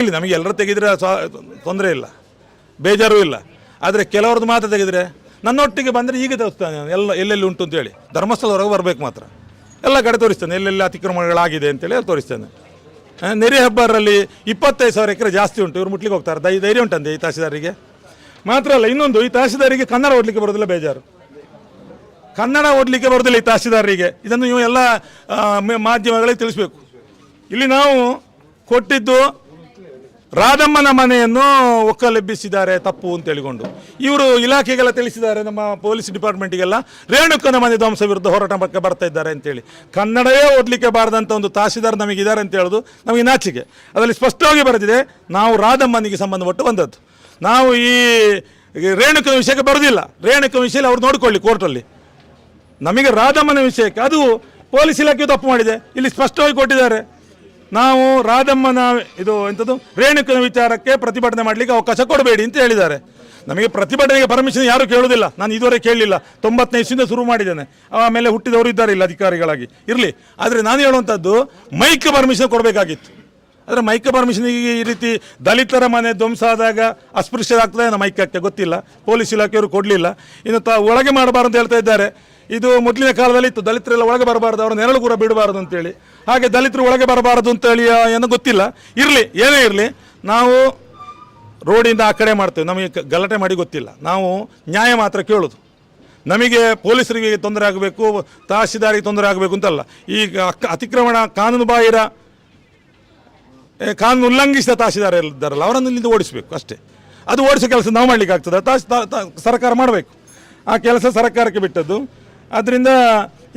ಇಲ್ಲಿ ನಮಗೆ ಎಲ್ಲರೂ ತೆಗೆದರೆ ತೊಂದರೆ ಇಲ್ಲ, ಬೇಜಾರು ಇಲ್ಲ. ಆದರೆ ಕೆಲವ್ರದ್ದು ಮಾತ್ರ ತೆಗೆದರೆ ನನ್ನೊಟ್ಟಿಗೆ ಬಂದರೆ ಈಗ ತೋರಿಸ್ತಾನೆ ಎಲ್ಲೆಲ್ಲಿ ಉಂಟು ಅಂತೇಳಿ. ಧರ್ಮಸ್ಥಳದವರೆಗೆ ಬರಬೇಕು ಮಾತ್ರ, ಎಲ್ಲ ಕಡೆ ತೋರಿಸ್ತಾನೆ ಎಲ್ಲೆಲ್ಲಿ ಅತಿಕ್ರಮಣಗಳಾಗಿದೆ ಅಂತೇಳಿ ಅದು ತೋರಿಸ್ತಾನೆ. ನೆರೆ ಹಬ್ಬರಲ್ಲಿ 25,000 ಎಕರೆ ಜಾಸ್ತಿ ಉಂಟು, ಇವರು ಮುಟ್ಲಿಕ್ಕೆ ಹೋಗ್ತಾರೆ. ಧೈರ್ಯ ಉಂಟಂತೆ ಈ ತಹಸೀಲ್ದಾರಿಗೆ. ಮಾತ್ರ ಅಲ್ಲ, ಇನ್ನೊಂದು, ಈ ತಹಸೀಲ್ದಾರಿಗೆ ಕನ್ನಡ ಓದಲಿಕ್ಕೆ ಬರೋದಿಲ್ಲ, ಬೇಜಾರು. ಕನ್ನಡ ಓದಲಿಕ್ಕೆ ಬರೋದಿಲ್ಲ ಈ ತಹಸೀಲ್ದಾರರಿಗೆ. ಇದನ್ನು ನೀವು ಎಲ್ಲ ಮಾಧ್ಯಮಗಳಿಗೆ ತಿಳಿಸ್ಬೇಕು. ಇಲ್ಲಿ ನಾವು ಕೊಟ್ಟಿದ್ದು ರಾಧಮ್ಮನ ಮನೆಯನ್ನು ಒಕ್ಕಲೆಬ್ಬಿಸಿದ್ದಾರೆ ತಪ್ಪು ಅಂತ ಹೇಳಿಕೊಂಡು ಇವರು ಇಲಾಖೆಗೆಲ್ಲ ತಿಳಿಸಿದ್ದಾರೆ, ನಮ್ಮ ಪೊಲೀಸ್ ಡಿಪಾರ್ಟ್ಮೆಂಟಿಗೆಲ್ಲ ರೇಣುಕನ ಮನೆ ಧ್ವಂಸ ವಿರುದ್ಧ ಹೋರಾಟಕ್ಕೆ ಬರ್ತಾ ಇದ್ದಾರೆ ಅಂತೇಳಿ. ಕನ್ನಡವೇ ಓದಲಿಕ್ಕೆ ಬಾರದಂಥ ಒಂದು ತಹಸೀಲ್ದಾರ್ ನಮಗಿದ್ದಾರೆ ಅಂತ ಹೇಳೋದು ನಮಗೆ ನಾಚಿಕೆ. ಅದರಲ್ಲಿ ಸ್ಪಷ್ಟವಾಗಿ ಬರೆದಿದೆ, ನಾವು ರಾಧಮ್ಮನಿಗೆ ಸಂಬಂಧಪಟ್ಟು ಬಂದದ್ದು, ನಾವು ಈ ರೇಣುಕನ ವಿಷಯಕ್ಕೆ ಬರೋದಿಲ್ಲ. ರೇಣುಕನ ವಿಷಯದಲ್ಲಿ ಅವ್ರು ನೋಡಿಕೊಳ್ಳಿ ಕೋರ್ಟಲ್ಲಿ. ನಮಗೆ ರಾಧಮ್ಮನ ವಿಷಯಕ್ಕೆ ಅದು ಪೊಲೀಸ್ ಇಲಾಖೆ ತಪ್ಪು ಮಾಡಿದೆ, ಇಲ್ಲಿ ಸ್ಪಷ್ಟವಾಗಿ ಕೊಟ್ಟಿದ್ದಾರೆ. ನಾವು ರಾಧಮ್ಮನ ಇದು ಎಂಥದ್ದು ರೇಣುಕನ ವಿಚಾರಕ್ಕೆ ಪ್ರತಿಭಟನೆ ಮಾಡಲಿಕ್ಕೆ ಅವಕಾಶ ಕೊಡಬೇಡಿ ಅಂತ ಹೇಳಿದ್ದಾರೆ. ನಮಗೆ ಪ್ರತಿಭಟನೆಗೆ ಪರ್ಮಿಷನ್ ಯಾರೂ ಕೇಳೋದಿಲ್ಲ, ನಾನು ಇದುವರೆಗೆ ಕೇಳಲಿಲ್ಲ. 95 ಇಸ್ವಿಯಿಂದ ಶುರು ಮಾಡಿದ್ದೇನೆ, ಆಮೇಲೆ ಹುಟ್ಟಿದವರು ಇದ್ದಾರೆ ಇಲ್ಲ ಅಧಿಕಾರಿಗಳಾಗಿ ಇರಲಿ. ಆದರೆ ನಾನು ಹೇಳುವಂಥದ್ದು ಮೈಕ್ ಪರ್ಮಿಷನ್ ಕೊಡಬೇಕಾಗಿತ್ತು. ಆದರೆ ಮೈಕ್ ಪರ್ಮಿಷನ್ ಈ ರೀತಿ ದಲಿತರ ಮನೆ ಧ್ವಂಸ ಆದಾಗ ಅಸ್ಪೃಶ್ಯರಾಗ್ತದೆ ನಮ್ಮ ಮೈಕಕ್ಕೆ ಗೊತ್ತಿಲ್ಲ, ಪೊಲೀಸ್ ಇಲಾಖೆಯವರು ಕೊಡಲಿಲ್ಲ. ಇನ್ನು ಒಳಗೆ ಮಾಡಬಾರ್ದು ಅಂತ ಹೇಳ್ತಾ ಇದ್ದಾರೆ. ಇದು ಮೊದಲಿನ ಕಾಲದಲ್ಲಿ ಇತ್ತು, ದಲಿತರೆಲ್ಲ ಒಳಗೆ ಬರಬಾರ್ದು, ಅವರ ನೆರಳು ಕೂಡ ಬಿಡಬಾರ್ದು ಅಂತೇಳಿ. ಹಾಗೆ ದಲಿತರು ಒಳಗೆ ಬರಬಾರದು ಅಂತೇಳಿ ಏನೋ ಗೊತ್ತಿಲ್ಲ. ಇರಲಿ, ಏನೇ ಇರಲಿ, ನಾವು ರೋಡಿಂದ ಆ ಕಡೆ ಮಾಡ್ತೇವೆ, ನಮಗೆ ಗಲಾಟೆ ಮಾಡಿ ಗೊತ್ತಿಲ್ಲ. ನಾವು ನ್ಯಾಯ ಮಾತ್ರ ಕೇಳೋದು. ನಮಗೆ ಪೊಲೀಸರಿಗೆ ತೊಂದರೆ ಆಗಬೇಕು, ತಹಸೀಲ್ದಾರಿಗೆ ತೊಂದರೆ ಆಗಬೇಕು ಅಂತಲ್ಲ. ಈಗ ಅತಿಕ್ರಮಣ ಕಾನೂನು ಬಾಹಿರ ಕಾನೂನು ಉಲ್ಲಂಘಿಸಿದ ತಹಸೀಲ್ದಾರ್ ಇದ್ದಾರಲ್ಲ, ಅವರನ್ನು ಇಲ್ಲಿಂದ ಓಡಿಸಬೇಕು ಅಷ್ಟೇ. ಅದು ಓಡಿಸೋ ಕೆಲಸ ನಾವು ಮಾಡಲಿಕ್ಕೆ ಆಗ್ತದೆ, ಸರ್ಕಾರ ಮಾಡಬೇಕು. ಆ ಕೆಲಸ ಸರ್ಕಾರಕ್ಕೆ ಬಿಟ್ಟದ್ದು. ಆದ್ದರಿಂದ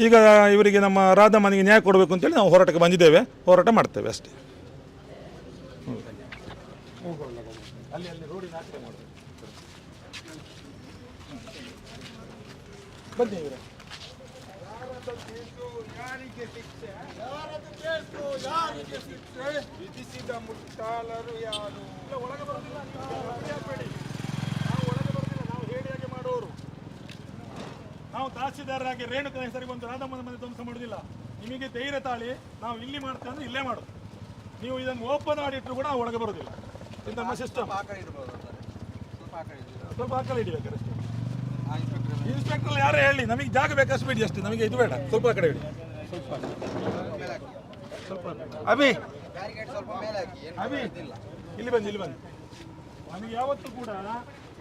ಈಗ ಇವರಿಗೆ ನಮ್ಮ ರಾಧಮ್ಮನಿಗೆ ನ್ಯಾಯ ಕೊಡಬೇಕು ಅಂತೇಳಿ ನಾವು ಹೋರಾಟಕ್ಕೆ ಬಂದಿದ್ದೇವೆ, ಹೋರಾಟ ಮಾಡ್ತೇವೆ ಅಷ್ಟೇ. ನಾವು ತಹಸೀಲ್ದಾರರಾಗಿ ರೇಣುಕನ ಹೆಸರಿಗೆ ಬಂದು ರಾಧಮ್ಮನ ಮನೆ ಧ್ವಂಸ ಮಾಡೋದಿಲ್ಲ. ನಿಮಗೆ ಧೈರ್ಯ ತಾಳಿ ನಾವು ಇಲ್ಲಿ ಮಾಡ್ತೇವೆ ಅಂದ್ರೆ ಇಲ್ಲೇ ಮಾಡೋದು. ನೀವು ಇದನ್ನು ಓಪನ್ ಮಾಡಿಟ್ರು ಕೂಡ ಒಳಗೆ ಬರೋದಿಲ್ಲ. ಇದು ನಮ್ಮ ಸಿಸ್ಟಮ್. ಸ್ವಲ್ಪ ಆ ಕಡೆ ಇಡಬೇಕಾರೆ ಅಷ್ಟೇ. ಇನ್ಸ್ಪೆಕ್ಟರ್ ಯಾರೇ ಹೇಳಿ, ನಮಗೆ ಜಾಗ ಬೇಕಷ್ಟು ಬಿಡಿ ಅಷ್ಟೇ, ನಮಗೆ ಇದು ಬೇಡ. ಸ್ವಲ್ಪ ಆ ಕಡೆ ಇಡಿ, ಸ್ವಲ್ಪ ಅಭಿ ಅಭಿ ಇಲ್ಲಿ ಬನ್ನಿ, ಇಲ್ಲಿ ಬನ್ನಿ. ನಮಗೆ ಯಾವತ್ತೂ ಕೂಡ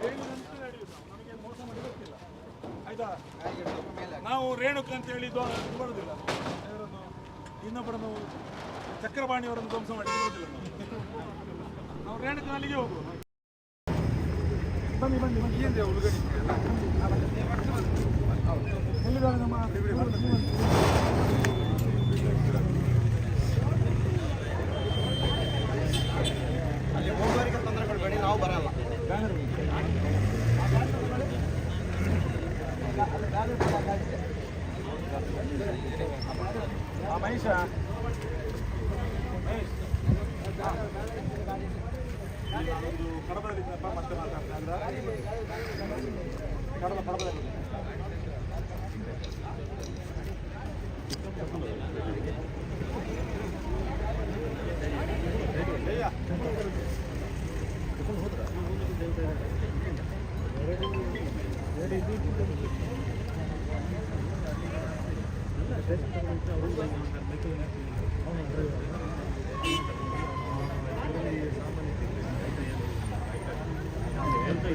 ಹೇಳಿದಂತೆ ನಡೆಯುವುದು, ನಮಗೆ ಮೋಸ ಮಾಡಿ ಗೊತ್ತಿಲ್ಲ ಆಯ್ತಾ. ನಾವು ರೇಣುಕ ಅಂತ ಹೇಳಿ ಬರೋದಿಲ್ಲ, ಇನ್ನೊಬ್ಬರನ್ನು ಚಕ್ರಪಾಣಿಯವರನ್ನು ಧ್ವಂಸ ಮಾಡಿ ಬರೋದಿಲ್ಲ. ನಾವು ರೇಣುಕನಲ್ಲಿಗೆ ಹೋಗುವ. ಬನ್ನಿ ಬನ್ನಿ ಬನ್ನಿ. ಏನು ಉಳ್ಗಡೆ ಎಲ್ಲಿದ್ದಾರೆ ನಮ್ಮ ಅಲ್ಲಿ ಹೋಗೋರಿಗೆ ತೊಂದರೆ ಕೊಡಬೇಡಿ, ನಾವು ಬರಲ್ಲ. ಮಹೇಶ ಕಡಬದಲ್ಲಿ ಮತ್ತೆ ಮಾತಾಡ್ತಾರೆ ಕಡಬದಲ್ಲಿ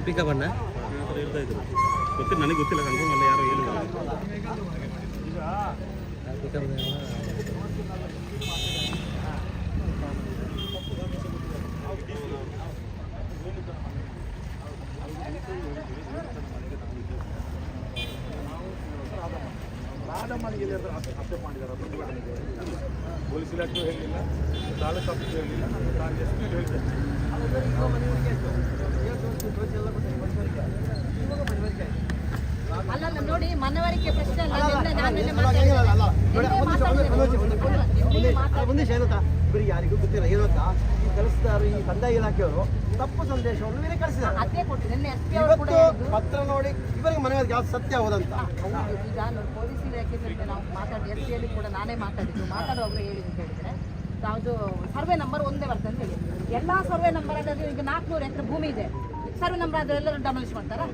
ಪಿಕಪ್ ಅಣ್ಣ ಹೇಳ್ತಾ ಇದ್ರು, ಗೊತ್ತಿಲ್ಲ ನನಗೆ, ಗೊತ್ತಿಲ್ಲ ಕನ್ಫರ್ಮ್ ಅಲ್ಲ, ಯಾರೋ ಹೇಳಿಲ್ಲ. ರಾಧಮ್ಮನಿಗೆ ಅಪ್ಡೇಟ್ ಮಾಡಿದ್ದಾರೆ, ಪೊಲೀಸ್ ಇಲಾಖೆ ಹೇಳಿಲ್ಲ, ತಾಲೂಕು ಆಫೀಸ್ ಹೇಳಿಲ್ಲ, ನಾನು ಎಷ್ಟು ಹೇಳ್ತೇನೆ. ಅಲ್ಲ ನೋಡಿ, ಮನವರಿಕೆ ಪ್ರಶ್ನೆ ಇವರಿಗೆ ಯಾರಿಗೂ ಗೊತ್ತಿಲ್ಲ. ಏನಂತ ಈ ಕೆಲಸದಾರರು, ಈ ಕಂದಾಯ ಇಲಾಖೆಯವರು ತಪ್ಪು ಸಂದೇಶವನ್ನು ಬೇರೆ ಕಳಿಸಿದ್ದಾರೆ. ಪತ್ರ ನೋಡಿ ಇವರಿಗೆ ಮನವರಿಕೆ ಯಾವ್ದು ಸತ್ಯ ಹೋದಂತ. ಈಗ ನೋಡಿ, ಪೊಲೀಸ್ ಇಲಾಖೆ ನಾವು ಮಾತಾಡಿ, ಎಸ್ ಪಿಯಲ್ಲಿ ಕೂಡ ನಾನೇ ಮಾತಾಡಿದ್ದು, ಮಾತಾಡುವಾಗ ಹೇಳಿದ್ದು ಹೇಳಿದ್ರೆ ಯಾವುದು ಸರ್ವೆ ನಂಬರ್ ಒಂದೇ ಬರ್ತದೆ ಅಂತ ಹೇಳಿ. ಎಲ್ಲ ಸರ್ವೆ ನಂಬರ್ ಅದ್ರಲ್ಲಿ ಈಗ 400 ಎಕರೆ ಭೂಮಿ ಇದೆ. ಸರ್ವೆ ನಂಬರ್ ಆದ್ರೆ ಎಲ್ಲರೂ ಡಮಾಲಿಷ್ ಮಾಡ್ತಾರಾ?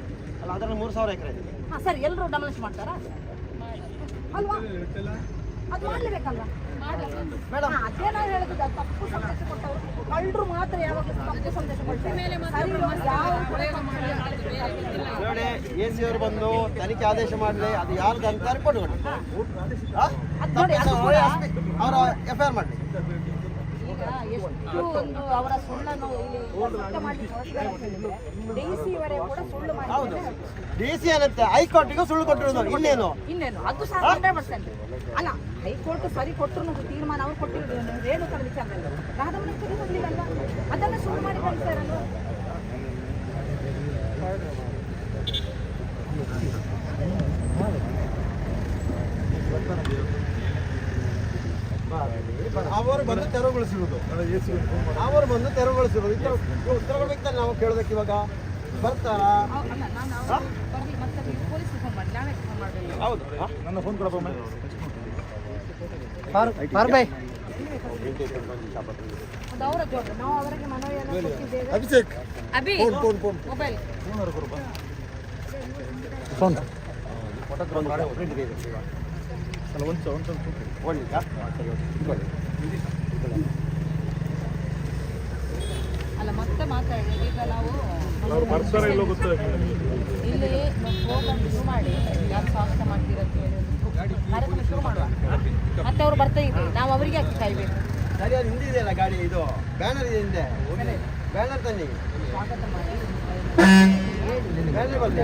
ಅಲ್ಲ ಅದರಲ್ಲಿ 3000 ಎಕರೆ ಇದೆ. ಹಾಂ ಸರಿ, ಎಲ್ಲರೂ ಡಮಾಲಿಷ್ ಮಾಡ್ತಾರಾ ಅಲ್ವಾ? ಅದು ಮಾಡಲೇಬೇಕಲ್ವಾ ಮೇಡಮ್? ಅದೇ ನಾವು ಹೇಳೋದು, ತಪ್ಪು ಸಂದೇಶ ಕೊಟ್ಟವರು ಕಳ್ಳರು ಮಾತ್ರ ಯಾವಾಗಲೂ ತಪ್ಪು ಸಂದೇಶ ಕೊಡ್ತಾರೆ. ನೋಡಿ, AC ಅವರು ಬಂದು ತನಿಖೆ ಆದೇಶ ಮಾಡಲಿ, ಅದು ಯಾರ್ದು ಅಂತ ರಿಪೋರ್ಟ್ ಕೊಡಿ. ಅವರ FIR ಮಾಡಲಿ. ಈಗ ಎಷ್ಟು ಒಂದು ಅವರ ಸುಳ್ಳನ್ನು ಇಲ್ಲಿ ಸತ್ಯ ಮಾಡಲಿಕ್ಕೆ DC ವರೆಗೆ ಕೂಡ ಸುಳ್ಳು ಹೌದು, ಮಾಡಿ DC ಏನಂತೆ ಹೈಕೋರ್ಟಿಗೂ ಸುಳ್ಳು ಕೊಟ್ಟಿರೋದು. ಇನ್ನೇನು ಅದು ಸಹ 100% ಅಲ್ಲ. ಹೈಕೋರ್ಟ್ ಸರಿ ಕೊಟ್ಟರು ತೀರ್ಮಾನ ಅವ್ರು ಕೊಟ್ಟಿರೋದು ರೇಣುಕರ ವಿಚಾರದಲ್ಲಿ ರಾಧಮ್ಮನ ಕೊಡಲಿಲ್ಲ, ಅದನ್ನು ಸುಳ್ಳು ಮಾಡಿ ಕಳಿಸ್ತಾರಲ್ಲ. ಅವರು ಬಂದು ತೆರವುಗೊಳಿಸಿರುವುದು, ಅವರು ಬಂದು ತೆರವುಗೊಳಿಸಿರುವುದು. ಉತ್ತರ ಕೊಡಬೇಕಂತ ನಾವು ಕೇಳೋದಕ್ಕೆ ಇವಾಗ ಬರ್ತಾರಾ? ಹೌದು, ನನ್ನ ಫೋನ್ ಕೊಡಪ್ಪ. ಅವರ ಜೋಡ ನಾವು ಅವರಿಗೆ ಮನವಿಯನ್ನು ಕೊಟ್ಟಿದ್ದೇವೆ. ಅಭಿಷೇಕ್ ಅಭಿ ಮೊಬೈಲ್ ಫೋನ್ ಅಲ್ಲ ಮತ್ತೆ ಮಾತಾಡಿ. ಈಗ ನಾವು ಇಲ್ಲಿ ಪ್ರೋಗ್ರಾಮ್ ಶುರು ಮಾಡಿ ಯಾರು ಸ್ವಾಗತ ಮಾಡ್ತೀರಂತ ಹೇಳಿ ಕಾರ್ಯಕ್ರಮ ಶುರು ಮಾಡುವ. ಮತ್ತೆ ಅವ್ರು ಬರ್ತಾ ಇದ್ದೀವಿ, ನಾವು ಅವರಿಗೆ ಹಾಕಿ ಕಾಯ್ಬೇಕು. ಸರಿ, ಅದು ಹಿಂದೆ ಇದೆಯಲ್ಲ ಗಾಡಿ, ಇದು ಬ್ಯಾನರ್ ಇದೆ ಹಿಂದೆ, ಬ್ಯಾನರ್ ತನ್ನಿ. ಸ್ವಾಗತ ಮಾಡಿ ಬ್ಯಾನರ್ ಬರಲಿ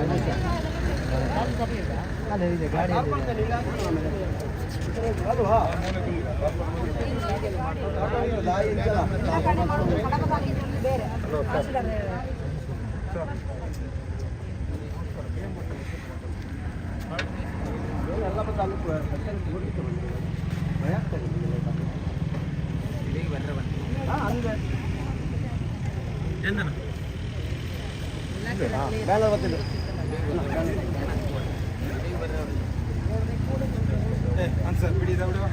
ಅಲ್ವಾ? ಬೇರೆ ಎಲ್ಲ ತಾಲೂಕು ಬ್ಯಾನರ್ ಬರ್ತಿಲ್ಲ. ಆನ್ಸರ್ ಬಿಡಿ ಬಿಡುವ.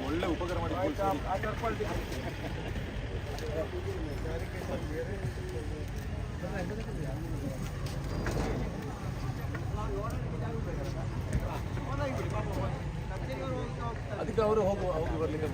ಒಳ್ಳೆ ಉಪಕಾರ ಮಾಡಿ ಅದಕ್ಕೆ ಅವರು ಹೋಗಿ ಬರ್ಲಿಕ್ಕೆ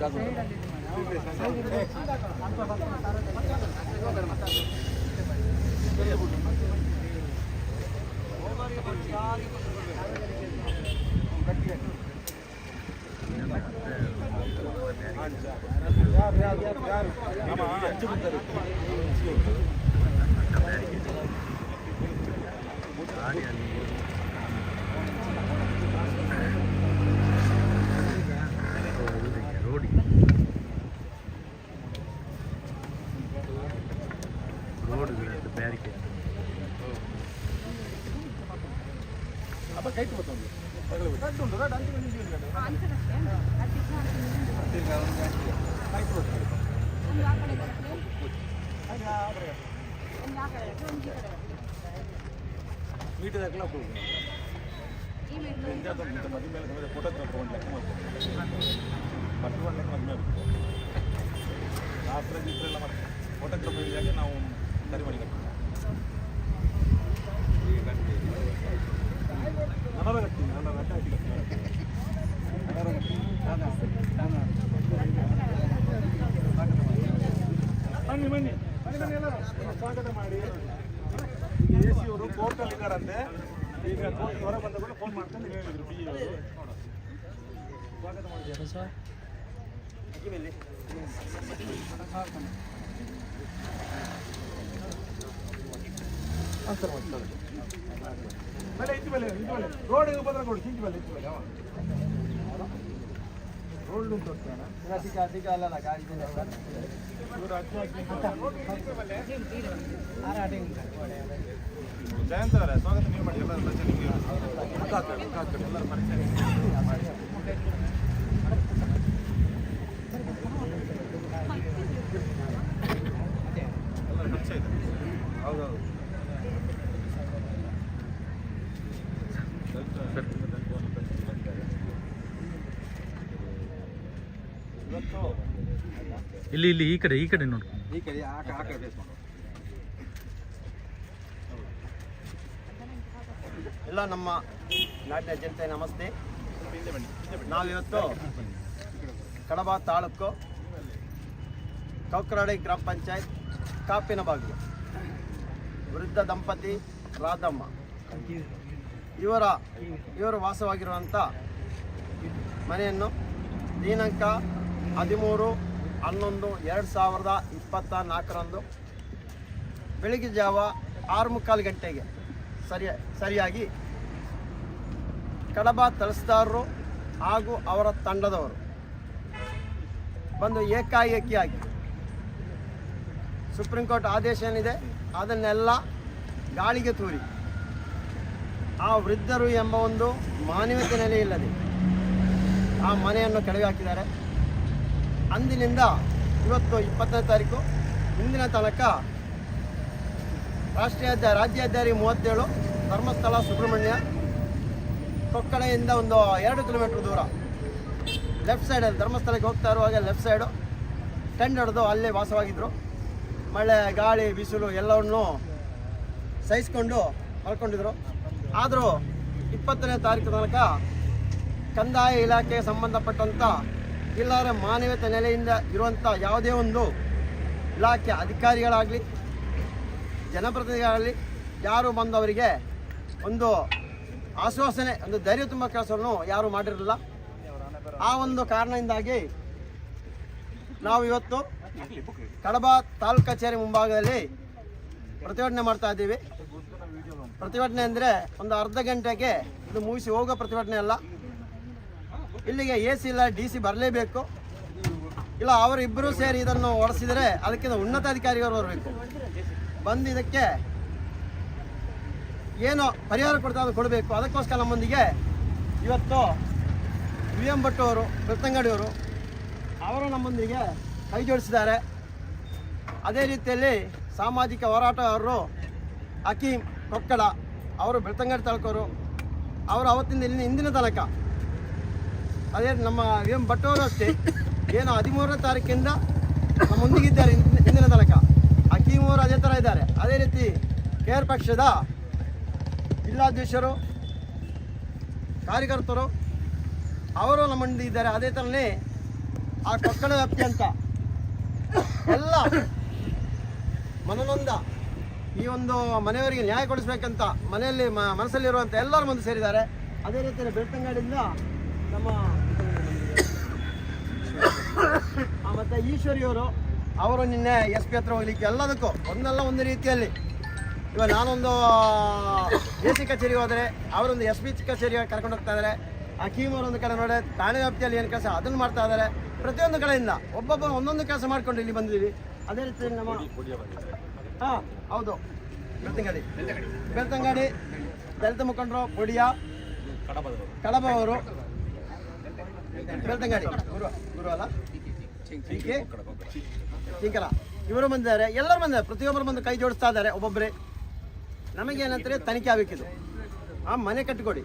ಕೈ ತುಂಬ ಮೀಟರ್ ಫೋಟೋಗ್ರಾಫರ್ ಒಂದು ಲೆಕ್ಕ ಮಾಡ್ತಾರೆ, ಬಟ್ಟೆ ಒಂದು ಲೆಕ್ಕ ಮದುವೆ ಆಗಬೇಕು, ಶಾಸ್ತ್ರ ಗೀತ್ರ ಎಲ್ಲ ಮಾಡ್ತಾರೆ. ಫೋಟೋಗ್ರಾಫರ್ ಇದ್ದಾಗ ನಾವು ಸರಿ ಮಾಡಿ ಬನ್ನಿ ಸ್ವಾಗತ ಮಾಡಿ. AC ಅವರು ಕೋರ್ಟಲ್ಲಿ ಇದ್ದಾರಂತೆ, ಈಗ ಕೋರ್ಟ್ ಹೊರ ಬಂದ ಕೂಡ ಫೋನ್ ಮಾಡ್ಕೊಂಡು ಹೇಳಿದ್ರು BE ಅವರು. ಸ್ವಾಗತ ಮಾಡಿದ್ದಾರೆ ಸರ್. ಮೇಲೆ ಇತ್ತು ಮೇಲೆ ರೋಡ್ ಉಪದ್ರ ಕೊಡಿ, ಚಿಂಚಿ ಮೇಲೆ ಇತ್ತು ಮೇಲೆ ಗೋಲ್ಡ್ ಉಂಟು ಸಿಗ ಅಲ್ಲ ಗಾಡಿ ಜಯಂತ್ ಅವರೇ ಸ್ವಾಗತ ನೀವು ಮಾಡಿ ಎಲ್ಲ ರಜೆ ನಿಮಗೆ ಎಲ್ಲರ ಪರಿಚಯ ಎಲ್ಲರ ಪರಿಚಯ ಇದೆ. ಹೌದೌದು ಇವತ್ತು ಇಲ್ಲಿ ಈ ಕಡೆ ನೋಡ್ಕೊಂಡು ಈ ಕಡೆ ಆ ಕಡೆ ಫೇಸ್ ಮಾಡೋದು. ಎಲ್ಲ ನಮ್ಮ ನಾಡಿನ ಜನತೆ ನಮಸ್ತೆ. ನಾವಿವತ್ತು ಕಡಬ ತಾಲೂಕು ಕೌಕರಾಡಿ ಗ್ರಾಮ ಪಂಚಾಯತ್ ಕಾಪಿನ ಬಾಗಿಲು ವೃದ್ಧ ದಂಪತಿ ರಾಧಮ್ಮ ಇವರು ವಾಸವಾಗಿರುವಂಥ ಮನೆಯನ್ನು ದಿನಾಂಕ 13/11/2024 ಬೆಳಿಗ್ಗೆ ಜಾವ 6:45 ಗಂಟೆಗೆ ಸರಿಯಾಗಿ ಕಡಬ ತಹಸೀಲ್ದಾರರು ಹಾಗೂ ಅವರ ತಂಡದವರು ಬಂದು ಏಕಾಏಕಿಯಾಗಿ ಸುಪ್ರೀಂ ಕೋರ್ಟ್ ಆದೇಶ ಏನಿದೆ ಅದನ್ನೆಲ್ಲ ಗಾಳಿಗೆ ತೂರಿ ಆ ವೃದ್ಧರು ಎಂಬ ಒಂದು ಮಾನವೀಯತೆ ನೆಲೆ ಇಲ್ಲದೆ ಆ ಮನೆಯನ್ನು ಕೆಳಗೆ ಹಾಕಿದ್ದಾರೆ. ಅಂದಿನಿಂದ ಇವತ್ತು 20ನೇ ತಾರೀಕು ಇಂದಿನ ತನಕ ರಾಜ್ಯ ಹೆದ್ದಾರಿ 37 ಧರ್ಮಸ್ಥಳ ಸುಬ್ರಹ್ಮಣ್ಯ ಕೊಕ್ಕಡೆಯಿಂದ ಒಂದು 2 ಕಿಲೋಮೀಟರ್ ದೂರ ಲೆಫ್ಟ್ ಸೈಡಲ್ಲಿ ಧರ್ಮಸ್ಥಳಕ್ಕೆ ಹೋಗ್ತಾ ಇರುವಾಗ ಲೆಫ್ಟ್ ಸೈಡು ಟೆಂಟ್ ಹೊಡೆದು ಅಲ್ಲೇ ವಾಸವಾಗಿದ್ದರು. ಮಳೆ ಗಾಳಿ ಬಿಸಿಲು ಎಲ್ಲವನ್ನೂ ಸಹಿಸ್ಕೊಂಡು ಮಲ್ಕೊಂಡಿದ್ರು. ಆದರೂ 20ನೇ ತಾರೀಕು ತನಕ ಕಂದಾಯ ಇಲಾಖೆಗೆ ಸಂಬಂಧಪಟ್ಟಂಥ ಇಲ್ಲರ ಮಾನವೀಯತೆ ನೆಲೆಯಿಂದ ಇರುವಂಥ ಯಾವುದೇ ಒಂದು ಇಲಾಖೆ ಅಧಿಕಾರಿಗಳಾಗಲಿ ಜನಪ್ರತಿನಿಧಿಗಳಾಗಲಿ ಯಾರು ಬಂದವರಿಗೆ ಒಂದು ಆಶ್ವಾಸನೆ ಒಂದು ಧೈರ್ಯ ತುಂಬ ಕೆಲಸವನ್ನು ಯಾರು ಮಾಡಿರಲಿಲ್ಲ. ಆ ಒಂದು ಕಾರಣದಿಂದಾಗಿ ನಾವು ಇವತ್ತು ಕಡಬ ತಾಲೂಕು ಕಚೇರಿ ಮುಂಭಾಗದಲ್ಲಿ ಪ್ರತಿಭಟನೆ ಮಾಡ್ತಾ ಇದ್ದೀವಿ. ಪ್ರತಿಭಟನೆ ಅಂದರೆ ಒಂದು ಅರ್ಧ ಗಂಟೆಗೆ ಇದು ಮುಗಿಸಿ ಹೋಗೋ ಪ್ರತಿಭಟನೆ ಅಲ್ಲ. ಇಲ್ಲಿಗೆ AC ಇಲ್ಲ DC ಬರಲೇಬೇಕು. ಇಲ್ಲ ಅವರಿಬ್ಬರೂ ಸೇರಿ ಇದನ್ನು ಹೊಡೆಸಿದರೆ ಅದಕ್ಕಿಂತ ಉನ್ನತ ಅಧಿಕಾರಿಗಳು ಬರಬೇಕು. ಬಂದು ಇದಕ್ಕೆ ಏನು ಪರಿಹಾರ ಕೊಡ್ತಾ ಅದು ಕೊಡಬೇಕು. ಅದಕ್ಕೋಸ್ಕರ ನಮ್ಮೊಂದಿಗೆ ಇವತ್ತು VM ಭಟ್ ಅವರು ಬೆಳ್ತಂಗಡಿಯವರು ಅವರು ನಮ್ಮೊಂದಿಗೆ ಕೈ ಜೋಡಿಸಿದ್ದಾರೆ. ಅದೇ ರೀತಿಯಲ್ಲಿ ಸಾಮಾಜಿಕ ಹೋರಾಟಗಾರರು ಹಕೀಮ್ ಕೊಕ್ಕಡ ಅವರು ಬೆಳ್ತಂಗಡಿ ತಾಲೂಕವರು ಅವರು ಅವತ್ತಿಂದ ಇಂದಿನ ತನಕ ಅದೇ ನಮ್ಮ VM ಭಟ್ ಅವರು ಅಷ್ಟೇ ಏನು 13ನೇ ತಾರೀಕಿಂದ ನಮ್ಮೊಂದಿಗಿದ್ದಾರೆ ಇಂದಿನ ತನಕ. ಹಕೀಮ್ ಅವರು ಅದೇ ಥರ ಇದ್ದಾರೆ. ಅದೇ ರೀತಿ KR ಪಕ್ಷದ ಜಿಲ್ಲಾಧ್ಯಕ್ಷರು ಕಾರ್ಯಕರ್ತರು ಅವರು ನಮ್ಮೊಂದಿಗಿದ್ದಾರೆ. ಅದೇ ಥರನೇ ಆ ಕೊಕ್ಕಡ ವ್ಯಾಪ್ತಿ ಅಂತ ಎಲ್ಲ ಮನನೊಂದ ಈ ಒಂದು ಮನೆಯವರಿಗೆ ನ್ಯಾಯ ಕೊಡಿಸ್ಬೇಕಂತ ಮನೆಯಲ್ಲಿ ಮನಸ್ಸಲ್ಲಿರುವಂಥ ಎಲ್ಲರೂ ಮುಂದೆ ಸೇರಿದ್ದಾರೆ. ಅದೇ ರೀತಿಯಲ್ಲಿ ಬೆಳ್ತಂಗಡಿಯಿಂದ ನಮ್ಮ ಮತ್ತು ಈಶ್ವರಿಯವರು ಅವರು ನಿನ್ನೆ SP ಹತ್ರ ಹೋಗ್ಲಿಕ್ಕೆ ಎಲ್ಲದಕ್ಕೂ ಒಂದಲ್ಲ ಒಂದು ರೀತಿಯಲ್ಲಿ ಇವಾಗ ನಾನೊಂದು AC ಕಚೇರಿಗೆ ಹೋದರೆ ಅವರೊಂದು SP ಕಚೇರಿಗೆ ಕರ್ಕೊಂಡು ಹೋಗ್ತಾ ಇದ್ದಾರೆ. ಹಕೀಮ್ ಅವರೊಂದು ಕಡೆ ನೋಡಿ ಠಾಣೆ ವ್ಯಾಪ್ತಿಯಲ್ಲಿ ಏನು ಕೆಲಸ ಅದನ್ನು ಮಾಡ್ತಾ ಇದ್ದಾರೆ. ಪ್ರತಿಯೊಂದು ಕಡೆಯಿಂದ ಒಬ್ಬೊಬ್ಬರು ಒಂದೊಂದು ಕೆಲಸ ಮಾಡ್ಕೊಂಡು ಇಲ್ಲಿ ಬಂದಿದ್ದೀವಿ. ಅದೇ ರೀತಿ ನಮ್ಮ ಹಾಂ ಹೌದು ಬೆಳ್ತಂಗಡಿ ದಲಿತ ಮುಖಂಡರು ಪೊಡಿಯ ಕಡಬ ಅವರು ಬೆಳ್ತಂಗಡಿ ಗುರು ಅಲ್ಲ ಚಿಂಕಲ ಇವರು ಬಂದಿದ್ದಾರೆ. ಎಲ್ಲರೂ ಬಂದಿದ್ದಾರೆ. ಪ್ರತಿಯೊಬ್ಬರು ಬಂದು ಕೈ ಜೋಡಿಸ್ತಾ ಇದ್ದಾರೆ. ಒಬ್ಬೊಬ್ಬರೇ ನಮಗೇನಂತಾರೆ ತನಿಖೆ ಆಗಬೇಕಿದು. ಆ ಮನೆ ಕಟ್ಟಿಕೊಡಿ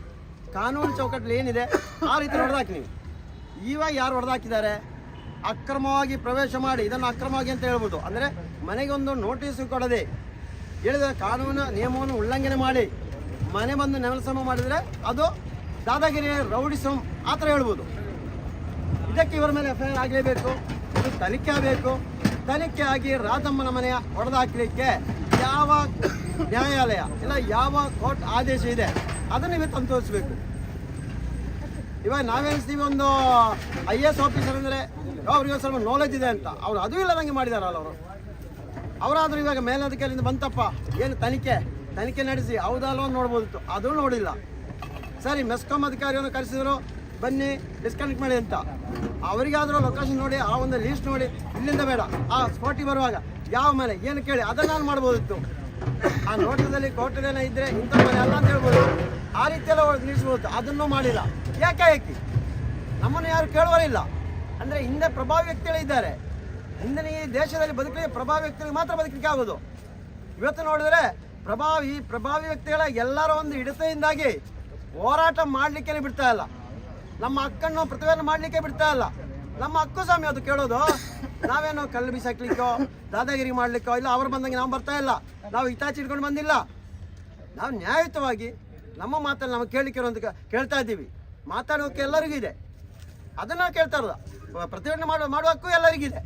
ಕಾನೂನು ಚೌಕಟ್ಟಲ್ಲಿ ಏನಿದೆ ಆ ರೀತಿ ಹೊಡೆದಾಕಿ. ನೀವು ಇವಾಗ ಯಾರು ಹೊಡೆದಾಕಿದ್ದಾರೆ ಅಕ್ರಮವಾಗಿ ಪ್ರವೇಶ ಮಾಡಿ ಇದನ್ನು ಅಕ್ರಮವಾಗಿ ಅಂತ ಹೇಳ್ಬೋದು. ಅಂದರೆ ಮನೆಗೊಂದು ನೋಟಿಸು ಕೊಡದೆ ಹೇಳಿದ ಕಾನೂನು ನಿಯಮವನ್ನು ಉಲ್ಲಂಘನೆ ಮಾಡಿ ಮನೆ ಬಂದು ನೆಲಸಮ ಮಾಡಿದರೆ ಅದು ದಾದಾಗಿರಿ ರೌಡಿಸಮ್ ಆ ಥರ ಹೇಳ್ಬೋದು. ಇದಕ್ಕೆ ಇವರ ಮೇಲೆ FIR ಆಗಲೇಬೇಕು. ಇದು ತನಿಖೆ ಆಗಬೇಕು. ತನಿಖೆ ಆಗಿ ರಾಧಮ್ಮನ ಮನೆಯ ಹೊಡೆದಾಕಲಿಕ್ಕೆ ಯಾವ ನ್ಯಾಯಾಲಯ ಇಲ್ಲ ಯಾವ ಕೋರ್ಟ್ ಆದೇಶ ಇದೆ ಅದನ್ನು ಇವತ್ತು ತೋರಿಸ್ಬೇಕು. ಇವಾಗ ನಾವೇನಿಸ್ತೀವಿ ಒಂದು IAS ಆಫೀಸರ್ ಅಂದರೆ ಅವ್ರಿಗೆ ಸ್ವಲ್ಪ ನಾಲೆಜ್ ಇದೆ ಅಂತ ಅವ್ರು ಅದೂ ಇಲ್ಲದಂಗೆ ಮಾಡಿದಾರಲ್ಲ ಅವರು. ಅವರಾದರೂ ಇವಾಗ ಮೇಲಧಿಕಾರಿಯಿಂದ ಬಂತಪ್ಪ ಏನು ತನಿಖೆ ನಡೆಸಿ ಹೌದಲ್ಲ ನೋಡ್ಬೋದಿತ್ತು, ಅದೂ ನೋಡಿಲ್ಲ. ಸರಿ ಮೆಸ್ಕಾಂ ಅಧಿಕಾರಿಯನ್ನು ಕರೆಸಿದ್ರು ಬನ್ನಿ ಡಿಸ್ಕನೆಕ್ಟ್ ಮಾಡಿ ಅಂತ. ಅವರಿಗಾದರೂ ಲೊಕೇಶನ್ ನೋಡಿ, ಆ ಒಂದು ಲೀಸ್ಟ್ ನೋಡಿ, ಇಲ್ಲಿಂದ ಬೇಡ ಆ ಸ್ಪಾಟಿಗೆ ಬರುವಾಗ ಯಾವ ಮನೆ ಏನು ಕೇಳಿ ಅದನ್ನು ನಾನು ಮಾಡ್ಬೋದಿತ್ತು. ಆ ನೋಟದಲ್ಲಿ ಕೋಟೆನ ಇದ್ದರೆ ಇಂಥ ಮನೆ ಅಲ್ಲ ಅಂತ ಹೇಳ್ಬೋದು. ಆ ರೀತಿಯೆಲ್ಲ ನಿಲ್ಲಿಸ್ಬೋದು. ಅದನ್ನೂ ಮಾಡಿಲ್ಲ. ಯಾಕೆ ನಮ್ಮನ್ನು ಯಾರು ಕೇಳುವರಿಲ್ಲ. ಅಂದರೆ ಹಿಂದೆ ಪ್ರಭಾವಿ ವ್ಯಕ್ತಿಗಳಿದ್ದಾರೆ. ಹಿಂದಿನ ಈ ದೇಶದಲ್ಲಿ ಬದುಕಲಿಕ್ಕೆ ಪ್ರಭಾವಿ ವ್ಯಕ್ತಿಗಳಿಗೆ ಮಾತ್ರ ಬದುಕಲಿಕ್ಕೆ ಆಗೋದು. ಇವತ್ತು ನೋಡಿದ್ರೆ ಪ್ರಭಾವಿ ವ್ಯಕ್ತಿಗಳ ಎಲ್ಲರ ಒಂದು ಹಿಡಿತದಿಂದಾಗಿ ಹೋರಾಟ ಮಾಡಲಿಕ್ಕೆ ಬಿಡ್ತಾ ಇಲ್ಲ. ನಮ್ಮ ಹಕ್ಕನ್ನು ಪ್ರತಿಭೆಯನ್ನು ಮಾಡಲಿಕ್ಕೆ ಬಿಡ್ತಾ ಇಲ್ಲ. ನಮ್ಮ ಹಕ್ಕು ಸ್ವಾಮಿ ಅದು ಕೇಳೋದು. ನಾವೇನು ಕಲ್ಲು ಬಿಸಾಕ್ಲಿಕ್ಕೋ ದಾದಾಗಿರಿ ಮಾಡಲಿಕ್ಕೋ ಇಲ್ಲ, ಅವ್ರು ಬಂದಂಗೆ ನಾವು ಬರ್ತಾ ಇಲ್ಲ. ನಾವು ಹಿತಾಚಿ ಇಟ್ಕೊಂಡು ಬಂದಿಲ್ಲ. ನಾವು ನ್ಯಾಯಯುತವಾಗಿ ನಮ್ಮ ಮಾತನ್ನು ನಾವು ಕೇಳಲಿಕ್ಕೆ ಇರೋಂತ ಕೇಳ್ತಾ ಇದ್ದೀವಿ. ಮಾತಾಡೋಕ್ಕೆ ಎಲ್ಲರಿಗೂ ಇದೆ. ಅದನ್ನು ಕೇಳ್ತಾ ಇರೋದು. ಪ್ರತಿಭಟನೆ ಮಾಡುವ ಹಕ್ಕು ಎಲ್ಲರಿಗಿದೆ.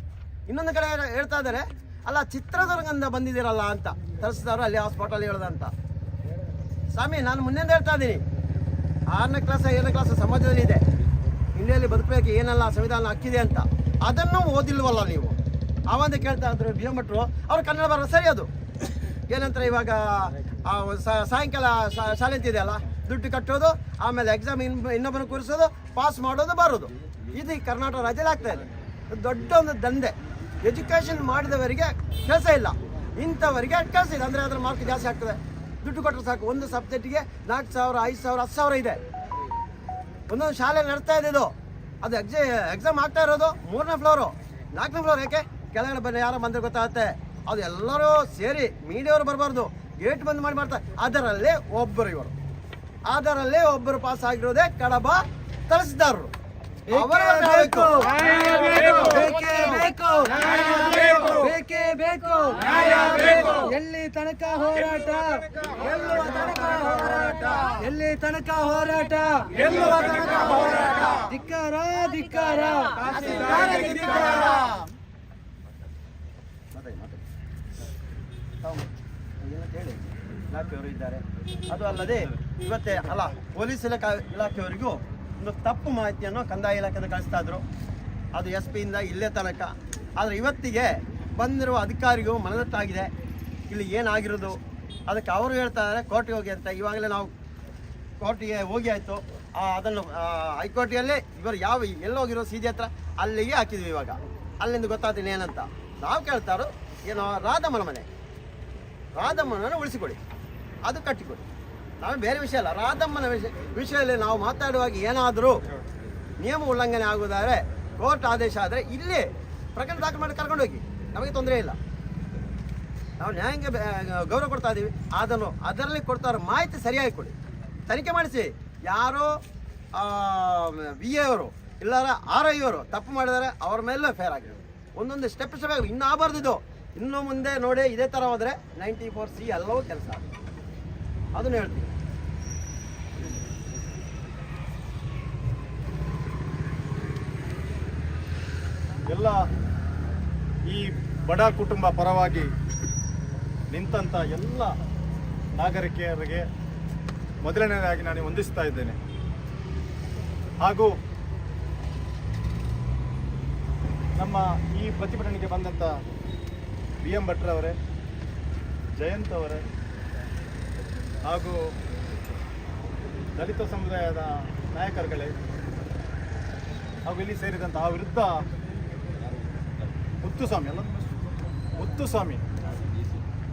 ಇನ್ನೊಂದು ಕಡೆ ಹೇಳ್ತಾ ಇದ್ದಾರೆ, ಅಲ್ಲ ಚಿತ್ರದುರ್ಗದಿಂದ ಬಂದಿದ್ದೀರಲ್ಲ ಅಂತ ತರಿಸಿದವರು ಅಲ್ಲಿ ಆ ಸ್ಪಾಟಲ್ಲಿ ಹೇಳೋದಂತ. ಸ್ವಾಮಿ, ನಾನು ಮುನ್ನೆಂದು ಹೇಳ್ತಾ ಇದ್ದೀನಿ, 6ನೇ ಕ್ಲಾಸ್ 7ನೇ ಕ್ಲಾಸ್ ಸಮಾಜದಲ್ಲಿ ಇದೆ. ಇಂಡಿಯಲ್ಲಿ ಬದುಕಬೇಕು ಏನೆಲ್ಲ ಸಂವಿಧಾನ ಹಕ್ಕಿದೆ ಅಂತ. ಅದನ್ನು ಓದಿಲ್ವಲ್ಲ ನೀವು. ಆವಂದ ಕೇಳ್ತಾ ಇದ್ರು ಬಿ ಎಂ ಭಟ್ರು. ಅವ್ರು ಕನ್ನಡ ಬರೋ ಸರಿ. ಅದು ಏನಂತಾರೆ ಇವಾಗ ಸಾಯಂಕಾಲ ಶಾಲೆ ಅಂತಿದೆಯಲ್ಲ, ದುಡ್ಡು ಕಟ್ಟೋದು, ಆಮೇಲೆ ಎಕ್ಸಾಮ್ ಇನ್ನೊಬ್ಬನ ಕೂರಿಸೋದು, ಪಾಸ್ ಮಾಡೋದು, ಬರೋದು. ಇದು ಕರ್ನಾಟಕ ರಾಜ್ಯದಲ್ಲಿ ಆಗ್ತಾ ಇದೆ. ದೊಡ್ಡ ಒಂದು ದಂಧೆ. ಎಜುಕೇಷನ್ ಮಾಡಿದವರಿಗೆ ಕೆಲಸ ಇಲ್ಲ, ಇಂಥವರಿಗೆ ಕೆಲಸ ಇದೆ. ಅಂದರೆ ಅದರ ಮಾರ್ಕ್ ಜಾಸ್ತಿ ಆಗ್ತದೆ. ದುಡ್ಡು ಕೊಟ್ಟರೆ ಸಾಕು. ಒಂದು ಸಬ್ಜೆಕ್ಟಿಗೆ 4,000 5,000 10,000 ಇದೆ. ಒಂದೊಂದು ಶಾಲೆ ನಡೆಸ್ತಾ ಇದೆ ಇದು. ಅದು ಎಕ್ಸಾಮ್ ಆಗ್ತಾ ಇರೋದು 3ನೇ ಫ್ಲೋರು 4ನೇ ಫ್ಲೋರ್. ಯಾಕೆ ಕೆಳಗಡೆ ಬನ್ನಿ ಯಾರೋ ಬಂದರೆ ಗೊತ್ತಾಗುತ್ತೆ. ಅದು ಎಲ್ಲರೂ ಸೇರಿ ಮೀಡಿಯವರು ಬರಬಾರ್ದು, ಗೇಟ್ ಬಂದ್ ಮಾಡ್ತಾರೆ. ಅದರಲ್ಲೇ ಒಬ್ಬರು ಪಾಸ್ ಆಗಿರೋದೇ ಕಡಬ ತಹಸೀಲ್ದಾರರು. ಎಲ್ಲಿ ತನಕ ಹೋರಾಟ, ಎಲ್ಲಿ ತನಕ ಹೋರಾಟ, ಧಿಕ್ಕಾರ ಧಿಕ್ಕಾರ. ಇಲಾಖೆಯವರು ಇದ್ದಾರೆ. ಅದು ಅಲ್ಲದೆ ಇವತ್ತೇ ಅಲ್ಲ, ಪೊಲೀಸ್ ಇಲಾಖೆಯವರಿಗೂ ಒಂದು ತಪ್ಪು ಮಾಹಿತಿಯನ್ನು ಕಂದಾಯ ಇಲಾಖೆಯಿಂದ ಕಳಿಸ್ತಾ ಇದ್ರು. ಅದು SP ಇಂದ ಇಲ್ಲೇ ತನಕ. ಆದರೆ ಇವತ್ತಿಗೆ ಬಂದಿರುವ ಅಧಿಕಾರಿಗೂ ಮನದಟ್ಟಾಗಿದೆ ಇಲ್ಲಿ ಏನಾಗಿರೋದು. ಅದಕ್ಕೆ ಅವರು ಹೇಳ್ತಾ ಇದ್ದಾರೆ ಕೋರ್ಟಿಗೆ ಹೋಗಿ ಅಂತ. ಇವಾಗಲೇ ನಾವು ಕೋರ್ಟಿಗೆ ಹೋಗಿ ಆಯಿತು. ಅದನ್ನು ಹೈಕೋರ್ಟಿಯಲ್ಲೇ ಇವರು ಎಲ್ಲೋಗಿರೋ CJ ಹತ್ರ ಅಲ್ಲಿಗೆ ಹಾಕಿದ್ವಿ. ಇವಾಗ ಅಲ್ಲಿಂದ ಗೊತ್ತಾಗ್ತೀನಿ ಏನಂತ. ನಾವು ಕೇಳ್ತಾರೋ ಏನೋ ರಾಧಮ್ಮನ ಮನೆ, ರಾಧಮ್ಮನನ್ನು ಉಳಿಸಿಕೊಡಿ, ಅದು ಕಟ್ಟಿಕೊಡಿ. ನಾವು ಬೇರೆ ವಿಷಯ ಅಲ್ಲ. ರಾಧಮ್ಮನ ವಿಷಯದಲ್ಲಿ ನಾವು ಮಾತಾಡುವಾಗ ಏನಾದರೂ ನಿಯಮ ಉಲ್ಲಂಘನೆ ಆಗುವುದಾದರೆ, ಕೋರ್ಟ್ ಆದೇಶ ಆದರೆ ಇಲ್ಲೇ ಪ್ರಕರಣ ದಾಖಲು ಮಾಡಿ ಕರ್ಕೊಂಡೋಗಿ, ನಮಗೆ ತೊಂದರೆ ಇಲ್ಲ. ನಾವು ನ್ಯಾಯಾಂಗ ಗೌರವ ಕೊಡ್ತಾ ಇದ್ದೀವಿ. ಅದರಲ್ಲಿ ಕೊಡ್ತಾರೋ ಮಾಹಿತಿ ಸರಿಯಾಗಿ ಕೊಡಿ, ತನಿಖೆ ಮಾಡಿಸಿ. ಯಾರೋ VA ಅವರು ಇಲ್ಲಾರ RI ಅವರು ತಪ್ಪು ಮಾಡಿದರೆ ಅವ್ರ ಮೇಲೂ ಫೇರ್ ಆಗಿದೆ. ಒಂದೊಂದು ಸ್ಟೆಪ್ ಇನ್ನೂ ಆಗಬಾರ್ದಿದ್ದು. ಇನ್ನು ಮುಂದೆ ನೋಡಿ ಇದೇ ಥರ ಹೋದರೆ 94C ಎಲ್ಲವೂ ಕೆಲಸ ಆಗುತ್ತೆ. ಅದನ್ನು ಹೇಳ್ತೀವಿ. ಎಲ್ಲ ಈ ಬಡ ಕುಟುಂಬ ಪರವಾಗಿ ನಿಂತಂಥ ಎಲ್ಲ ನಾಗರಿಕರಿಗೆ ಮೊದಲನೇದಾಗಿ ನಾನು ವಂದಿಸ್ತಾ ಇದ್ದೇನೆ. ಹಾಗೂ ನಮ್ಮ ಈ ಪ್ರತಿಭಟನೆಗೆ ಬಂದಂಥ BM ಭಟ್ರವರೇ, ಜಯಂತ್ ಅವರೇ, ಹಾಗೂ ದಲಿತ ಸಮುದಾಯದ ನಾಯಕರುಗಳೇ, ಹಾಗೂ ಇಲ್ಲಿ ಸೇರಿದಂಥ ಆ ವಿರುದ್ಧ ಮುತ್ತುಸ್ವಾಮಿ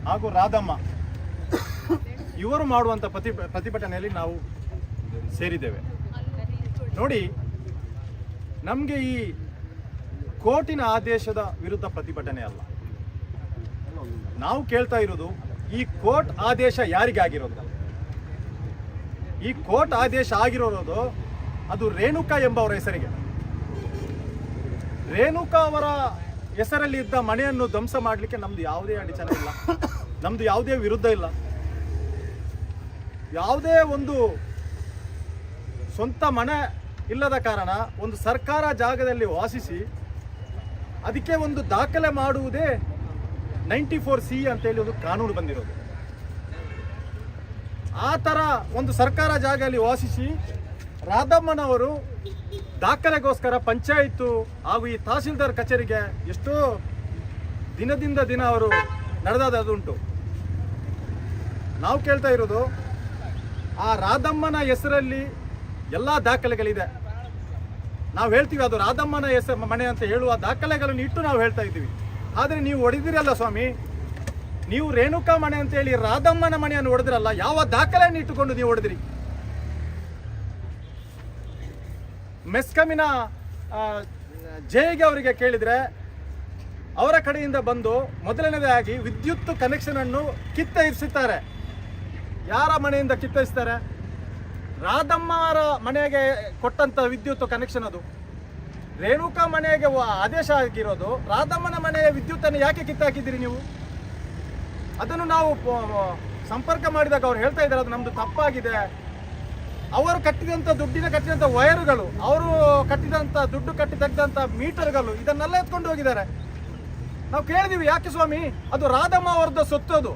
ಹಾಗೂ ರಾಧಮ್ಮ ಇವರು ಮಾಡುವಂಥ ಪ್ರತಿಭಟನೆಯಲ್ಲಿ ನಾವು ಸೇರಿದ್ದೇವೆ. ನೋಡಿ, ನಮಗೆ ಈ ಕೋರ್ಟಿನ ಆದೇಶದ ವಿರುದ್ಧ ಪ್ರತಿಭಟನೆ ಅಲ್ಲ. ನಾವು ಕೇಳ್ತಾ ಇರೋದು ಈ ಕೋರ್ಟ್ ಆದೇಶ ಯಾರಿಗಾಗಿರೋದು. ಈ ಕೋರ್ಟ್ ಆದೇಶ ಆಗಿರೋದು ಅದು ರೇಣುಕಾ ಎಂಬವರ ಹೆಸರಿಗೆ. ರೇಣುಕಾ ಅವರ ಹೆಸರಲ್ಲಿ ಇದ್ದ ಮನೆಯನ್ನು ಧ್ವಂಸ ಮಾಡಲಿಕ್ಕೆ ನಮ್ದು ಯಾವುದೇ ಅಡಚಣೆ ಇಲ್ಲ, ನಮ್ದು ಯಾವುದೇ ವಿರುದ್ಧ ಇಲ್ಲ. ಯಾವುದೇ ಒಂದು ಸ್ವಂತ ಮನೆ ಇಲ್ಲದ ಕಾರಣ ಒಂದು ಸರ್ಕಾರ ಜಾಗದಲ್ಲಿ ವಾಸಿಸಿ ಅದಕ್ಕೆ ಒಂದು ದಾಖಲೆ ಮಾಡುವುದೇ 94C ಅಂತೇಳಿ ಒಂದು ಕಾನೂನು ಬಂದಿರೋದು. ಆ ಥರ ಒಂದು ಸರ್ಕಾರ ಜಾಗದಲ್ಲಿ ವಾಸಿಸಿ ರಾಧಮ್ಮನವರು ದಾಖಲೆಗೋಸ್ಕರ ಪಂಚಾಯಿತು ಹಾಗೂ ಈ ತಹಸೀಲ್ದಾರ್ ಕಚೇರಿಗೆ ಎಷ್ಟೋ ದಿನದಿಂದ ದಿನ ಅವರು ನಡೆದಾದುಂಟು. ನಾವು ಕೇಳ್ತಾ ಇರೋದು, ಆ ರಾಧಮ್ಮನ ಹೆಸರಲ್ಲಿ ಎಲ್ಲ ದಾಖಲೆಗಳಿದೆ. ನಾವು ಹೇಳ್ತೀವಿ ಅದು ರಾಧಮ್ಮನ ಮನೆ ಅಂತ ಹೇಳುವ ದಾಖಲೆಗಳನ್ನು ಇಟ್ಟು ನಾವು ಹೇಳ್ತಾ ಇದ್ದೀವಿ. ಆದರೆ ನೀವು ಹೊಡೆದಿರಲ್ಲ ಸ್ವಾಮಿ, ನೀವು ರೇಣುಕಾ ಮನೆ ಅಂತ ಹೇಳಿ ರಾಧಮ್ಮನ ಮನೆಯನ್ನು ಹೊಡೆದಿರಲ್ಲ. ಯಾವ ದಾಖಲೆಯನ್ನು ಇಟ್ಟುಕೊಂಡು ನೀವು ಹೊಡೆದಿರಿ? ಮೆಸ್ಕಾಮಿನ ಜೆಗೆ ಅವರಿಗೆ ಕೇಳಿದರೆ ಅವರ ಕಡೆಯಿಂದ ಬಂದು ಮೊದಲನೇದಾಗಿ ವಿದ್ಯುತ್ ಕನೆಕ್ಷನ್ ಅನ್ನು ಕಿತ್ತಯಿಸುತ್ತಾರೆ. ಯಾರ ಮನೆಯಿಂದ ಕಿತ್ತಯಿಸ್ತಾರೆ? ರಾಧಮ್ಮರ ಮನೆಗೆ ಕೊಟ್ಟಂತ ವಿದ್ಯುತ್ ಕನೆಕ್ಷನ್ ಅದು. ರೇಣುಕಾ ಮನೆಗೆ ಆದೇಶ ಆಗಿರೋದು. ರಾಧಮ್ಮನ ಮನೆಯ ವಿದ್ಯುತ್ತನ್ನು ಯಾಕೆ ಕಿತ್ತಾಕಿದ್ದೀರಿ ನೀವು? ಅದನ್ನು ನಾವು ಸಂಪರ್ಕ ಮಾಡಿದಾಗ ಅವ್ರು ಹೇಳ್ತಾ ಇದ್ದಾರೆ ಅದು ನಮ್ದು ತಪ್ಪಾಗಿದೆ. ಅವರು ಕಟ್ಟಿದಂಥ ದುಡ್ಡಿನ ಕಟ್ಟಿದಂಥ ವೈರುಗಳು, ಅವರು ಕಟ್ಟಿದಂಥ ದುಡ್ಡು ಕಟ್ಟಿ ತೆಗೆದಂಥ ಮೀಟರ್ಗಳು, ಇದನ್ನೆಲ್ಲ ಎತ್ಕೊಂಡು ಹೋಗಿದ್ದಾರೆ. ನಾವು ಕೇಳಿದೀವಿ, ಯಾಕೆ ಸ್ವಾಮಿ? ಅದು ರಾಧಮ್ಮ ಅವರದ್ದು ಸೊತ್ತು, ಅದು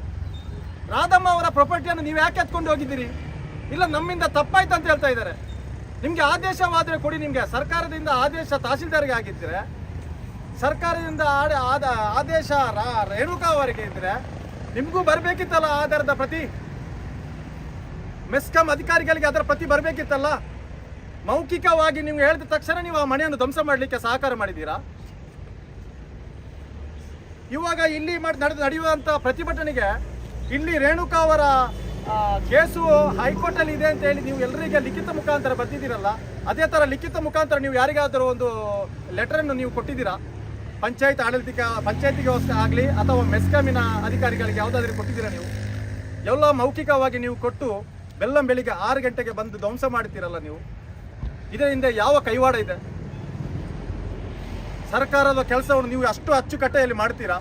ರಾಧಮ್ಮ ಅವರ ಪ್ರಾಪರ್ಟಿಯನ್ನು ನೀವು ಯಾಕೆ ಎತ್ಕೊಂಡು ಹೋಗಿದ್ದೀರಿ? ಇಲ್ಲ, ನಮ್ಮಿಂದ ತಪ್ಪಾಯ್ತು ಅಂತ ಹೇಳ್ತಾ ಇದ್ದಾರೆ. ನಿಮಗೆ ಆದೇಶವಾದರೆ ಕೊಡಿ. ನಿಮಗೆ ಸರ್ಕಾರದಿಂದ ಆದೇಶ ತಹಸೀಲ್ದಾರ್ಗೆ ಆಗಿದ್ದರೆ, ಸರ್ಕಾರದಿಂದ ಆದೇಶ ರೇಣುಕಾ ಅವರಿಗೆ ಇದ್ದರೆ ನಿಮಗೂ ಬರಬೇಕಿತ್ತಲ್ಲ ಆಧಾರದ ಪ್ರತಿ. ಮೆಸ್ಕಾಂ ಅಧಿಕಾರಿಗಳಿಗೆ ಅದರ ಪ್ರತಿ ಬರಬೇಕಿತ್ತಲ್ಲ. ಮೌಖಿಕವಾಗಿ ನೀವು ಹೇಳಿದ ತಕ್ಷಣ ನೀವು ಆ ಮನೆಯನ್ನು ಧ್ವಂಸ ಮಾಡಲಿಕ್ಕೆ ಸಹಕಾರ ಮಾಡಿದ್ದೀರಾ. ಇವಾಗ ಇಲ್ಲಿ ನಡೆಯುವಂಥ ಪ್ರತಿಭಟನೆಗೆ ಇಲ್ಲಿ ರೇಣುಕಾ ಅವರ ಕೇಸು ಹೈಕೋರ್ಟಲ್ಲಿ ಇದೆ ಅಂತ ಹೇಳಿ ನೀವು ಎಲ್ಲರಿಗೆ ಲಿಖಿತ ಮುಖಾಂತರ ಬರ್ತಿದ್ದೀರಲ್ಲ, ಅದೇ ಥರ ಲಿಖಿತ ಮುಖಾಂತರ ನೀವು ಯಾರಿಗಾದರೂ ಒಂದು ಲೆಟರನ್ನು ನೀವು ಕೊಟ್ಟಿದ್ದೀರಾ? ಪಂಚಾಯತಿಗೆ ಆಗಲಿ ಅಥವಾ ಮೆಸ್ಕಾಮಿನ ಅಧಿಕಾರಿಗಳಿಗೆ ಯಾವುದಾದ್ರೂ ಕೊಟ್ಟಿದ್ದೀರಾ ನೀವು? ಎಲ್ಲ ಮೌಖಿಕವಾಗಿ ನೀವು ಕೊಟ್ಟು ಬೆಳಿಗ್ಗೆ 6 ಗಂಟೆಗೆ ಬಂದು ಧ್ವಂಸ ಮಾಡ್ತೀರಲ್ಲ ನೀವು. ಇದರಿಂದ ಯಾವ ಕೈವಾಡ ಇದೆ? ಸರ್ಕಾರದ ಕೆಲಸವನ್ನು ನೀವು ಅಷ್ಟು ಅಚ್ಚುಕಟ್ಟೆಯಲ್ಲಿ ಮಾಡ್ತೀರಾ?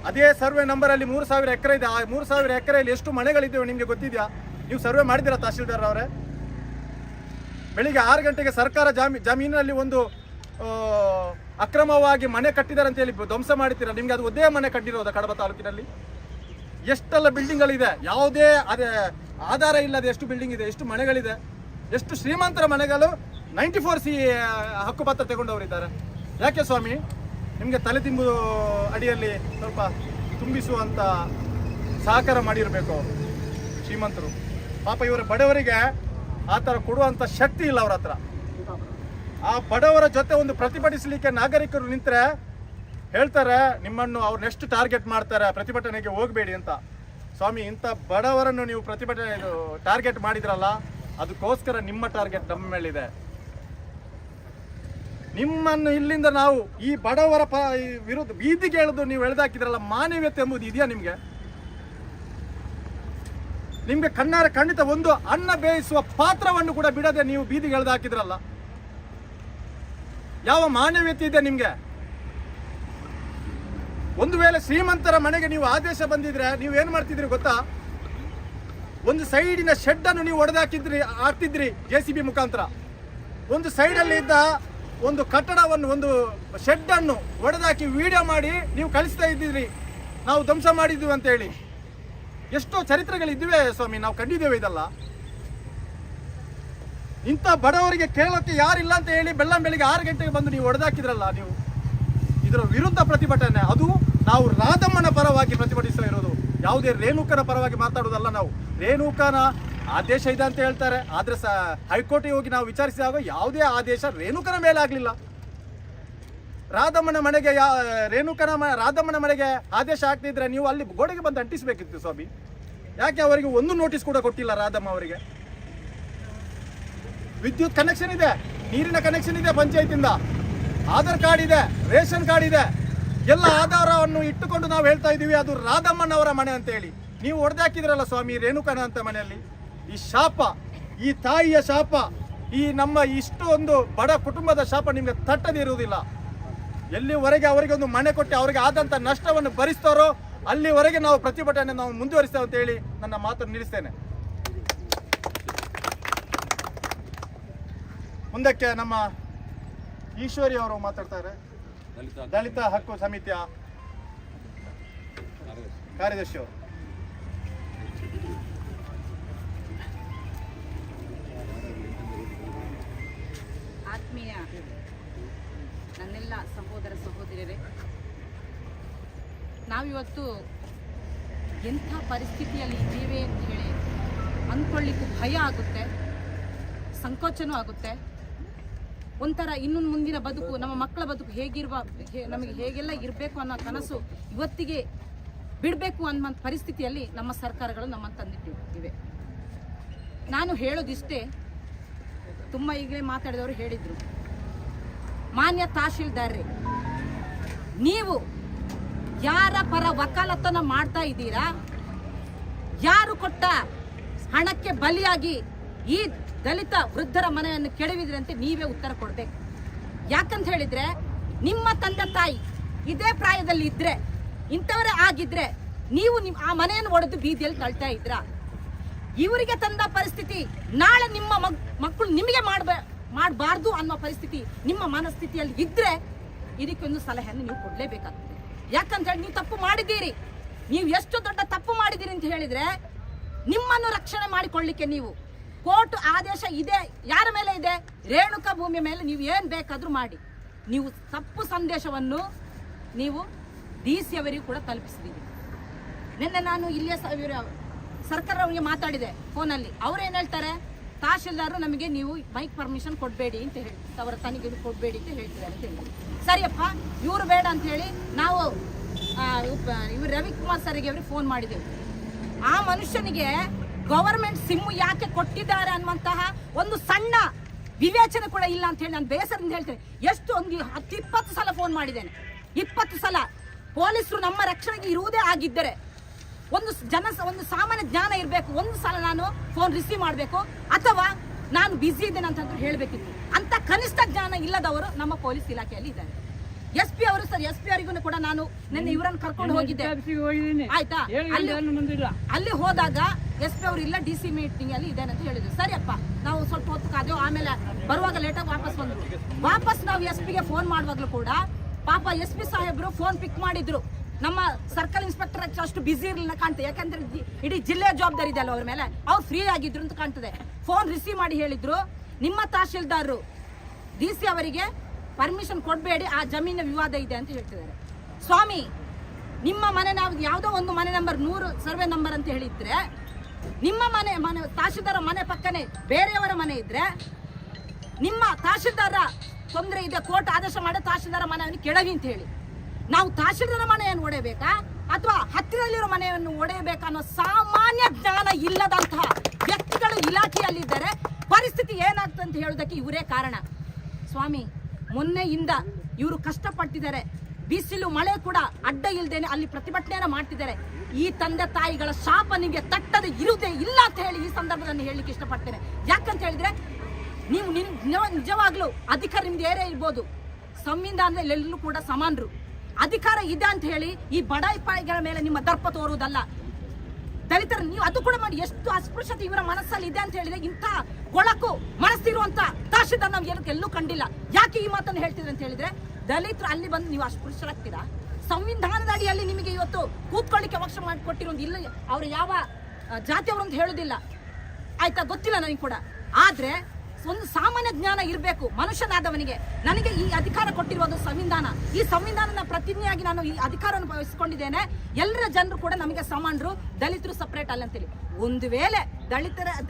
ಅದೇ ಸರ್ವೆ ನಂಬರಲ್ಲಿ 3000 ಎಕರೆ ಇದೆ. ಆ 3000 ಎಕರೆಯಲ್ಲಿ ಎಷ್ಟು ಮನೆಗಳಿದ್ದೇವೆ ನಿಮಗೆ ಗೊತ್ತಿದೆಯಾ? ನೀವು ಸರ್ವೆ ಮಾಡಿದ್ದೀರಾ ತಹಸೀಲ್ದಾರ್ ಅವರೇ? ಬೆಳಿಗ್ಗೆ 6 ಗಂಟೆಗೆ ಸರ್ಕಾರ ಜಮೀನಿನಲ್ಲಿ ಒಂದು ಅಕ್ರಮವಾಗಿ ಮನೆ ಕಟ್ಟಿದ್ದಾರೆ ಅಂತ ಹೇಳಿ ಧ್ವಂಸ ಮಾಡ್ತೀರಾ. ನಿಮಗೆ ಅದು ಒಂದೇ ಮನೆ ಕಟ್ಟಿರೋದು ಕಡಬ ತಾಲೂಕಿನಲ್ಲಿ? ಎಷ್ಟೆಲ್ಲ ಬಿಲ್ಡಿಂಗ್ಗಳಿದೆ, ಯಾವುದೇ ಆಧಾರ ಇಲ್ಲದೆ ಎಷ್ಟು ಬಿಲ್ಡಿಂಗ್ ಇದೆ, ಎಷ್ಟು ಮನೆಗಳಿದೆ, ಎಷ್ಟು ಶ್ರೀಮಂತರ ಮನೆಗಳು 94C ಹಕ್ಕುಪತ್ರ ತಗೊಂಡವರಿದ್ದಾರೆ. ಯಾಕೆ ಸ್ವಾಮಿ? ನಿಮಗೆ ತಲೆ ತಿಂಬು ಅಡಿಯಲ್ಲಿ ಸ್ವಲ್ಪ ತುಂಬಿಸುವಂಥ ಸಹಕಾರ ಮಾಡಿರಬೇಕು ಶ್ರೀಮಂತರು. ಪಾಪ ಇವರ ಬಡವರಿಗೆ ಆ ಥರ ಕೊಡುವಂಥ ಶಕ್ತಿ ಇಲ್ಲ ಅವ್ರ ಹತ್ರ. ಆ ಬಡವರ ಜೊತೆ ಒಂದು ಪ್ರತಿಭಟಿಸಲಿಕ್ಕೆ ನಾಗರಿಕರು ನಿಂತರೆ ಹೇಳ್ತಾರೆ ನಿಮ್ಮನ್ನು ಅವ್ರು ನೆಕ್ಸ್ಟ್ ಟಾರ್ಗೆಟ್ ಮಾಡ್ತಾರೆ, ಪ್ರತಿಭಟನೆಗೆ ಹೋಗಬೇಡಿ ಅಂತ. ಸ್ವಾಮಿ, ಇಂಥ ಬಡವರನ್ನು ನೀವು ಪ್ರತಿಭಟನೆ ಟಾರ್ಗೆಟ್ ಮಾಡಿದ್ರಲ್ಲ, ಅದಕ್ಕೋಸ್ಕರ ನಿಮ್ಮ ಟಾರ್ಗೆಟ್ ನಮ್ಮ ಮೇಲಿದೆ. ನಿಮ್ಮನ್ನು ಇಲ್ಲಿಂದ ನಾವು ಈ ಬಡವರ ವಿರುದ್ಧ ಬೀದಿಗೆ ಎಳೆದು ನೀವು ಎಳೆದಾಕಿದ್ರಲ್ಲ, ಮಾನವೀಯತೆ ಎಂಬುದು ಇದೆಯಾ ನಿಮಗೆ? ನಿಮಗೆ ಖಂಡಿತ ಒಂದು ಅನ್ನ ಬೇಯಿಸುವ ಪಾತ್ರವನ್ನು ಕೂಡ ಬಿಡದೆ ನೀವು ಬೀದಿಗೆ ಎಳೆದಾಕಿದ್ರಲ್ಲ, ಯಾವ ಮಾನವೀಯತೆ ಇದೆ ನಿಮಗೆ? ಒಂದು ವೇಳೆ ಶ್ರೀಮಂತರ ಮನೆಗೆ ನೀವು ಆದೇಶ ಬಂದಿದ್ರೆ ನೀವು ಏನು ಮಾಡ್ತಿದ್ರಿ ಗೊತ್ತಾ? ಒಂದು ಸೈಡಿನ ಶೆಡ್ ಅನ್ನು ನೀವು ಹಾಕ್ತಿದ್ರಿ JCB ಮುಖಾಂತರ. ಒಂದು ಸೈಡಲ್ಲಿ ಇದ್ದ ಒಂದು ಕಟ್ಟಡವನ್ನು, ಒಂದು ಶೆಡ್ ಅನ್ನು ಒಡೆದಾಕಿ ವಿಡಿಯೋ ಮಾಡಿ ನೀವು ಕಳಿಸ್ತಾ ಇದ್ದಿದ್ರಿ, ನಾವು ಧ್ವಂಸ ಮಾಡಿದ್ವಿ ಅಂತ ಹೇಳಿ. ಎಷ್ಟೋ ಚರಿತ್ರೆಗಳಿದ್ದಿವೆ ಸ್ವಾಮಿ, ನಾವು ಕಂಡಿದ್ದೇವೆ ಇದೆಲ್ಲ. ಇಂಥ ಬಡವರಿಗೆ ಕೇಳೋಕ್ಕೆ ಯಾರಿಲ್ಲ ಅಂತ ಹೇಳಿ ಬೆಳಿಗ್ಗೆ 6 ಗಂಟೆಗೆ ಬಂದು ನೀವು ಒಡೆದಾಕಿದ್ರಲ್ಲ, ನೀವು ಇದರ ವಿರುದ್ಧ ಪ್ರತಿಭಟನೆ. ಅದು ನಾವು ರಾಧಮ್ಮನ ಪರವಾಗಿ ಪ್ರತಿಭಟಿಸ್ತಾ ಇರೋದು, ಯಾವುದೇ ರೇಣುಕನ ಪರವಾಗಿ ಮಾತಾಡೋದಲ್ಲ. ನಾವು ರೇಣುಕನ ಆದೇಶ ಇದೆ ಅಂತ ಹೇಳ್ತಾರೆ, ಆದರೆ ಹೈಕೋರ್ಟಿಗೆ ಹೋಗಿ ನಾವು ವಿಚಾರಿಸಿದಾಗ ಯಾವುದೇ ಆದೇಶ ರೇಣುಕನ ಮೇಲೆ ಆಗಲಿಲ್ಲ. ರಾಧಮ್ಮನ ಮನೆಗೆ ರಾಧಮ್ಮನ ಮನೆಗೆ ಆದೇಶ ಆಗ್ತಿದ್ರೆ ನೀವು ಅಲ್ಲಿ ಗೋಡೆಗೆ ಬಂದು ಅಂಟಿಸಬೇಕಿತ್ತು ಸ್ವಾಮಿ. ಯಾಕೆ ಅವರಿಗೆ ಒಂದು ನೋಟಿಸ್ ಕೂಡ ಕೊಟ್ಟಿಲ್ಲ ರಾಧಮ್ಮ ಅವರಿಗೆ? ವಿದ್ಯುತ್ ಕನೆಕ್ಷನ್ ಇದೆ, ನೀರಿನ ಕನೆಕ್ಷನ್ ಇದೆ ಪಂಚಾಯತಿಂದ, ಆಧಾರ್ ಕಾರ್ಡ್ ಇದೆ, ರೇಷನ್ ಕಾರ್ಡ್ ಇದೆ, ಎಲ್ಲ ಆಧಾರವನ್ನು ಇಟ್ಟುಕೊಂಡು ನಾವು ಹೇಳ್ತಾ ಇದ್ದೀವಿ ಅದು ರಾಧಮ್ಮನವರ ಮನೆ ಅಂತ ಹೇಳಿ. ನೀವು ಹೊಡೆದಾಕಿದ್ರಲ್ಲ ಸ್ವಾಮಿ ರೇಣುಕನ ಅಂತ ಮನೆಯಲ್ಲಿ. ಈ ಶಾಪ, ಈ ತಾಯಿಯ ಶಾಪ, ಈ ನಮ್ಮ ಇಷ್ಟು ಒಂದು ಬಡ ಕುಟುಂಬದ ಶಾಪ ನಿಮಗೆ ತಟ್ಟದೇ ಇರುವುದಿಲ್ಲ. ಎಲ್ಲಿವರೆಗೆ ಅವರಿಗೆ ಒಂದು ಮನೆ ಕೊಟ್ಟು ಅವರಿಗೆ ಆದಂಥ ನಷ್ಟವನ್ನು ಭರಿಸ್ತಾರೋ ಅಲ್ಲಿವರೆಗೆ ನಾವು ಪ್ರತಿಭಟನೆ ನಾವು ಮುಂದುವರಿಸ್ತೇವೆ ಅಂತ ಹೇಳಿ ನನ್ನ ಮಾತನ್ನು ನಿಲ್ಲಿಸ್ತೇನೆ. ಮುಂದಕ್ಕೆ ನಮ್ಮ ಈಶ್ವರಿ ಅವರು ಮಾತಾಡ್ತಾರೆ, ದಲಿತ ಹಕ್ಕು ಸಮಿತಿಯ ಕಾರ್ಯದರ್ಶಿ ಅವರು. ಆತ್ಮೀಯ ನನ್ನೆಲ್ಲ ಸಹೋದರ ಸಹೋದರಿಯರೇ, ನಾವಿವತ್ತು ಎಂಥ ಪರಿಸ್ಥಿತಿಯಲ್ಲಿ ಇದ್ದೇವೆ ಅಂತ ಹೇಳಿ ಅಂದ್ಕೊಳ್ಳಿಕ್ಕೂ ಭಯ ಆಗುತ್ತೆ, ಸಂಕೋಚನೂ ಆಗುತ್ತೆ. ಒಂಥರ ಇನ್ನೊಂದು ಮುಂದಿನ ಬದುಕು, ನಮ್ಮ ಮಕ್ಕಳ ಬದುಕು ನಮಗೆ ಹೇಗೆಲ್ಲ ಇರಬೇಕು ಅನ್ನೋ ಕನಸು ಇವತ್ತಿಗೆ ಬಿಡಬೇಕು ಅನ್ನೋ ಪರಿಸ್ಥಿತಿಯಲ್ಲಿ ನಮ್ಮ ಸರ್ಕಾರಗಳು ನಮ್ಮನ್ನು ತಂದಿಟ್ಟಿವೆ. ನಾನು ಹೇಳೋದಿಷ್ಟೇ, ತುಂಬ ಈಗಲೇ ಮಾತಾಡಿದವರು ಹೇಳಿದರು, ಮಾನ್ಯ ತಹಶೀಲ್ದಾರ್ರೆ, ನೀವು ಯಾರ ಪರ ವಕಾಲತನ ಮಾಡ್ತಾ ಇದ್ದೀರಾ, ಯಾರು ಕೊಟ್ಟ ಹಣಕ್ಕೆ ಬಲಿಯಾಗಿ ಈ ದಲಿತ ವೃದ್ಧರ ಮನೆಯನ್ನು ಕೆಡವಿದ್ರಂತೆ ನೀವೇ ಉತ್ತರ ಕೊಡ್ಬೇಕು. ಯಾಕಂತ ಹೇಳಿದ್ರೆ ನಿಮ್ಮ ತಂದೆ ತಾಯಿ ಇದೇ ಪ್ರಾಯದಲ್ಲಿ ಇದ್ರೆ, ಇಂಥವರೇ ಆಗಿದ್ರೆ ನೀವು ಆ ಮನೆಯನ್ನು ಒಡೆದು ಬೀದಿಯಲ್ಲಿ ತಳ್ತಾ ಇದ್ರ? ಇವರಿಗೆ ತಂದ ಪರಿಸ್ಥಿತಿ ನಾಳೆ ನಿಮ್ಮ ಮಕ್ಕಳು ನಿಮಗೆ ಮಾಡಬಾರ್ದು ಅನ್ನೋ ಪರಿಸ್ಥಿತಿ ನಿಮ್ಮ ಮನಸ್ಥಿತಿಯಲ್ಲಿ ಇದ್ರೆ ಇದಕ್ಕೊಂದು ಸಲಹೆಯನ್ನು ನೀವು ಕೊಡ್ಲೇಬೇಕಾಗ್ತದೆ. ಯಾಕಂತ ಹೇಳಿ ನೀವು ತಪ್ಪು ಮಾಡಿದ್ದೀರಿ, ನೀವು ಎಷ್ಟು ದೊಡ್ಡ ತಪ್ಪು ಮಾಡಿದ್ದೀರಿ ಅಂತ ಹೇಳಿದ್ರೆ ನಿಮ್ಮನ್ನು ರಕ್ಷಣೆ ಮಾಡಿಕೊಳ್ಳಿಕ್ಕೆ ನೀವು ಕೋರ್ಟ್ ಆದೇಶ ಇದೆ, ಯಾರ ಮೇಲೆ ಇದೆ? ರೇಣುಕಾ ಭೂಮಿಯ ಮೇಲೆ ನೀವು ಏನು ಬೇಕಾದರೂ ಮಾಡಿ. ನೀವು ತಪ್ಪು ಸಂದೇಶವನ್ನು ನೀವು DC ಅವರಿಗೂ ಕೂಡ ತಲುಪಿಸಿದ್ದೀರಿ. ನಿನ್ನೆ ನಾನು ಇಲ್ಲಿಯ ಸರ್ಕಾರವರಿಗೆ ಮಾತಾಡಿದೆ ಫೋನಲ್ಲಿ. ಅವ್ರು ಏನು ಹೇಳ್ತಾರೆ, ತಹಶೀಲ್ದಾರರು ನಮಗೆ ನೀವು ಬೈಕ್ ಪರ್ಮಿಷನ್ ಕೊಡಬೇಡಿ ಅಂತ ಹೇಳಿ, ಅವರ ತನಿಖೆ ಕೊಡಬೇಡಿ ಅಂತ ಹೇಳ್ತಿದ್ದಾರೆ ಅಂತ ಹೇಳಿ. ಸರಿಯಪ್ಪ, ಇವರು ಬೇಡ ಅಂತ ಹೇಳಿ ನಾವು ಇವರು ರವಿಕುಮಾರ್ ಸರಿಗೆ ಅವ್ರಿಗೆ ಫೋನ್ ಮಾಡಿದೆವು. ಆ ಮನುಷ್ಯನಿಗೆ ಗವರ್ಮೆಂಟ್ ಸಿಮ್ ಯಾಕೆ ಕೊಟ್ಟಿದ್ದಾರೆ ಅನ್ನುವಂತಹ ಒಂದು ಸಣ್ಣ ವಿವೇಚನೆ ಕೂಡ ಇಲ್ಲ ಅಂತ ಹೇಳಿ ನಾನು ಬೇಸರದಿಂದ ಹೇಳ್ತೇನೆ. ಎಷ್ಟು ಒಂದು 10-20 ಸಲ ಫೋನ್ ಮಾಡಿದ್ದೇನೆ. 20 ಸಲ ಪೊಲೀಸರು ನಮ್ಮ ರಕ್ಷಣೆಗೆ ಇರುವುದೇ ಆಗಿದ್ದರೆ ಒಂದು ಸಾಮಾನ್ಯ ಜ್ಞಾನ ಇರಬೇಕು. ಒಂದು ಸಲ ನಾನು ಫೋನ್ ರಿಸೀವ್ ಮಾಡಬೇಕು ಅಥವಾ ನಾನು ಬ್ಯುಸಿ ಇದ್ದೇನೆ ಅಂತಂದ್ರೆ ಹೇಳಬೇಕಿತ್ತು. ಅಂತ ಕನಿಷ್ಠ ಜ್ಞಾನ ಇಲ್ಲದವರು ನಮ್ಮ ಪೊಲೀಸ್ ಇಲಾಖೆಯಲ್ಲಿ ಇದ್ದಾರೆ. SP ಅವರು ಸರ್, SP ಅವರಿಗೂ ಕೂಡ ನಾನು ನಿನ್ನೆ ಇವರನ್ನು ಕರ್ಕೊಂಡು ಹೋಗಿದ್ದೆ, ಆಯ್ತಾ? ಅಲ್ಲಿ ಹೋದಾಗ SP ಅವರು ಇಲ್ಲ, DC ಮೀಟಿಂಗ್ ಅಲ್ಲಿ ಇದ್ದೇನೆ ಅಂತ ಹೇಳಿದ್ರು. ಸರಿಯಪ್ಪ, ನಾವು ಸ್ವಲ್ಪ ಹೊತ್ತು ಕಾದೇವು, ಆಮೇಲೆ ಬರುವಾಗ ಲೇಟಾಗಿ ವಾಪಸ್ ಬಂದ್ರು. ವಾಪಸ್ ನಾವು SP ಗೆ ಫೋನ್ ಮಾಡುವಾಗ್ಲೂ ಕೂಡ ಪಾಪ SP ಸಾಹೇಬ್ರು ಫೋನ್ ಪಿಕ್ ಮಾಡಿದ್ರು. ನಮ್ಮ ಸರ್ಕಲ್ ಇನ್ಸ್ಪೆಕ್ಟರ್ ಅಷ್ಟು ಬಿಸಿ ಇರಲಿಲ್ಲ ಕಾಣ್ತದೆ, ಯಾಕಂದ್ರೆ ಇಡೀ ಜಿಲ್ಲೆಯ ಜವಾಬ್ದಾರಿ ಇದೆ ಅಲ್ಲ ಅವ್ರ ಮೇಲೆ, ಅವ್ರು ಫ್ರೀ ಆಗಿದ್ರು ಅಂತ ಕಾಣ್ತದೆ. ಫೋನ್ ರಿಸೀವ್ ಮಾಡಿ ಹೇಳಿದ್ರು, ನಿಮ್ಮ ತಹಶೀಲ್ದಾರರು DC ಅವರಿಗೆ ಪರ್ಮಿಷನ್ ಕೊಡಬೇಡಿ, ಆ ಜಮೀನಿನ ವಿವಾದ ಇದೆ ಅಂತ ಹೇಳ್ತಿದ್ದಾರೆ. ಸ್ವಾಮಿ, ನಿಮ್ಮ ಮನೆ ನಾವು ಯಾವುದೋ ಒಂದು ಮನೆ ನಂಬರ್ 100 ಸರ್ವೆ ನಂಬರ್ ಅಂತ ಹೇಳಿದ್ರೆ, ನಿಮ್ಮ ಮನೆ ತಹಶೀಲ್ದಾರ ಮನೆ ಪಕ್ಕನೆ ಬೇರೆಯವರ ಮನೆ ಇದ್ರೆ, ನಿಮ್ಮ ತಹಶೀಲ್ದಾರ ತೊಂದರೆ ಇದೆ, ಕೋರ್ಟ್ ಆದೇಶ ಮಾಡಿ ತಹಶೀಲ್ದಾರ ಮನೆಯನ್ನು ಕೆಳಗಿ ಅಂತ ಹೇಳಿ, ನಾವು ತಹಶೀಲ್ದಾರ ಮನೆಯನ್ನು ಒಡೆಯಬೇಕಾ ಅಥವಾ ಹತ್ತಿರದಲ್ಲಿರೋ ಮನೆಯನ್ನು ಒಡೆಯಬೇಕಾ ಅನ್ನೋ ಸಾಮಾನ್ಯ ಜ್ಞಾನ ಇಲ್ಲದಂತಹ ವ್ಯಕ್ತಿಗಳು ಇಲಾಖೆಯಲ್ಲಿದ್ದಾರೆ. ಪರಿಸ್ಥಿತಿ ಏನಾಗ್ತದೆ ಅಂತ ಹೇಳೋದಕ್ಕೆ ಇವರೇ ಕಾರಣ. ಸ್ವಾಮಿ, ಮೊನ್ನೆಯಿಂದ ಇವರು ಕಷ್ಟಪಟ್ಟಿದ್ದಾರೆ, ಬಿಸಿಲು ಮಳೆ ಕೂಡ ಅಡ್ಡ ಇಲ್ದೇನೆ ಅಲ್ಲಿ ಪ್ರತಿಭಟನೆಯನ್ನ ಮಾಡ್ತಿದ್ದಾರೆ. ಈ ತಂದೆ ತಾಯಿಗಳ ಶಾಪ ನಿಮಗೆ ತಟ್ಟದೆ ಇರುವುದೇ ಇಲ್ಲ ಅಂತ ಹೇಳಿ ಈ ಸಂದರ್ಭದಲ್ಲಿ ಹೇಳಲಿಕ್ಕೆ ಇಷ್ಟಪಡ್ತೇನೆ. ಯಾಕಂತ ಹೇಳಿದ್ರೆ ನೀವು ನಿಜವಾಗ್ಲೂ ಅಧಿಕಾರ ನಿಮ್ದು ಏರೇ ಇರ್ಬೋದು, ಸಂವಿಧಾನದಲ್ಲಿ ಎಲ್ಲರೂ ಕೂಡ ಸಮಾನರು. ಅಧಿಕಾರ ಇದೆ ಅಂತ ಹೇಳಿ ಈ ಬಡಾಯಿಗಳ ಮೇಲೆ ನಿಮ್ಮ ದರ್ಪ ತೋರುವುದಲ್ಲ. ದಲಿತರ ನೀವು ಅದು ಕೂಡ ಮಾಡಿ. ಎಷ್ಟು ಅಸ್ಪೃಶ್ಯತೆ ಇವರ ಮನಸ್ಸಲ್ಲಿ ಇದೆ ಅಂತ ಹೇಳಿದ್ರೆ, ಇಂಥ ಕೊಳಕು ಮನಸ್ಸಿರುವಂತ ತಹಶೀಲ್ದಾರ್ ನಾವು ಎಲ್ಲೂ ಕಂಡಿಲ್ಲ. ಯಾಕೆ ಈ ಮಾತನ್ನು ಹೇಳ್ತಿದ್ರೆ ಅಂತ ಹೇಳಿದ್ರೆ, ದಲಿತರು ಅಲ್ಲಿ ಬಂದು ನೀವು ಅಸ್ಪೃಶ್ಯರಾಗ್ತೀರಾ? ಸಂವಿಧಾನದ ಅಡಿಯಲ್ಲಿ ನಿಮಗೆ ಇವತ್ತು ಕೂತ್ಕೊಳ್ಳಿಕ್ಕೆ ಅವಕಾಶ ಮಾಡಿಕೊಟ್ಟಿರೋದು ಇಲ್ಲ. ಅವರು ಯಾವ ಜಾತಿಯವರು ಅಂತ ಹೇಳುದಿಲ್ಲ, ಆಯ್ತಾ, ಗೊತ್ತಿಲ್ಲ ನನಗೆ ಕೂಡ. ಆದ್ರೆ ಒಂದು ಸಾಮಾನ್ಯ ಜ್ಞಾನ ಇರಬೇಕು ಮನುಷ್ಯನಾದವನಿಗೆ. ನನಗೆ ಈ ಅಧಿಕಾರ ಕೊಟ್ಟಿರುವುದು ಸಂವಿಧಾನ. ಈ ಸಂವಿಧಾನದ ಪ್ರತಿನಿಧಿಯಾಗಿ ನಾನು ಈ ಅಧಿಕಾರವನ್ನು ವಹಿಸಿಕೊಂಡಿದ್ದೇನೆ. ಎಲ್ಲರ ಜನರು ಕೂಡ ನಮಗೆ ಸಮಾನರು, ದಲಿತರು ಸಪರೇಟ್ ಅಲ್ಲ ಅಂತೇಳಿ. ಒಂದು ವೇಳೆ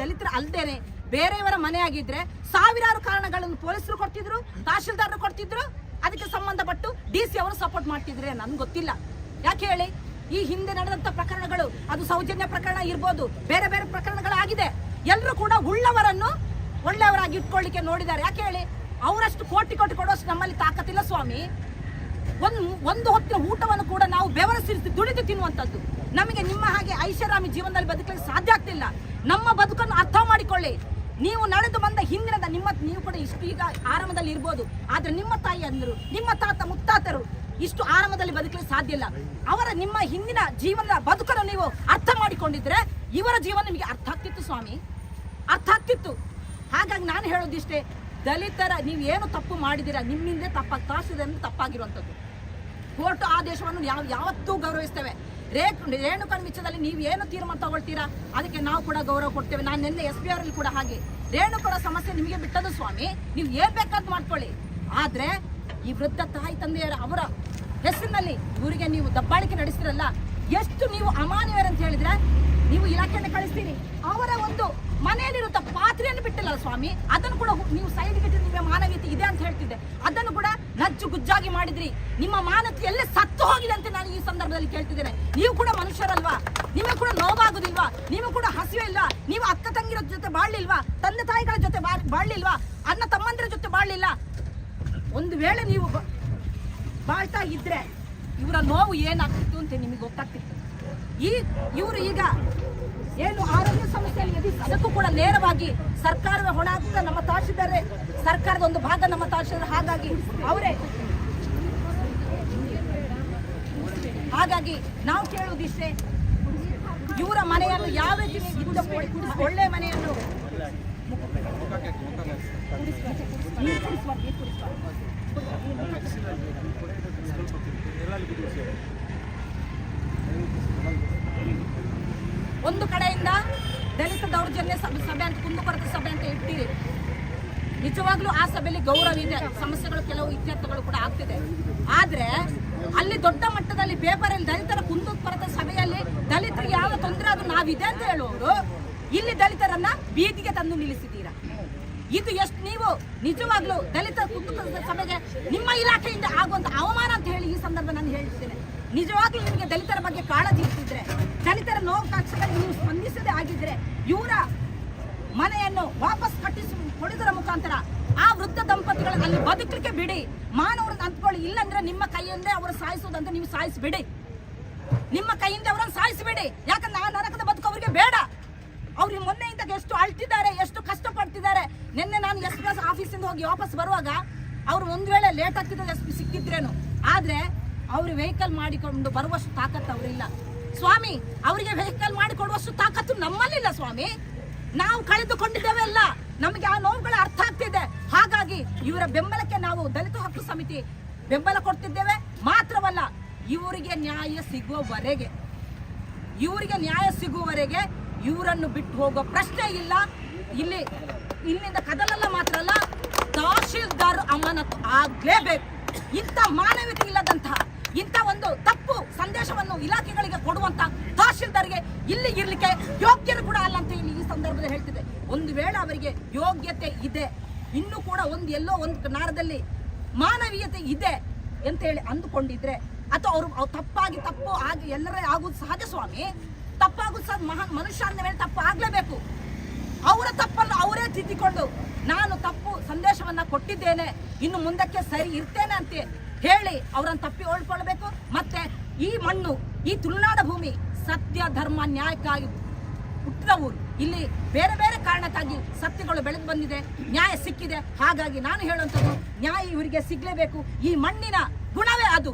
ದಲಿತರ ಅಲ್ಲದೇನೆ ಬೇರೆಯವರ ಮನೆ ಆಗಿದ್ರೆ ಸಾವಿರಾರು ಕಾರಣಗಳನ್ನು ಪೊಲೀಸರು ಕೊಡ್ತಿದ್ರು, ತಹಶೀಲ್ದಾರರು ಕೊಡ್ತಿದ್ರು, ಅದಕ್ಕೆ ಸಂಬಂಧಪಟ್ಟು DC ಅವರು ಸಪೋರ್ಟ್ ಮಾಡ್ತಿದ್ರೆ ನನ್ಗೆ ಗೊತ್ತಿಲ್ಲ. ಯಾಕೆ ಹೇಳಿ, ಈ ಹಿಂದೆ ನಡೆದಂತ ಪ್ರಕರಣಗಳು, ಅದು ಸೌಜನ್ಯ ಪ್ರಕರಣ ಇರ್ಬೋದು, ಬೇರೆ ಬೇರೆ ಪ್ರಕರಣಗಳಾಗಿದೆ. ಎಲ್ಲರೂ ಕೂಡ ಉಳ್ಳವರನ್ನು ಒಳ್ಳೆಯವರಾಗಿ ಇಟ್ಕೊಳ್ಳಿಕ್ಕೆ ನೋಡಿದ್ದಾರೆ. ಯಾಕೆ ಹೇಳಿ, ಅವರಷ್ಟು ಕೋಟಿ ಕೊಡುವಷ್ಟು ನಮ್ಮಲ್ಲಿ ತಾಕತ್ತಿಲ್ಲ ಸ್ವಾಮಿ. ಒಂದು ಹೊತ್ತಿನ ಊಟವನ್ನು ಕೂಡ ನಾವು ಬೆವರಿಸಿ ದುಡಿದು ತಿನ್ನುವಂಥದ್ದು. ನಮಗೆ ನಿಮ್ಮ ಹಾಗೆ ಐಷಾರಾಮಿ ಜೀವನದಲ್ಲಿ ಬದುಕಲಿಕ್ಕೆ ಸಾಧ್ಯ ಆಗ್ತಿಲ್ಲ. ನಮ್ಮ ಬದುಕನ್ನು ಅರ್ಥ ಮಾಡಿಕೊಳ್ಳಿ. ನೀವು ನಡೆದು ಬಂದ ಹಿಂದಿನದ ನೀವು ಕೂಡ ಇಷ್ಟು ಈಗ ಆರಾಮದಲ್ಲಿ ಇರ್ಬೋದು, ಆದ್ರೆ ನಿಮ್ಮ ತಾಯಿ ಅಂದರು, ನಿಮ್ಮ ತಾತ ಮುತ್ತಾತರು ಇಷ್ಟು ಆರಾಮದಲ್ಲಿ ಬದುಕಲಿಕ್ಕೆ ಸಾಧ್ಯ ಇಲ್ಲ. ನಿಮ್ಮ ಹಿಂದಿನ ಜೀವನದ ಬದುಕನ್ನು ನೀವು ಅರ್ಥ ಮಾಡಿಕೊಂಡಿದ್ರೆ ಇವರ ಜೀವನ ನಿಮಗೆ ಅರ್ಥ ಆಗ್ತಿತ್ತು ಸ್ವಾಮಿ, ಅರ್ಥ ಆಗ್ತಿತ್ತು. ಹಾಗಾಗಿ ನಾನು ಹೇಳೋದಿಷ್ಟೇ, ದಲಿತರ ನೀವು ಏನು ತಪ್ಪು ಮಾಡಿದ್ದೀರಾ, ನಿಮ್ಮಿಂದ ತಹಶೀಲ್ದಾರ್ ತಪ್ಪಾಗಿರುವಂಥದ್ದು. ಕೋರ್ಟ್ ಆದೇಶವನ್ನು ಯಾವತ್ತೂ ಗೌರವಿಸ್ತೇವೆ. ರೇಣುಕಾ ವಿಷಯದಲ್ಲಿ ನೀವು ಏನು ತೀರ್ಮಾನ ತಗೊಳ್ತೀರಾ ಅದಕ್ಕೆ ನಾವು ಕೂಡ ಗೌರವ ಕೊಡ್ತೇವೆ. ನಾನು ನಿನ್ನೆ SP ಅವರಲ್ಲಿ ಕೂಡ ಹಾಗೆ, ರೇಣುಕಾ ಸಮಸ್ಯೆ ನಿಮಗೆ ಬಿಟ್ಟದ್ದು ಸ್ವಾಮಿ, ನೀವು ಏನ್ ಬೇಕಾದ್ ಮಾಡ್ಕೊಳ್ಳಿ. ಆದ್ರೆ ಈ ವೃದ್ಧ ತಾಯಿ ತಂದೆಯರ ಅವರ ಹೆಸರಿನಲ್ಲಿ ಇವರಿಗೆ ನೀವು ದಬ್ಬಾಳಿಕೆ ನಡೆಸ್ತಿರಲ್ಲ, ಎಷ್ಟು ನೀವು ಅಮಾನ್ಯರು ಅಂತ ಹೇಳಿದ್ರೆ ನೀವು ಇಲಾಖೆಯನ್ನು ಕಳಿಸ್ತೀರಿ. ಅವರ ಒಂದು ಮನೆಯಲ್ಲಿರುವಂತ ಪಾತ್ರೆಯನ್ನು ಬಿಟ್ಟಿಲ್ಲ ಸ್ವಾಮಿ, ಅದನ್ನು ಕೂಡ ನೀವು ಸೈಡ್ಗೆ ಇಟ್ಟು ನಿಮಗೆ ಮಾನವೀಯತೆ ಇದೆ ಅಂತ ಹೇಳ್ತಿದ್ದೆ, ಅದನ್ನು ಕೂಡ ನಜ್ಜು ಗುಜ್ಜಾಗಿ ಮಾಡಿದ್ರಿ. ನಿಮ್ಮ ಮಾನವೀಯತೆ ಎಲ್ಲೇ ಸತ್ತು ಹೋಗಿದೆ ಅಂತ ನಾನು ಈ ಸಂದರ್ಭದಲ್ಲಿ ಕೇಳ್ತಿದ್ದೇನೆ. ನೀವು ಕೂಡ ಮನುಷ್ಯರಲ್ವಾ? ನಿಮಗೆ ಕೂಡ ನೋವಾಗುದಿಲ್ವಾ? ನೀವು ಕೂಡ ಹಸಿವೆ ಇಲ್ವಾ? ನೀವು ಅಕ್ಕ ತಂಗಿರ ಜೊತೆ ಬಾಳ್ಲಿಲ್ವಾ? ತಂದೆ ತಾಯಿಗಳ ಜೊತೆ ಬಾಳ್ಲಿಲ್ವಾ? ಅಣ್ಣ ತಮ್ಮಂದಿರ ಜೊತೆ ಬಾಳ್ಲಿಲ್ಲ? ಒಂದು ವೇಳೆ ನೀವು ಬಾಳ್ತಾ ಇದ್ರೆ ಇವರ ನೋವು ಏನಾಗ್ತಿತ್ತು ಅಂತ ನಿಮಗೆ ಗೊತ್ತಾಗ್ತಿತ್ತು. ಇವರು ಈಗ ಏನು ಆರೋಗ್ಯ ಸಮಸ್ಯೆಯಲ್ಲಿ ಎದುರಿಸಿ ಅದಕ್ಕೂ ಕೂಡ ನೇರವಾಗಿ ಸರ್ಕಾರದ ಹೊಣೆ ಆಗ್ತಾ ನಮ್ಮ ತಹಶೀಲ್ದಾರೇ ಸರ್ಕಾರದ ಒಂದು ಭಾಗ ನಮ್ಮ ತಹಶೀಲ್ದಾರ್. ಹಾಗಾಗಿ ನಾವು ಕೇಳುವುದಿಷ್ಟೇ, ಇವರ ಮನೆಯನ್ನು ಯಾವ ರೀತಿ ಒಳ್ಳೆ ಮನೆಯನ್ನು ಒಂದು ಕಡೆಯಿಂದ ದಲಿತ ದೌರ್ಜನ್ಯ ಸಭೆ ಅಂತ ಕುಂದುಕೊರತೆ ಸಭೆ ಅಂತ ಇಟ್ಟಿರಿ. ನಿಜವಾಗ್ಲೂ ಆ ಸಭೆಯಲ್ಲಿ ಗೌರವ ಇದೆ, ಸಮಸ್ಯೆಗಳು ಕೆಲವು ಇತ್ಯರ್ಥಗಳು ಕೂಡ ಆಗ್ತಿದೆ. ಆದ್ರೆ ಅಲ್ಲಿ ದೊಡ್ಡ ಮಟ್ಟದಲ್ಲಿ ಪೇಪರಲ್ಲಿ ದಲಿತರ ಕುಂದುಕೊರತೆ ಸಭೆಯಲ್ಲಿ ದಲಿತರಿಗೆ ಯಾವ ತೊಂದರೆ ಅದು ನಾವಿದೆ ಅಂತ ಹೇಳುವವರು ಇಲ್ಲಿ ದಲಿತರನ್ನ ಬೀದಿಗೆ ತಂದು ನಿಲ್ಲಿಸಿದ್ದೀರಾ. ಇದು ಎಷ್ಟು ನೀವು ನಿಜವಾಗ್ಲೂ ದಲಿತ ಕುಂದುಕೊರತೆ ಸಭೆಗೆ ನಿಮ್ಮ ಇಲಾಖೆಯಿಂದ ಆಗುವಂತ ಅವಮಾನ ಅಂತ ಹೇಳಿ ಈ ಸಂದರ್ಭ ನಾನು ಹೇಳ್ತಿದ್ದೇನೆ. ನಿಜವಾಗ್ಲೂ ನಿಮಗೆ ದಲಿತರ ಬಗ್ಗೆ ಕಾಳಜಿ ಇರ್ತಿದ್ರೆ, ದಲಿತರ ನೋವು ಕಾಕ್ಷಗಳಿಗೆ ನೀವು ಸ್ಪಂದಿಸದೇ ಆಗಿದ್ರೆ, ಇವರ ಮನೆಯನ್ನು ವಾಪಸ್ ಕೊಡುವುದರ ಮುಖಾಂತರ ಆ ವೃದ್ಧ ದಂಪತಿಗಳನ್ನು ಅಲ್ಲಿ ಬದುಕಲಿಕ್ಕೆ ಬಿಡಿ. ಮಾನವರನ್ನು ಅಂದ್ಕೊಳ್ಳಿ, ಇಲ್ಲಂದ್ರೆ ನಿಮ್ಮ ಕೈಯಿಂದೇ ಅವರು ಸಾಯಿಸೋದಂತ ನೀವು ಸಾಯಿಸಿಬಿಡಿ. ನಿಮ್ಮ ಕೈಯಿಂದ ಅವರನ್ನು ಸಾಯಿಸಿಬಿಡಿ. ಯಾಕಂದ್ರೆ ಆ ನರಕದ ಬದುಕು ಅವರಿಗೆ ಬೇಡ. ಅವ್ರಿಗೆ ಮೊನ್ನೆಯಿಂದ ಎಷ್ಟು ಅಳ್ತಿದ್ದಾರೆ, ಎಷ್ಟು ಕಷ್ಟಪಡ್ತಿದ್ದಾರೆ. ನಿನ್ನೆ ನಾನು ಎಸ್ ಆಫೀಸಿಂದ ಹೋಗಿ ವಾಪಸ್ ಬರುವಾಗ ಅವ್ರು ಒಂದು ವೇಳೆ ಲೇಟ್ ಆಗ್ತಿದ್ರೆ SP ಸಿಕ್ಕಿದ್ರೇನು, ಆದ್ರೆ ಅವ್ರು ವೆಹಿಕಲ್ ಮಾಡಿಕೊಂಡು ಬರುವಷ್ಟು ತಾಕತ್ತು ಅವರಿಲ್ಲ ಸ್ವಾಮಿ. ಅವರಿಗೆ ವೆಹಿಕಲ್ ಮಾಡಿಕೊಡುವಷ್ಟು ತಾಕತ್ತು ನಮ್ಮಲ್ಲಿಲ್ಲ ಸ್ವಾಮಿ. ನಾವು ಕಳೆದುಕೊಂಡಿದ್ದೇವೆ ಅಲ್ಲ, ನಮಗೆ ಆ ನೋವುಗಳ ಅರ್ಥ ಆಗ್ತಿದೆ. ಹಾಗಾಗಿ ಇವರ ಬೆಂಬಲಕ್ಕೆ ನಾವು ದಲಿತ ಹಕ್ಕು ಸಮಿತಿ ಬೆಂಬಲ ಕೊಡ್ತಿದ್ದೇವೆ. ಮಾತ್ರವಲ್ಲ, ಇವರಿಗೆ ನ್ಯಾಯ ಸಿಗುವವರೆಗೆ ಇವರನ್ನು ಬಿಟ್ಟು ಹೋಗೋ ಪ್ರಶ್ನೆ ಇಲ್ಲ. ಇಲ್ಲಿಂದ ಕದಲಲ್ಲ, ಮಾತ್ರ ಅಲ್ಲ, ತಹಶೀಲ್ದಾರ್ ಅಮಾನತು ಆಗ್ಲೇಬೇಕು. ಇಂಥ ಮಾನವೀಯತೆ ಇಲ್ಲದಂತಹ ಇಂಥ ಒಂದು ತಪ್ಪು ಸಂದೇಶವನ್ನು ಇಲಾಖೆಗಳಿಗೆ ಕೊಡುವಂತ ತಹಶೀಲ್ದಾರ್ಗೆ ಇಲ್ಲಿ ಇರ್ಲಿಕ್ಕೆ ಯೋಗ್ಯರು ಕೂಡ ಅಲ್ಲ ಅಂತ ಹೇಳಿ ಈ ಸಂದರ್ಭದಲ್ಲಿ ಹೇಳ್ತಿದೆ. ಒಂದು ವೇಳೆ ಅವರಿಗೆ ಯೋಗ್ಯತೆ ಇದೆ, ಇನ್ನೂ ಕೂಡ ಎಲ್ಲೋ ಒಂದು ನಾರದಲ್ಲಿ ಮಾನವೀಯತೆ ಇದೆ ಅಂತ ಹೇಳಿ ಅಂದುಕೊಂಡಿದ್ರೆ, ಅಥವಾ ಅವರು ತಪ್ಪು ಆಗಿ ಎಲ್ಲರೇ ಆಗುದು ಸಹಜ ಸ್ವಾಮಿ. ತಪ್ಪಾಗುದು ಸಹ ಮನುಷ್ಯ ಅಂದ ಮೇಲೆ ತಪ್ಪು ಆಗ್ಲೇಬೇಕು. ಅವರ ತಪ್ಪನ್ನು ಅವರೇ ತಿದ್ದಿಕೊಂಡು ನಾನು ತಪ್ಪು ಸಂದೇಶವನ್ನ ಕೊಟ್ಟಿದ್ದೇನೆ, ಇನ್ನು ಮುಂದಕ್ಕೆ ಸರಿ ಇರ್ತೇನೆ ಅಂತ ಹೇಳಿ ಅವರನ್ನು ತಪ್ಪಿ ಓಡ್ಕೊಳ್ಬೇಕು. ಮತ್ತೆ ಈ ಮಣ್ಣು, ಈ ತುಳುನಾಡ ಭೂಮಿ ಸತ್ಯ ಧರ್ಮ ನ್ಯಾಯಕ್ಕಾಗಿ ಹುಟ್ಟಿದ ಊರು. ಇಲ್ಲಿ ಬೇರೆ ಬೇರೆ ಕಾರಣಕ್ಕಾಗಿ ಸತ್ಯಗಳು ಬೆಳೆದು ಬಂದಿದೆ, ನ್ಯಾಯ ಸಿಕ್ಕಿದೆ. ಹಾಗಾಗಿ ನಾನು ಹೇಳುವಂಥದ್ದು, ನ್ಯಾಯ ಇವರಿಗೆ ಸಿಗ್ಲೇಬೇಕು. ಈ ಮಣ್ಣಿನ ಗುಣವೇ ಅದು.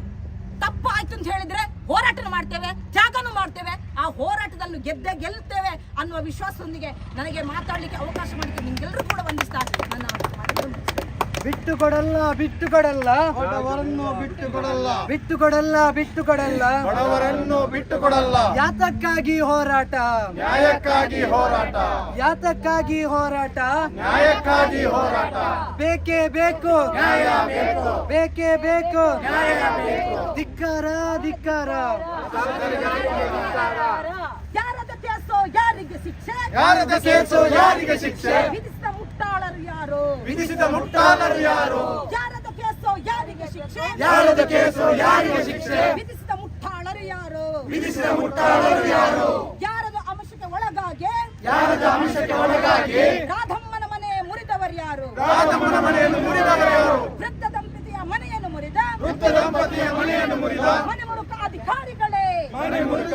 ತಪ್ಪು ಆಯ್ತು ಅಂತ ಹೇಳಿದ್ರೆ ಹೋರಾಟನ ಮಾಡ್ತೇವೆ, ತ್ಯಾಗನೂ ಮಾಡ್ತೇವೆ. ಆ ಹೋರಾಟದಲ್ಲಿ ಗೆಲ್ತೇವೆ ಅನ್ನುವ ವಿಶ್ವಾಸದೊಂದಿಗೆ ನನಗೆ ಮಾತಾಡ್ಲಿಕ್ಕೆ ಅವಕಾಶ ಮಾಡಿದ್ದು ನಿಮ್ಗೆಲ್ಲರೂ ಕೂಡ ವಂದಿಸ್ತಾ ನನ್ನ ಬಿಟ್ಟು ಕೊಡಲ್ಲ ಬಡವರನ್ನು ಬಿಟ್ಟು ಕೊಡಲ್ಲ, ಬಡವರನ್ನು ಬಿಟ್ಟು ಕೊಡಲ್ಲ. ಯಾತಕ್ಕಾಗಿ ಹೋರಾಟ, ನ್ಯಾಯಕ್ಕಾಗಿ ಹೋರಾಟ, ಯಾತಕ್ಕಾಗಿ ಹೋರಾಟ, ನ್ಯಾಯಕ್ಕಾಗಿ ಹೋರಾಟ. ಬೇಕೇ ಬೇಕು, ನ್ಯಾಯ ಬೇಕು, ಬೇಕೇ ಬೇಕು, ನ್ಯಾಯ ಬೇಕು. ಧಿಕ್ಕಾರ. ಯಾರದ ಕೇಸೋ ಯಾರಿಗೆ ಶಿಕ್ಷೆ, ಯಾರದ ಕೇಸು ಯಾರಿಗೆ ಶಿಕ್ಷೆ, ವಿಧಿಸಿದ ಮುಟ್ಟಾಳರು ಯಾರು, ವಿಧಿಸಿದ ಮುಟ್ಟಾಳರು ಯಾರು, ಯಾರದ ಕೇಸೋ ಯಾರಿಗೆ ಶಿಕ್ಷೆ, ಯಾರದ ಕೇಸು ಯಾರಿಗೆ ಶಿಕ್ಷೆ, ವಿಧಿಸಿದ ಮುಟ್ಟಾಳರು ಯಾರು, ವಿಧಿಸಿದ ಮುಟ್ಟಾಳರು ಯಾರು, ಯಾರದ ಅಂಶಕ್ಕೆ ಒಳಗಾಗಿ, ಯಾರದ ಅಂಶಕ್ಕೆ ಒಳಗಾಗಿ ರಾಧಮ್ಮನ ಮನೆ ಮುರಿದವರು ಯಾರು, ರಾಧಮ್ಮನ ಮನೆಯನ್ನು ಮುರಿದವರು ಯಾರು, ವೃದ್ಧ ದಂಪತಿಯ ಮನೆಯನ್ನು ಮುರಿದ, ವೃದ್ಧ ದಂಪತಿಯ ಮನೆಯನ್ನು ಮುರಿದ ಮನೆ ಮುರುಕ ಅಧಿಕಾರಿಗಳೇ, ಮನೆ ಮುರುಕ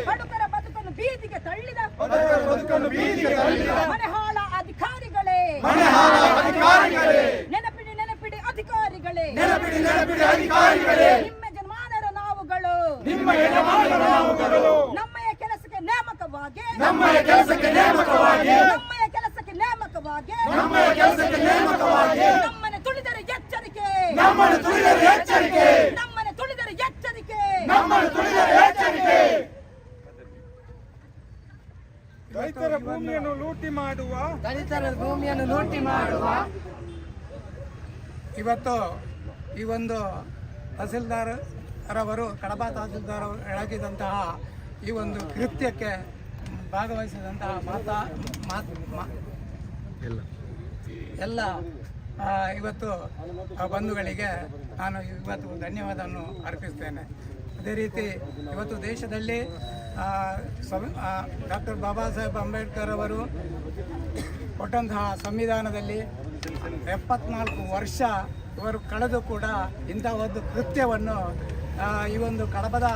ಬಡುಕರ ಬದುಕನ್ನು ಬೀದಿಗೆ ತಳ್ಳಿದ, ಬದುಕನ್ನು ಬೀದಿಗೆ ತಳ್ಳಿದ ಮನೆಹಾಳ ಅಧಿಕಾರಿಗಳೇ, ಮನೆಹಾಳ ಅಧಿಕಾರಿಗಳೇ, ನೆನಪಿಡಿ ಅಧಿಕಾರಿಗಳೇ, ನೆನಪಿಡಿ ಅಧಿಕಾರಿಗಳೇ, ನಿಮ್ಮ ಯಜಮಾನರ ನಾವುಗಳು, ನಿಮ್ಮ ಯಜಮಾನರ ನಾವುಗಳು, ನಮ್ಮಯ ಕೆಲಸಕ್ಕೆ ನೇಮಕವಾಗಿ, ನಮ್ಮಯ ಕೆಲಸಕ್ಕೆ ನೇಮಕವಾಗಿ, ನಮ್ಮಯ ಕೆಲಸಕ್ಕೆ ನೇಮಕವಾಗಿ, ನಮ್ಮಯ ಕೆಲಸಕ್ಕೆ ನೇಮಕವಾಗಿ, ನಮ್ಮನೆ ತುಳಿದರೆ ಎಚ್ಚರಿಕೆ, ನಮ್ಮನ್ನು ತುಳಿದರೆ ಎಚ್ಚರಿಕೆ, ನಮ್ಮನೆ ತುಳಿದರೆ ಎಚ್ಚರಿಕೆ, ನಮ್ಮನ್ನು ತುಳಿದರೆ ಎಚ್ಚರಿಕೆ. ರೈತರ ಭೂಮಿಯನ್ನು ಲೂಟಿ ಮಾಡುವ, ದಲಿತರ ಭೂಮಿಯನ್ನು ಲೂಟಿ ಮಾಡುವ ಇವತ್ತು ಈ ಒಂದು ತಹಸೀಲ್ದಾರ್ ರವರು, ಕಡಬ ತಹಸೀಲ್ದಾರ್ ಎಳಗಿದಂತಹ ಈ ಒಂದು ಕೃತ್ಯಕ್ಕೆ ಭಾಗವಹಿಸಿದಂತಹ ಎಲ್ಲ ಇವತ್ತು ಬಂಧುಗಳಿಗೆ ನಾನು ಇವತ್ತು ಧನ್ಯವಾದವನ್ನು ಅರ್ಪಿಸ್ತೇನೆ. ಅದೇ ರೀತಿ ಇವತ್ತು ದೇಶದಲ್ಲಿ ಡಾಕ್ಟರ್ ಬಾಬಾ ಸಾಹೇಬ್ ಅಂಬೇಡ್ಕರ್ ಅವರು ಕೊಟ್ಟಂತಹ ಸಂವಿಧಾನದಲ್ಲಿ 74 ವರ್ಷ ಇವರು ಕಳೆದು ಕೂಡ ಇಂಥ ಒಂದು ಕೃತ್ಯವನ್ನು ಈ ಒಂದು ಕಡಬದ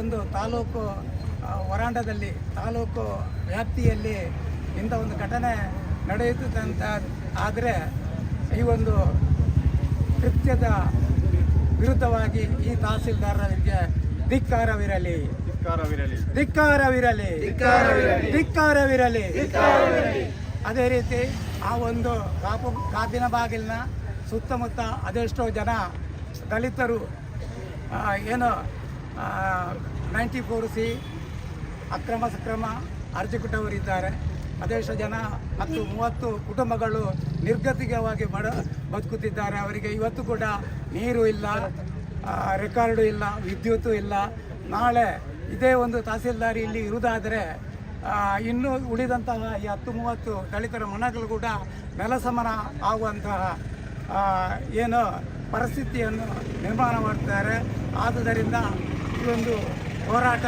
ಒಂದು ತಾಲೂಕು ವರಾಂಡದಲ್ಲಿ ತಾಲೂಕು ವ್ಯಾಪ್ತಿಯಲ್ಲಿ ಇಂಥ ಒಂದು ಘಟನೆ ನಡೆಯುತ್ತಂತ ಆದರೆ ಈ ಒಂದು ಕೃತ್ಯದ ವಿರುದ್ಧವಾಗಿ ಈ ತಹಸೀಲ್ದಾರರಿಗೆ ಧಿಕ್ಕಾರವಿರಲಿ, ಧಿಕ್ಕಾರವಿರಲಿ, ಧಿಕ್ಕಾರವಿರಲಿ. ಅದೇ ರೀತಿ ಆ ಒಂದು ಕಾಪಿನ ಬಾಗಿಲಿನ ಸುತ್ತಮುತ್ತ ಅದೆಷ್ಟೋ ಜನ ದಲಿತರು ಏನು 94C ಅಕ್ರಮ ಸಕ್ರಮ ಅರ್ಜಿ ಕೊಟ್ಟವರಿದ್ದಾರೆ. ಅದೆಷ್ಟೋ ಜನ 10-30 ಕುಟುಂಬಗಳು ನಿರ್ಗತಿಕವಾಗಿ ಬದುಕುತ್ತಿದ್ದಾರೆ. ಅವರಿಗೆ ಇವತ್ತು ಕೂಡ ನೀರು ಇಲ್ಲ, ರೆಕಾರ್ಡು ಇಲ್ಲ, ವಿದ್ಯುತ್ತು ಇಲ್ಲ. ನಾಳೆ ಇದೇ ಒಂದು ತಹಸೀಲ್ದಾರಿ ಇಲ್ಲಿ ಇರುವುದಾದರೆ ಇನ್ನೂ ಉಳಿದಂತಹ ಈ 10-30 ದಲಿತರ ಮನೆಗಳು ಕೂಡ ನೆಲಸಮನ ಆಗುವಂತಹ ಏನು ಪರಿಸ್ಥಿತಿಯನ್ನು ನಿರ್ಮಾಣ ಮಾಡ್ತಾರೆ. ಆದುದರಿಂದ ಈ ಒಂದು ಹೋರಾಟ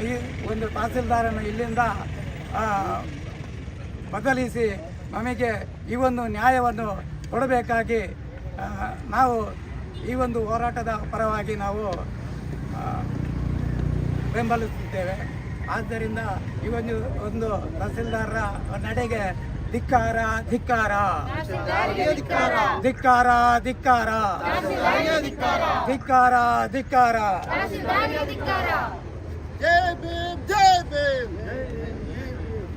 ಈ ಒಂದು ತಹಸೀಲ್ದಾರನ್ನು ಇಲ್ಲಿಂದ ಬದಲಿಸಿ ನಮಗೆ ಈ ಒಂದು ನ್ಯಾಯವನ್ನು ಕೊಡಬೇಕಾಗಿ ನಾವು ಈ ಒಂದು ಹೋರಾಟದ ಪರವಾಗಿ ನಾವು ಬೆಂಬಲಿಸುತ್ತೇವೆ. ಆದ್ದರಿಂದ ಈ ಒಂದು ತಹಸೀಲ್ದಾರರ ನಡೆಗೆ ಧಿಕ್ಕಾರ, ಧಿಕ್ಕಾರ, ಧಿಕ್ಕಾರ, ಧಿಕ್ಕಾರ, ಧಿಕ್ಕಾರ, ಧಿಕ್ಕಾರ. ಜೈ ಭೀಮ್, ಜೈ ಭೀಮ್,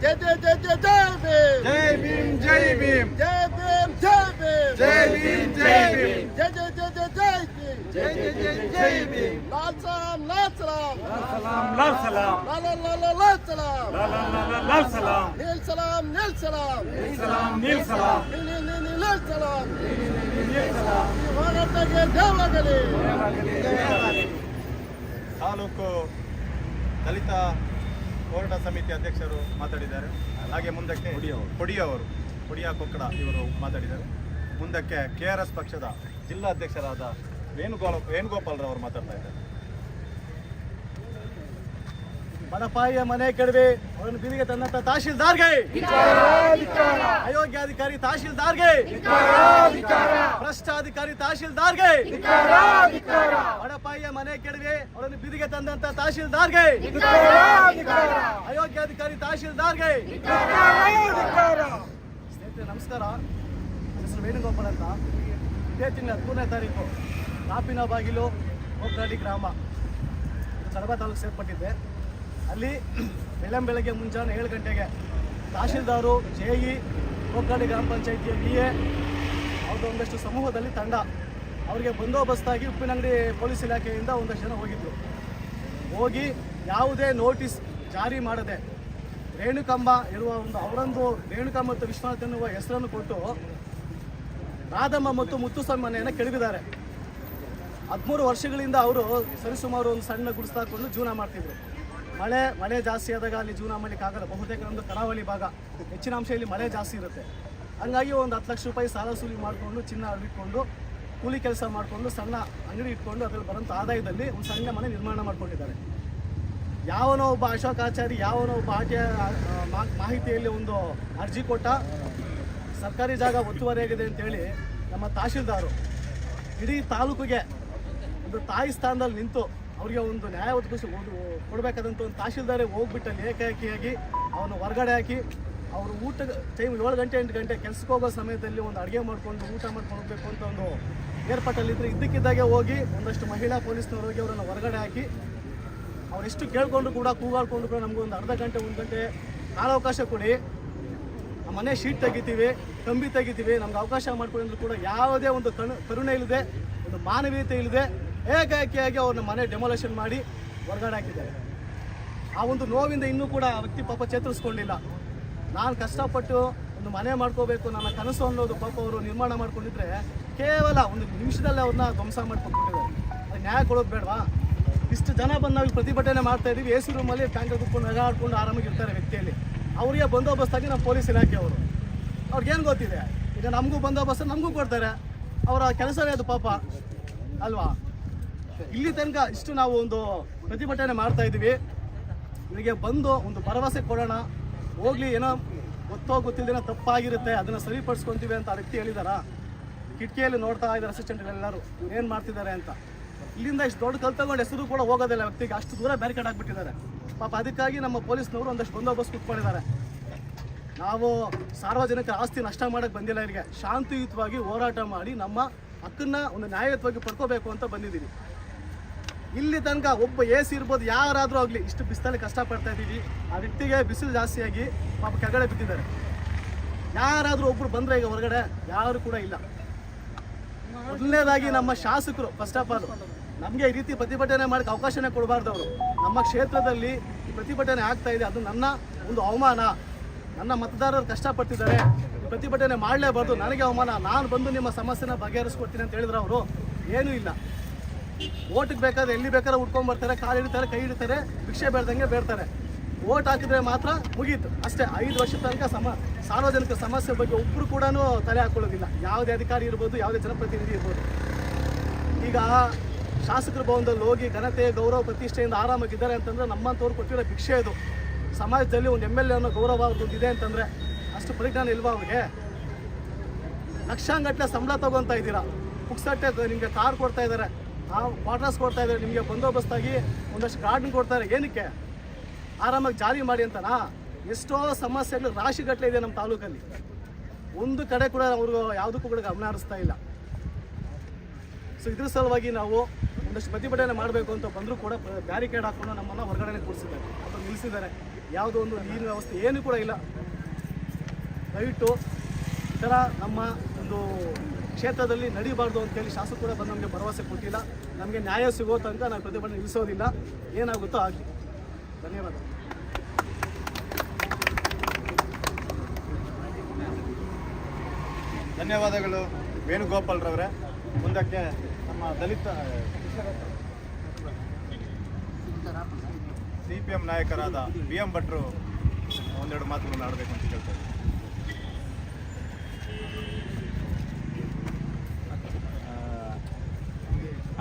ಜೈ ಜೈ ಜೈ ಜೈ ಜೈ ಭೀಮ್, ಜೈ ಭೀಮ್, ಜೈ ಭೀಮ್, ಜೈ ಭೀಮ್, ಜೈ ಭೀಮ್, ಜೈ ಭೀಮ್, ಜೈ ಭೀಮ್, ಜೈ ಜೈ ಜೈ ಜೈ ಜೈ ಭೀಮ್, ಜೈ ಜೈ ಜೈ ಜೈ ಭೀಮ್. ಲಾಲ್ ಸಲಾಂ, ಲಾಲ್ ಸಲಾಂ, ಲಾಲ್ ಸಲಾಂ, ಲಾಲ್ ಲಾಲ್ ಲಾಲ್ ಲಾಲ್ ಸಲಾಂ, ಲಾಲ್ ಸಲಾಂ, ನೀಲ್ ಸಲಾಂ, ನೀಲ್ ಸಲಾಂ, ನೀಲ್ ಸಲಾಂ, ನೀಲ್ ಸಲಾಂ, ನೀಲ್ ಸಲಾಂ. ಈ ಹೋರಾಟಕ್ಕೆ ಜಯವಾಗಲಿ. ತಾಲೂಕು ದಲಿತ ಹೋರಾಟ ಸಮಿತಿ ಅಧ್ಯಕ್ಷರು ಮಾತಾಡಿದ್ದಾರೆ. ಹಾಗೆ ಮುಂದಕ್ಕೆ ಕೊಡಿಯ ಕೊಕ್ಕಡ ಇವರು ಮಾತಾಡಿದ್ದಾರೆ. ಮುಂದಕ್ಕೆ KRS ಪಕ್ಷದ ಜಿಲ್ಲಾ ಅಧ್ಯಕ್ಷರಾದ ವೇಣುಗೋಪಾಲ್ರವರು ಮಾತಾಡ್ತಾ ಇದ್ದಾರೆ. ಬಡಪಾಯಿಯ ಮನೆ ಕೆಡವೆ ಅವರನ್ನು ಬೀದಿಗೆ ತಂದಂತ ತಹಶೀಲ್ದಾರ್ಗೆ, ಅಯೋಗ್ಯಾಧಿಕಾರಿ ತಹಶೀಲ್ದಾರ್ಗೆ, ಭ್ರಷ್ಟಾಧಿಕಾರಿ ತಹಶೀಲ್ದಾರ್ಗೆ, ಬಡಪಾಯಿಯ ಮನೆ ಕೆಡವೆ ಅವರನ್ನು ಬೀದಿಗೆ ತಂದಂತ ತಹಶೀಲ್ದಾರ್ಗೆ, ಅಯೋಗ್ಯಾಧಿಕಾರಿ ತಹಶೀಲ್ದಾರ್ಗೆ. ಸ್ನೇಹಿತರೆ ನಮಸ್ಕಾರ. ನನ್ನ ಹೆಸರು ವೇಣುಗೋಪಾಲ್ ಅಂತ. ಇದೇ ತಿಂಗಳ 3ನೇ ತಾರೀಕು ಕಾಪಿನ ಬಾಗಿಲು ಹೋಗ್ರಾಡಿ ಗ್ರಾಮ ಕಡಬ ತಾಲೂಕು ಸೇರ್ಪಟ್ಟಿದ್ದೆ. ಅಲ್ಲಿ ಬೆಳಗ್ಗೆ ಮುಂಜಾನೆ 7 ಗಂಟೆಗೆ ತಹಶೀಲ್ದಾರು, JE, ಹೋಗ್ರಾಡಿ ಗ್ರಾಮ ಪಂಚಾಯಿತಿಯ DA ಅವ್ರದ್ದು ಒಂದಷ್ಟು ಸಮೂಹದಲ್ಲಿ ತಂಡ ಅವರಿಗೆ ಬಂದೋಬಸ್ತಾಗಿ ಉಪ್ಪಿನಂಗಡಿ ಪೊಲೀಸ್ ಇಲಾಖೆಯಿಂದ ಒಂದಷ್ಟು ಜನ ಹೋಗಿದ್ರು. ಹೋಗಿ ಯಾವುದೇ ನೋಟಿಸ್ ಜಾರಿ ಮಾಡದೆ ರೇಣುಕಂಬ ಇರುವ ಅವರೊಂದು ರೇಣುಕಂಬ ಮತ್ತು ವಿಶ್ವನಾಥ್ ಎನ್ನುವ ಹೆಸರನ್ನು ಕೊಟ್ಟು ರಾಧಮ್ಮ ಮತ್ತು ಮುತ್ತುಸ್ವಾಮಿ ಮನೆಯನ್ನು ಕೆಡವಿದ್ದಾರೆ. 13 ವರ್ಷಗಳಿಂದ ಅವರು ಸರಿಸುಮಾರು ಒಂದು ಸಣ್ಣ ಗುಡಿಸ್ತಾಕೊಂಡು ಜೀವನ ಮಾಡ್ತಿದ್ರು. ಮಳೆ ಜಾಸ್ತಿ ಆದಾಗ ಅಲ್ಲಿ ಜೀವನ ಮಾಡಲಿಕ್ಕೆ ಆಗಲ್ಲ. ಬಹುತೇಕ ಒಂದು ಕರಾವಳಿ ಭಾಗ, ಹೆಚ್ಚಿನ ಅಂಶ ಇಲ್ಲಿ ಮಳೆ ಜಾಸ್ತಿ ಇರುತ್ತೆ. ಹಂಗಾಗಿ ಒಂದು 10 ಲಕ್ಷ ರೂಪಾಯಿ ಸಾಲ ಸೂಲಿ ಮಾಡಿಕೊಂಡು ಚಿನ್ನ ಅರಳಿಕೊಂಡು ಕೂಲಿ ಕೆಲಸ ಮಾಡಿಕೊಂಡು ಸಣ್ಣ ಅಂಗಡಿ ಇಟ್ಕೊಂಡು ಅದರಲ್ಲಿ ಬರೋಂಥ ಆದಾಯದಲ್ಲಿ ಒಂದು ಸಣ್ಣ ಮನೆ ನಿರ್ಮಾಣ ಮಾಡ್ಕೊಂಡಿದ್ದಾರೆ. ಯಾವನೋ ಒಬ್ಬ ಅಶೋಕಾಚಾರಿ ಯಾವನೋ ಒಬ್ಬ ಆಟಿಯ ಮಾಹಿತಿಯಲ್ಲಿ ಒಂದು ಅರ್ಜಿ ಕೊಟ್ಟ, ಸರ್ಕಾರಿ ಜಾಗ ಒತ್ತುವರಿಯಾಗಿದೆ ಅಂತೇಳಿ ನಮ್ಮ ತಹಶೀಲ್ದಾರು ಇಡೀ ತಾಲೂಕಿಗೆ ಒಂದು ತಾಯಿ ಸ್ಥಾನದಲ್ಲಿ ನಿಂತು ಅವರಿಗೆ ಒಂದು ನ್ಯಾಯ ಒದಗಿಸಿ ಕೊಡಬೇಕಾದಂಥ ಒಂದು ತಹಶೀಲ್ದಾರೇ ಹೋಗ್ಬಿಟ್ಟಲ್ಲಿ ಏಕಾಏಕಿಯಾಗಿ ಅವನು ಹೊರಗಡೆ ಹಾಕಿ ಅವರು ಊಟ ಟೈಮ್ 7 ಗಂಟೆ 8 ಗಂಟೆ ಕೆಲಸಕ್ಕೆ ಹೋಗೋ ಸಮಯದಲ್ಲಿ ಒಂದು ಅಡುಗೆ ಮಾಡಿಕೊಂಡು ಊಟ ಮಾಡ್ಕೊಂಡು ಹೋಗ್ಬೇಕು ಅಂತ ಒಂದು ಏರ್ಪಾಟಲ್ಲಿದ್ದರೆ ಇದ್ದಕ್ಕಿದ್ದಾಗೆ ಹೋಗಿ ಒಂದಷ್ಟು ಮಹಿಳಾ ಪೊಲೀಸ್ನವ್ರು ಹೋಗಿ ಅವರನ್ನು ಹೊರಗಡೆ ಹಾಕಿ ಅವರೆಷ್ಟು ಕೇಳಿಕೊಂಡು ಕೂಡ ಕೂಗಾಡ್ಕೊಂಡು ಕೂಡ ನಮಗೊಂದು ಒಂದು ಅರ್ಧ ಗಂಟೆ 1 ಗಂಟೆ ಕಾಲಾವಕಾಶ ಕೊಡಿ, ನಮ್ಮ ಮನೆ ಶೀಟ್ ತೆಗಿತೀವಿ, ಕಂಬಿ ತೆಗಿತೀವಿ, ನಮ್ಗೆ ಅವಕಾಶ ಮಾಡ್ಕೊಂಡ್ರು ಕೂಡ ಯಾವುದೇ ಒಂದು ಕರುಣೆ ಇಲ್ಲದೆ, ಒಂದು ಮಾನವೀಯತೆ ಇಲ್ಲದೆ ಏಕಾಏಕಿಯಾಗಿ ಅವ್ರನ್ನ ಮನೆ ಡೆಮೊಲೇಷನ್ ಮಾಡಿ ಹೊರಗಡೆ ಹಾಕಿದ್ದಾರೆ. ಆ ಒಂದು ನೋವಿಂದ ಇನ್ನೂ ಕೂಡ ಆ ವ್ಯಕ್ತಿ ಪಾಪ ಚೇತರಿಸ್ಕೊಂಡಿಲ್ಲ. ನಾನು ಕಷ್ಟಪಟ್ಟು ಒಂದು ಮನೆ ಮಾಡ್ಕೋಬೇಕು, ನನ್ನ ಕನಸು ಅನ್ನೋದು ಪಾಪ ಅವರು ನಿರ್ಮಾಣ ಮಾಡ್ಕೊಂಡಿದ್ರೆ ಕೇವಲ ಒಂದು ನಿಮಿಷದಲ್ಲೇ ಅವ್ರನ್ನ ಧ್ವಂಸ ಮಾಡ್ಕೊಂಡಿದ್ದಾರೆ. ಅದು ನ್ಯಾಯ ಕೊಡೋದು ಬೇಡವಾ? ಇಷ್ಟು ಜನ ಬಂದು ನಾವು ಪ್ರತಿಭಟನೆ ಮಾಡ್ತಾ ಇದೀವಿ. ಎ ಸಿ ರೂಮಲ್ಲಿ ಟ್ಯಾಂಕರ್ ಕುತ್ಕೊಂಡು ನಗಾಡ್ಕೊಂಡು ಆರಾಮಾಗಿ ಇರ್ತಾರೆ ವ್ಯಕ್ತಿಯಲ್ಲಿ. ಅವರಿಗೆ ಬಂದೋಬಸ್ತಾಗಿ ನಮ್ಮ ಪೊಲೀಸ್ ಇಲಾಖೆಯವರು, ಅವ್ರಿಗೇನು ಗೊತ್ತಿದೆ? ಈಗ ನಮಗೂ ಬಂದೋಬಸ್ತ್ ನಮಗೂ ಕೊಡ್ತಾರೆ, ಅವರ ಕೆಲಸವೇ ಅದು ಪಾಪ ಅಲ್ವಾ? ಇಲ್ಲಿ ತನಕ ಇಷ್ಟು ನಾವು ಒಂದು ಪ್ರತಿಭಟನೆ ಮಾಡ್ತಾ ಇದ್ದೀವಿ. ನಿಮಗೆ ಬಂದು ಒಂದು ಭರವಸೆ ಕೊಡೋಣ, ಹೋಗ್ಲಿ ಏನೋ ಗೊತ್ತೋ ಗೊತ್ತಿಲ್ಲದೇನೋ ತಪ್ಪಾಗಿರುತ್ತೆ ಅದನ್ನು ಸರಿಪಡಿಸ್ಕೊತೀವಿ ಅಂತ ಆ ವ್ಯಕ್ತಿ ಹೇಳಿದಾರ? ಕಿಟಕಿಯಲ್ಲಿ ನೋಡ್ತಾ ಇದ್ದಾರೆ ಅಸಿಸ್ಟೆಂಟ್ಗಳೆಲ್ಲರೂ ಏನು ಮಾಡ್ತಿದ್ದಾರೆ ಅಂತ. ಇಲ್ಲಿಂದ ಇಷ್ಟು ದೊಡ್ಡ ಕಲ್ ತಗೊಂಡು ಹೆಸರು ಕೂಡ ಹೋಗೋದಿಲ್ಲ ವ್ಯಕ್ತಿಗೆ, ಅಷ್ಟು ದೂರ ಬ್ಯಾರಿಕೇಡ್ ಹಾಕ್ಬಿಟ್ಟಿದ್ದಾರೆ ಪಾಪ. ಅದಕ್ಕಾಗಿ ನಮ್ಮ ಪೊಲೀಸ್ನವರು ಒಂದಷ್ಟು ಬಂದೋಬಸ್ತ್ ಕುತ್ಕೊಂಡಿದ್ದಾರೆ. ನಾವು ಸಾರ್ವಜನಿಕರ ಆಸ್ತಿ ನಷ್ಟ ಮಾಡೋಕ್ಕೆ ಬಂದಿಲ್ಲ, ಇಲ್ಲಿಗೆ ಶಾಂತಿಯುತವಾಗಿ ಹೋರಾಟ ಮಾಡಿ ನಮ್ಮ ಹಕ್ಕನ್ನು ಒಂದು ನ್ಯಾಯಯುತವಾಗಿ ಪಡ್ಕೋಬೇಕು ಅಂತ ಬಂದಿದ್ದೀವಿ. ಇಲ್ಲಿ ತನಕ ಒಬ್ಬ ಎ ಸಿ ಇರ್ಬೋದು, ಯಾರಾದರೂ ಆಗಲಿ ಇಷ್ಟು ಬಿಸಿಲಲ್ಲಿ ಕಷ್ಟಪಡ್ತಾ ಇದ್ದೀವಿ. ಆ ವ್ಯಕ್ತಿಗೆ ಬಿಸಿಲು ಜಾಸ್ತಿಯಾಗಿ ಪಾಪ ಕೆಳಗಡೆ ಬಿದ್ದಿದ್ದಾರೆ. ಯಾರಾದರೂ ಒಬ್ಬರು ಬಂದರೆ ಈಗ ಹೊರಗಡೆ ಯಾರು ಕೂಡ ಇಲ್ಲ. ಮೊದಲನೇದಾಗಿ ನಮ್ಮ ಶಾಸಕರು ಫಸ್ಟ್ ಆಫ್ ಆಲ್ ನಮಗೆ ಈ ರೀತಿ ಪ್ರತಿಭಟನೆ ಮಾಡೋಕ್ಕೆ ಅವಕಾಶನೇ ಕೊಡಬಾರ್ದು. ಅವರು ನಮ್ಮ ಕ್ಷೇತ್ರದಲ್ಲಿ ಈ ಪ್ರತಿಭಟನೆ ಆಗ್ತಾ ಇದೆ, ಅದು ನನ್ನ ಒಂದು ಅವಮಾನ. ನನ್ನ ಮತದಾರರು ಕಷ್ಟಪಡ್ತಿದ್ದಾರೆ, ಪ್ರತಿಭಟನೆ ಮಾಡಲೇಬಾರ್ದು, ನನಗೆ ಅವಮಾನ. ನಾನು ಬಂದು ನಿಮ್ಮ ಸಮಸ್ಯೆನ ಬಗೆಹರಿಸ್ಕೊಡ್ತೀನಿ ಅಂತ ಹೇಳಿದ್ರು. ಅವರು ಏನೂ ಇಲ್ಲ. ಓಟಿಗೆ ಬೇಕಾದ್ರೆ ಎಲ್ಲಿ ಬೇಕಾದ್ರೆ ಉಟ್ಕೊಂಡ್ಬರ್ತಾರೆ, ಕಾಲು ಹಿಡಿತಾರೆ, ಕೈ ಹಿಡಿತಾರೆ, ಭಿಕ್ಷೆ ಬೇಡ್ದಂಗೆ ಬೇಡ್ತಾರೆ. ಓಟ್ ಹಾಕಿದ್ರೆ ಮಾತ್ರ ಮುಗೀತು ಅಷ್ಟೇ. 5 ವರ್ಷದ ತನಕ ಸಾರ್ವಜನಿಕ ಸಮಸ್ಯೆ ಬಗ್ಗೆ ಒಬ್ಬರು ಕೂಡ ತಲೆ ಹಾಕೊಳ್ಳೋದಿಲ್ಲ. ಯಾವುದೇ ಅಧಿಕಾರಿ ಇರ್ಬೋದು, ಯಾವುದೇ ಜನಪ್ರತಿನಿಧಿ ಇರ್ಬೋದು. ಈಗ ಶಾಸಕರ ಭವನದಲ್ಲಿ ಹೋಗಿ ಘನತೆ ಗೌರವ ಪ್ರತಿಷ್ಠೆಯಿಂದ ಆರಾಮಾಗಿದ್ದಾರೆ ಅಂತಂದ್ರೆ ನಮ್ಮಂಥವ್ರು ಕೊಟ್ಟಿರೋ ಭಿಕ್ಷೆ ಇದು. ಸಮಾಜದಲ್ಲಿ ಒಂದು MLA ಅನ್ನೋ ಗೌರವ ಅವ್ರದ್ದು ಇದೆ ಅಂತಂದರೆ ಅಷ್ಟು ಪರಿಜ್ಞಾನ ಇಲ್ವಾ ಅವ್ರಿಗೆ? ಲಕ್ಷಾಂಗಟ್ಟಲೆ ಸಂಬಳ ತಗೊತಾ ಇದ್ದೀರಾ, ಪುಕ್ಸಟ್ಟೆ ನಿಮಗೆ ಕಾರ್ ಕೊಡ್ತಾ ಇದ್ದಾರೆ, ಕ್ವಾರ್ಟರ್ಸ್ ಕೊಡ್ತಾ ಇದ್ದಾರೆ, ನಿಮಗೆ ಬಂದೋಬಸ್ತಾಗಿ ಒಂದಷ್ಟು ಗಾರ್ಡನ್ ಕೊಡ್ತಾರೆ. ಏನಕ್ಕೆ? ಆರಾಮಾಗಿ ಜಾರಿ ಮಾಡಿ ಅಂತನಾ? ಎಷ್ಟೋ ಸಮಸ್ಯೆಗಳು ರಾಶಿಗಟ್ಟಲೆ ಇದೆ ನಮ್ಮ ತಾಲೂಕಲ್ಲಿ. ಒಂದು ಕಡೆ ಕೂಡ ಅವರು ಯಾವುದಕ್ಕೂ ಕೂಡ ಗಮನ ಹರಿಸ್ತಾ ಇಲ್ಲ. ಸೊ ಇದ್ರ ಸಲುವಾಗಿ ನಾವು ಒಂದಷ್ಟು ಪ್ರತಿಭಟನೆ ಮಾಡಬೇಕು ಅಂತ ಬಂದರೂ ಕೂಡ ಬ್ಯಾರಿಕೇಡ್ ಹಾಕೊಂಡು ನಮ್ಮನ್ನು ಹೊರಗಡೆ ಕೂರಿಸಿದ್ದಾರೆ ಅಥವಾ ನಿಲ್ಲಿಸಿದ್ದಾರೆ. ಯಾವುದೋ ಒಂದು ನೀರಿನ ವ್ಯವಸ್ಥೆ ಏನೂ ಕೂಡ ಇಲ್ಲ. ದಯವಿಟ್ಟು ಈ ಥರ ನಮ್ಮ ಒಂದು ಕ್ಷೇತ್ರದಲ್ಲಿ ನಡೀಬಾರ್ದು ಅಂತೇಳಿ ಶಾಸಕರು ಕೂಡ ಬಂದು ನಮಗೆ ಭರವಸೆ ಕೊಟ್ಟಿಲ್ಲ. ನಮಗೆ ನ್ಯಾಯ ಸಿಗೋ ತನಕ ನಾವು ಪ್ರತಿಭಟನೆ ನಿಲ್ಲಿಸೋದಿಲ್ಲ, ಏನಾಗುತ್ತೋ ಆಗಲಿ. ಧನ್ಯವಾದ. ಧನ್ಯವಾದಗಳು ವೇಣುಗೋಪಾಲ್ರವರೇ. ಮುಂದಕ್ಕೆ ನಮ್ಮ ದಲಿತ CPM ನಾಯಕರಾದ BM ಭಟ್ರು ಒಂದೆರಡು ಮಾತುಗಳನ್ನು ಆಡಬೇಕು ಅಂತ ಕೇಳ್ತಾರೆ.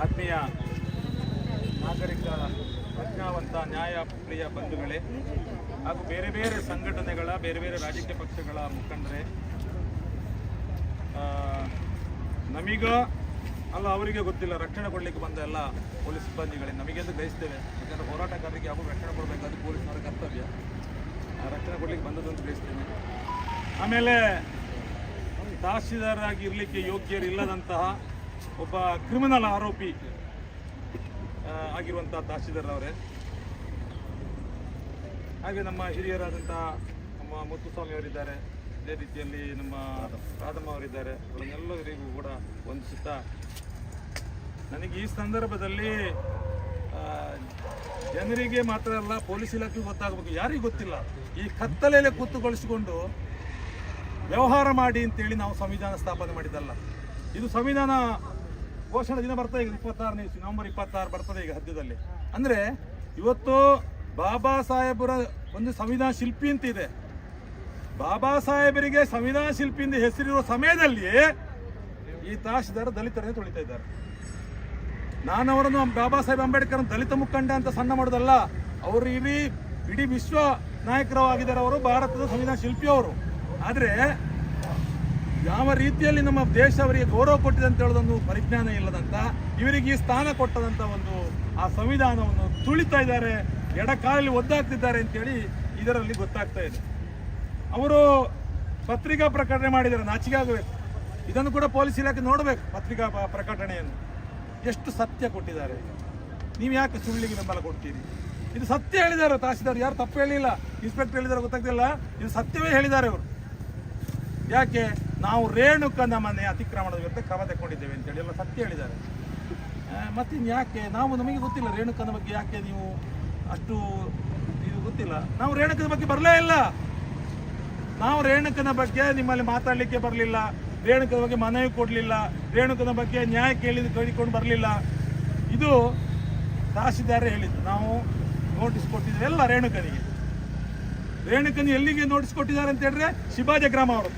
ಆತ್ಮೀಯ ನಾಗರಿಕ ಪ್ರಜ್ಞಾವಂತ ನ್ಯಾಯಪ್ರಿಯ ಬಂಧುಗಳೇ ಹಾಗೂ ಬೇರೆ ಬೇರೆ ಸಂಘಟನೆಗಳ ಬೇರೆ ಬೇರೆ ರಾಜಕೀಯ ಪಕ್ಷಗಳ ಮುಖಂಡರೇ, ನಮೀಗ ಅಲ್ಲ ಅವರಿಗೆ ಗೊತ್ತಿಲ್ಲ, ರಕ್ಷಣೆ ಕೊಡಲಿಕ್ಕೆ ಬಂದ ಎಲ್ಲ ಪೊಲೀಸ್ ಸಿಬ್ಬಂದಿಗಳೇ ನಮಗೆಂದು ಗ್ರಹಿಸ್ತೇವೆ. ಯಾಕಂದರೆ ಹೋರಾಟಗಾರರಿಗೆ ಯಾವಾಗ ರಕ್ಷಣೆ ಕೊಡಬೇಕಾದ್ರೆ ಪೊಲೀಸ್ನವರ ಕರ್ತವ್ಯ, ರಕ್ಷಣೆ ಕೊಡಲಿಕ್ಕೆ ಬಂದದ್ದು ಅಂತ ಗ್ರಹಿಸ್ತೇನೆ. ಆಮೇಲೆ ತಹಶೀಲ್ದಾರ್ ಆಗಿ ಇರಲಿಕ್ಕೆ ಯೋಗ್ಯರಿಲ್ಲದಂತಹ ಒಬ್ಬ ಕ್ರಿಮಿನಲ್ ಆರೋಪಿ ಆಗಿರುವಂಥ ತಹಶೀಲ್ದಾರ್ ಅವರೇ, ಹಾಗೆ ನಮ್ಮ ಹಿರಿಯರಾದಂಥ ನಮ್ಮ ಮುತ್ತುಸ್ವಾಮಿ ಅವರಿದ್ದಾರೆ, ಅದೇ ರೀತಿಯಲ್ಲಿ ನಮ್ಮ ರಾಧಮ್ಮ ಅವರಿದ್ದಾರೆ. ಅವರೆಲ್ಲರಿಗೂ ಕೂಡ ವಂದಿಸುತ್ತಾ, ನನಗೆ ಈ ಸಂದರ್ಭದಲ್ಲಿ ಜನರಿಗೆ ಮಾತ್ರ ಅಲ್ಲ ಪೊಲೀಸ್ ಇಲಾಖೆಗೆ ಗೊತ್ತಾಗಬೇಕು, ಯಾರಿಗೂ ಗೊತ್ತಿಲ್ಲ. ಈ ಕತ್ತಲೆಯಲ್ಲೇ ಕೂತುಗೊಳಿಸಿಕೊಂಡು ವ್ಯವಹಾರ ಮಾಡಿ ಅಂತೇಳಿ ನಾವು ಸಂವಿಧಾನ ಸ್ಥಾಪನೆ ಮಾಡಿದ್ದಲ್ಲ. ಇದು ಸಂವಿಧಾನ ಘೋಷಣೆ ದಿನ ಬರ್ತದೆ ಈಗ 26ನೇ ನವೆಂಬರ್ 26 ಬರ್ತದೆ ಈಗ ಹದ್ಯದಲ್ಲಿ. ಅಂದರೆ ಇವತ್ತು ಬಾಬಾ ಸಾಹೇಬರ ಒಂದು ಸಂವಿಧಾನ ಶಿಲ್ಪಿ ಅಂತ ಇದೆ. ಬಾಬಾ ಸಾಹೇಬರಿಗೆ ಸಂವಿಧಾನ ಶಿಲ್ಪಿ ಎಂದು ಹೆಸರಿರುವ ಸಮಯದಲ್ಲಿ ಈ ತಹಶೀಲ್ದಾರ್ ದಲಿತರನ್ನೇ ತುಳಿತಾ ಇದ್ದಾರೆ. ನಾನು ಅವರನ್ನು ಬಾಬಾ ಸಾಹೇಬ್ ಅಂಬೇಡ್ಕರ್ ದಲಿತ ಮುಖಂಡ ಅಂತ ಸಣ್ಣ ಮಾಡೋದಲ್ಲ, ಅವರು ಇಡೀ ವಿಶ್ವ ನಾಯಕರು ಆಗಿದ್ದಾರೆ. ಅವರು ಭಾರತದ ಸಂವಿಧಾನ ಶಿಲ್ಪಿ ಅವರು. ಆದರೆ ಯಾವ ರೀತಿಯಲ್ಲಿ ನಮ್ಮ ದೇಶ ಅವರಿಗೆ ಗೌರವ ಕೊಟ್ಟಿದೆ ಅಂತ ಹೇಳೋದೊಂದು ಪರಿಜ್ಞಾನ ಇಲ್ಲದಂತ, ಇವರಿಗೆ ಈ ಸ್ಥಾನ ಕೊಟ್ಟದಂತ ಒಂದು ಆ ಸಂವಿಧಾನವನ್ನು ತುಳಿತಾ ಇದ್ದಾರೆ, ಎಡಕಾಲಲ್ಲಿ ಒದ್ದಾಗ್ತಿದ್ದಾರೆ ಅಂತೇಳಿ ಇದರಲ್ಲಿ ಗೊತ್ತಾಗ್ತಾ ಇದೆ. ಅವರು ಪತ್ರಿಕಾ ಪ್ರಕಟಣೆ ಮಾಡಿದ್ದಾರೆ, ನಾಚಿಕೆ ಆಗಬೇಕು. ಇದನ್ನು ಕೂಡ ಪೊಲೀಸ್ ಇಲಾಖೆ ನೋಡಬೇಕು. ಪತ್ರಿಕಾ ಪ್ರಕಟಣೆಯನ್ನು ಎಷ್ಟು ಸತ್ಯ ಕೊಟ್ಟಿದ್ದಾರೆ. ನೀವು ಯಾಕೆ ಸುಳ್ಳಿಗೆ ಬೆಂಬಲ ಕೊಡ್ತೀರಿ? ಇದು ಸತ್ಯ ಹೇಳಿದ್ದಾರೆ ತಹಶೀಲ್ದಾರ್, ಯಾರು ತಪ್ಪು ಹೇಳಿಲ್ಲ. ಇನ್ಸ್ಪೆಕ್ಟರ್ ಹೇಳಿದ್ದಾರೆ ಗೊತ್ತಾಗ್ತಿಲ್ಲ, ಇದು ಸತ್ಯವೇ ಹೇಳಿದ್ದಾರೆ ಅವರು. ಯಾಕೆ? ನಾವು ರೇಣುಕನ ಮನೆ ಅತಿಕ್ರಮಣದ ವಿರುದ್ಧ ಕ್ರಮ ತಗೊಂಡಿದ್ದೇವೆ ಅಂತೇಳಿ ಎಲ್ಲ ಸತ್ಯ ಹೇಳಿದ್ದಾರೆ. ಮತ್ತಿನ್ಯಾಕೆ ನಮಗೆ ಗೊತ್ತಿಲ್ಲ ರೇಣುಕನ ಬಗ್ಗೆ ಯಾಕೆ ನೀವು ಅಷ್ಟು ಇದು ಗೊತ್ತಿಲ್ಲ. ನಾವು ರೇಣುಕನ ಬಗ್ಗೆ ಬರಲೇ ಇಲ್ಲ. ನಾವು ರೇಣುಕನ ಬಗ್ಗೆ ನಿಮ್ಮಲ್ಲಿ ಮಾತಾಡಲಿಕ್ಕೆ ಬರಲಿಲ್ಲ, ರೇಣುಕನ ಬಗ್ಗೆ ಮನವಿ ಕೊಡಲಿಲ್ಲ, ರೇಣುಕನ ಬಗ್ಗೆ ನ್ಯಾಯ ಕೇಳಿಕೊಂಡು ಬರಲಿಲ್ಲ. ಇದು ತಹಶೀಲ್ದಾರ್ ಹೇಳಿದ್ದು ನಾವು ನೋಟಿಸ್ ಕೊಟ್ಟಿದ್ದೇವೆ ಎಲ್ಲ ರೇಣುಕನಿಗೆ ಎಲ್ಲಿಗೆ ನೋಟಿಸ್ ಕೊಟ್ಟಿದ್ದಾರೆ ಅಂತ ಹೇಳಿದ್ರೆ ಶಿವಾಜಿ ಗ್ರಾಮ ಅವರು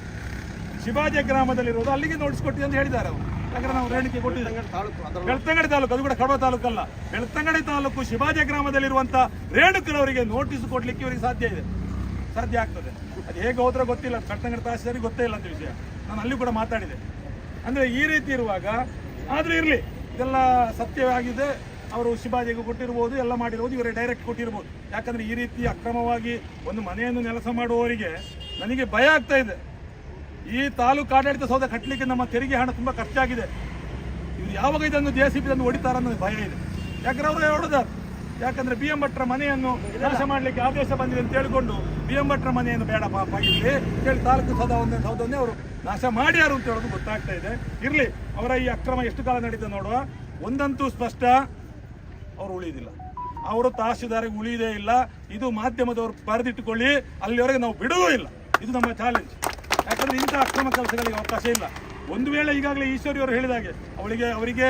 ಶಿವಾಜಿ ಗ್ರಾಮದಲ್ಲಿರೋದು ಅಲ್ಲಿಗೆ ನೋಟಿಸ್ ಕೊಟ್ಟಿದೆ ಅಂತ ಹೇಳಿದ್ದಾರೆ ಅವರು. ಯಾಕಂದ್ರೆ ನಾವು ರೇಣುಕೆ ಕೊಟ್ಟಿದ್ದೇವೆ ಬೆಳ್ತಂಗಡಿ ತಾಲೂಕು, ಅದು ಕೂಡ ಕಡವ ತಾಲೂಕಲ್ಲ, ಬೆಳ್ತಂಗಡಿ ತಾಲೂಕು ಶಿವಾಜಿ ಗ್ರಾಮದಲ್ಲಿರುವಂತ ರೇಣುಕರವರಿಗೆ ನೋಟಿಸ್ ಕೊಡ್ಲಿಕ್ಕೆ ಇವರಿಗೆ ಸಾಧ್ಯ ಆಗ್ತದೆ. ಅದು ಹೇಗೆ ಹೋದ್ರೆ ಗೊತ್ತಿಲ್ಲ, ಬೆಳ್ತಂಗಡಿ ತಹಶೀಲ್ದಾರಿಗೆ ಗೊತ್ತೇ ಇಲ್ಲ ಅಂತ ವಿಷಯ. ನಾನು ಅಲ್ಲಿ ಕೂಡ ಮಾತಾಡಿದೆ. ಅಂದ್ರೆ ಈ ರೀತಿ ಇರುವಾಗ ಆದ್ರೂ ಇರಲಿ, ಇದೆಲ್ಲ ಸತ್ಯವಾಗಿದೆ. ಅವರು ಶಿವಾಜಿಗೆ ಕೊಟ್ಟಿರ್ಬೋದು, ಎಲ್ಲ ಮಾಡಿರ್ಬೋದು, ಇವರೇ ಡೈರೆಕ್ಟ್ ಕೊಟ್ಟಿರ್ಬೋದು. ಯಾಕಂದ್ರೆ ಈ ರೀತಿ ಅಕ್ರಮವಾಗಿ ಒಂದು ಮನೆಯನ್ನು ನೆಲಸ ಮಾಡುವವರಿಗೆ ನನಗೆ ಭಯ ಆಗ್ತಾ ಇದೆ. ಈ ತಾಲೂಕು ಆಡಳಿತ ಸೌಧ ಕಟ್ಟಲಿಕ್ಕೆ ನಮ್ಮ ತೆರಿಗೆ ಹಣ ತುಂಬಾ ಖರ್ಚಾಗಿದೆ. ಇವ್ರು ಯಾವಾಗ ಇದನ್ನು JCB ತಂದು ಹೊಡಿತಾರ ಅನ್ನೋದು ಭಯ ಇದೆ. ಯಾಕಂದ್ರೆ ಅವರು ಹೊಡೆದಾರ. ಯಾಕಂದ್ರೆ BM ಭಟ್ರ ಮನೆಯನ್ನು ನಾಶ ಮಾಡಲಿಕ್ಕೆ ಆದೇಶ ಬಂದಿದೆ ಅಂತ ಹೇಳಿಕೊಂಡು BM ಭಟ್ರ ಮನೆಯನ್ನು ಬೇಡ ಪಾಪ ಇಲ್ಲಿ ಹೇಳಿ ತಾಲೂಕು ಸೌಧವನ್ನೇ ಅವರು ನಾಶ ಮಾಡ್ಯಾರು ಅಂತ ಹೇಳೋದು ಗೊತ್ತಾಗ್ತಾ ಇದೆ. ಇರ್ಲಿ, ಅವರ ಈ ಅಕ್ರಮ ಎಷ್ಟು ಕಾಲ ನಡೀತದೆ ನೋಡುವ. ಒಂದಂತೂ ಸ್ಪಷ್ಟ, ಅವರು ಉಳಿಯುವುದಿಲ್ಲ. ಅವರು ತಹಶೀಲ್ದಾರಿಗೆ ಉಳಿಯುವುದೇ ಇಲ್ಲ. ಇದು ಮಾಧ್ಯಮದವರು ಬರೆದಿಟ್ಟುಕೊಳ್ಳಿ, ಅಲ್ಲಿವರೆಗೆ ನಾವು ಬಿಡುವುದೂ ಇಲ್ಲ. ಇದು ನಮ್ಮ ಚಾಲೆಂಜ್. ಯಾಕಂದ್ರೆ ಇಂಥ ಅಕ್ರಮ ಕೆಲಸಗಳಿಗೆ ಅವಕಾಶ ಇಲ್ಲ. ಒಂದು ವೇಳೆ ಈಗಾಗಲೇ ಈಶ್ವರಿ ಅವರು ಹೇಳಿದಾಗೆ ಅವರಿಗೆ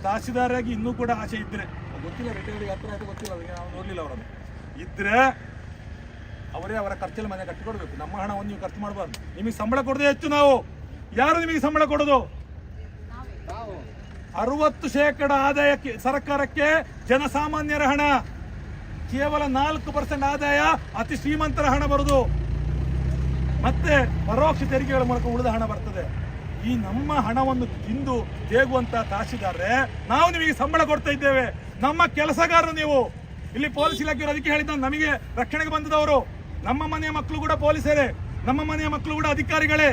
ತಹಶೀಲ್ದಾರಾಗಿ ಇನ್ನೂ ಕೂಡ ಆಸೆ ಇದ್ರೆ ಗೊತ್ತಿಲ್ಲ, ರಿಟೈರ್ಗೆ ಹತ್ರ ಆಯ್ತು ಗೊತ್ತಿಲ್ಲ, ಅವರಿಗೆ ನಾವು ನೋಡಲಿಲ್ಲ ಅವರನ್ನು. ಇದ್ರೆ ಅವರೇ ಅವರ ಖರ್ಚಲ್ಲಿ ಮನೆ ಕಟ್ಟಿಕೊಡ್ಬೇಕು. ನಮ್ಮ ಹಣವನ್ನು ನೀವು ಖರ್ಚು ಮಾಡಬಾರ್ದು. ನಿಮಗೆ ಸಂಬಳ ಕೊಡದೆ ಹೆಚ್ಚು ನಾವು ಯಾರು ನಿಮಗೆ ಸಂಬಳ ಕೊಡೋದು? 60% ಆದಾಯಕ್ಕೆ ಸರ್ಕಾರಕ್ಕೆ ಜನಸಾಮಾನ್ಯರ ಹಣ, ಕೇವಲ 4% ಆದಾಯ ಅತಿ ಶ್ರೀಮಂತರ ಹಣ ಬರುದು. ಮತ್ತೆ ಪರೋಕ್ಷ ತೆರಿಗೆಗಳ ಮೂಲಕ ಉಳಿದ ಹಣ ಬರ್ತದೆ. ಈ ನಮ್ಮ ಹಣವನ್ನು ತಿಂದು ತೇಗುವಂತ ತಹಶೀಲ್ದಾರ್ರೆ, ನಾವು ನಿಮಗೆ ಸಂಬಳ ಕೊಡ್ತಾ ಇದ್ದೇವೆ. ನಮ್ಮ ಕೆಲಸಗಾರರು ನೀವು. ಇಲ್ಲಿ ಪೊಲೀಸ್ ಇಲಾಖೆಯವರು ಅದಕ್ಕೆ ಹೇಳಿದ, ನಮಗೆ ರಕ್ಷಣೆಗೆ ಬಂದದವರು. ನಮ್ಮ ಮನೆಯ ಮಕ್ಕಳು ಕೂಡ ಪೊಲೀಸರೇ, ನಮ್ಮ ಮನೆಯ ಮಕ್ಕಳು ಕೂಡ ಅಧಿಕಾರಿಗಳೇ.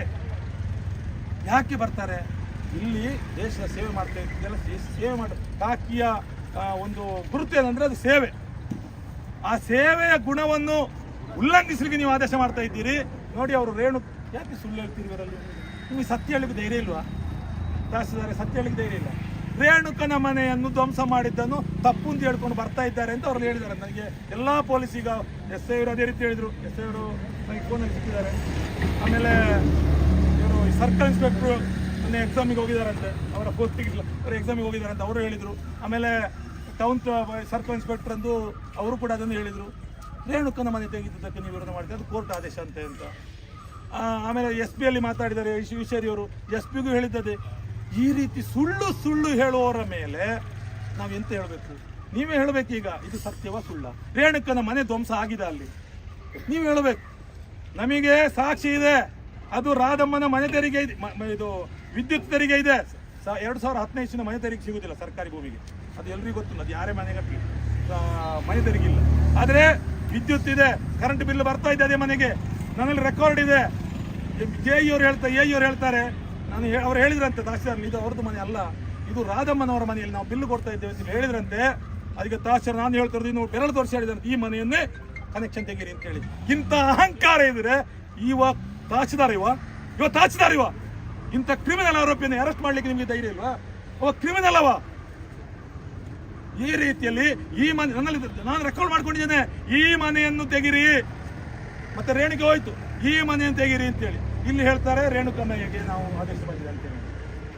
ಯಾಕೆ ಬರ್ತಾರೆ? ಇಲ್ಲಿ ದೇಶದ ಸೇವೆ ಮಾಡ್ತಾ ಇದ್ದೆಲ್ಲ ಸೇವೆ ಮಾಡ ಕಾಕಿಯ ಒಂದು ಗುರುತು ಏನಂದ್ರೆ ಅದು ಸೇವೆ. ಆ ಸೇವೆಯ ಗುಣವನ್ನು ಉಲ್ಲಂಘಿಸಲಿಕ್ಕೆ ನೀವು ಆದೇಶ ಮಾಡ್ತಾ ಇದ್ದೀರಿ. ನೋಡಿ, ಅವರು ಯಾಕೆ ಸುಳ್ಳು ಹೇಳ್ತೀರಿ ಇವರಲ್ಲಿ? ನಿಮಗೆ ಸತ್ಯ ಹೇಳಲಿಕ್ಕೆ ಧೈರ್ಯ ಇಲ್ವಾ? ತಹಶೀಲ್ದಾರ್ ಸತ್ಯ ಹೇಳಲಿಕ್ಕೆ ಧೈರ್ಯ ಇಲ್ಲ. ರೇಣುಕನ ಮನೆಯನ್ನು ಧ್ವಂಸ ಮಾಡಿದ್ದನ್ನು ತಪ್ಪು ಅಂತ ಹೇಳ್ಕೊಂಡು ಬರ್ತಾ ಇದ್ದಾರೆ ಅಂತ ಅವ್ರು ಹೇಳಿದ್ದಾರೆ. ನನಗೆ ಎಲ್ಲ ಪೊಲೀಸ್ ಈಗ SI ಅವರು ಅದೇ ರೀತಿ ಹೇಳಿದ್ರು. SI ಅವರು ನನಗೆ ಫೋನಲ್ಲಿ ಸಿಕ್ಕಿದ್ದಾರೆ. ಆಮೇಲೆ ಇವರು ಸರ್ಕಲ್ ಇನ್ಸ್ಪೆಕ್ಟ್ರು ಎಕ್ಸಾಮಿಗೆ ಹೋಗಿದ್ದಾರಂತೆ, ಅವರ ಪೋಸ್ಟಿಗೆ ಅವರು ಎಕ್ಸಾಮಿಗೆ ಹೋಗಿದ್ದಾರಂತೆ ಅವರು ಹೇಳಿದರು. ಆಮೇಲೆ ಟೌನ್ ಸರ್ಕಲ್ ಇನ್ಸ್ಪೆಕ್ಟರ್ ಅಂದು ಅವರು ಕೂಡ ಅದನ್ನು ಹೇಳಿದರು. ರೇಣುಕನ ಮನೆ ತೆಗೆದಿದ್ದಕ್ಕೆ ನೀವು ವಿರೋಧ ಮಾಡಿದ್ರೆ ಅದು ಕೋರ್ಟ್ ಆದೇಶ ಅಂತೆ ಅಂತ. ಆಮೇಲೆ SP ಅಲ್ಲಿ ಮಾತಾಡಿದ್ದಾರೆ ಈಶ್ವರಿ ಅವರು, SP ಗೂ ಹೇಳಿದ್ದದೆ. ಈ ರೀತಿ ಸುಳ್ಳು ಹೇಳುವವರ ಮೇಲೆ ನಾವು ಎಂತ ಹೇಳಬೇಕು? ನೀವೇ ಹೇಳಬೇಕು. ಈಗ ಇದು ಸತ್ಯವ ಸುಳ್ಳ? ರೇಣುಕನ ಮನೆ ಧ್ವಂಸ ಆಗಿದೆ ಅಲ್ಲಿ, ನೀವು ಹೇಳಬೇಕು. ನಮಗೆ ಸಾಕ್ಷಿ ಇದೆ. ಅದು ರಾಧಮ್ಮನ ಮನೆ ತೆರಿಗೆ ಇದು ವಿದ್ಯುತ್ ತೆರಿಗೆ ಇದೆ. 2015 ಮನೆ ತೆರಿಗೆ ಸಿಗುದಿಲ್ಲ ಸರ್ಕಾರಿ ಭೂಮಿಗೆ, ಅದು ಎಲ್ರಿಗೂ ಗೊತ್ತು. ಅದು ಯಾರೇ ಮನೆ ಕಟ್ಟಲಿ ಮನೆ ತೆರಿಗೆ ಇಲ್ಲ. ಆದರೆ ವಿದ್ಯುತ್ ಇದೆ, ಕರೆಂಟ್ ಬಿಲ್ ಬರ್ತಾ ಇದೆ ಅದೇ ಮನೆಗೆ. ನನ್ನಲ್ಲಿ ರೆಕಾರ್ಡ್ ಇದೆ. AE ಅವ್ರು ಹೇಳ್ತಾರೆ, ಅವ್ರು ಹೇಳಿದ್ರಂತೆ ತಹಶೀಲ್ದಾರ್, ಇದು ಅವ್ರದ್ದು ಮನೆ ಅಲ್ಲ, ಇದು ರಾಧಮ್ಮನವರ ಮನೆಯಲ್ಲಿ ನಾವು ಬಿಲ್ ಕೊಡ್ತಾ ಇದ್ದೇವೆ ಅಂತ ಹೇಳಿದ್ರಂತೆ. ಅದಕ್ಕೆ ತಹಶೀಲ್ದಾರ್ ನಾನು ಹೇಳ್ತಿರೋದು, ಇನ್ನು ಬೆರಳು ತೋರಿಸಿ ಹೇಳಿದಂತೆ ಈ ಮನೆಯನ್ನೇ ಕನೆಕ್ಷನ್ ತೆಗೀರಿ ಅಂತ ಹೇಳಿ. ಇಂಥ ಅಹಂಕಾರ ಇದ್ರೆ ಇವ ತಹಶೀಲ್ದಾರ್ ಇವ ಇಂಥ ಕ್ರಿಮಿನಲ್ ಆರೋಪಿಯನ್ನು ಅರೆಸ್ಟ್ ಮಾಡ್ಲಿಕ್ಕೆ ನಿಮಗೆ ಧೈರ್ಯ ಇಲ್ವಾ? ಕ್ರಿಮಿನಲ್ ಅವ. ಈ ರೀತಿಯಲ್ಲಿ ಈ ಮನೆ ನನ್ನಲ್ಲಿ ನಾನು ರೆಕಾರ್ಡ್ ಮಾಡ್ಕೊಂಡಿದ್ದೇನೆ. ಈ ಮನೆಯನ್ನು ತೆಗಿರಿ, ಮತ್ತೆ ರೇಣುಕೆ ಹೋಯ್ತು, ಈ ಮನೆಯನ್ನು ತೆಗಿರಿ ಅಂತೇಳಿ ಇಲ್ಲಿ ಹೇಳ್ತಾರೆ. ರೇಣುಕಮ್ಮಯ್ಯಗೆ ನಾವು ಆದೇಶ ಬಂದಿದೆ ಅಂತೇಳಿ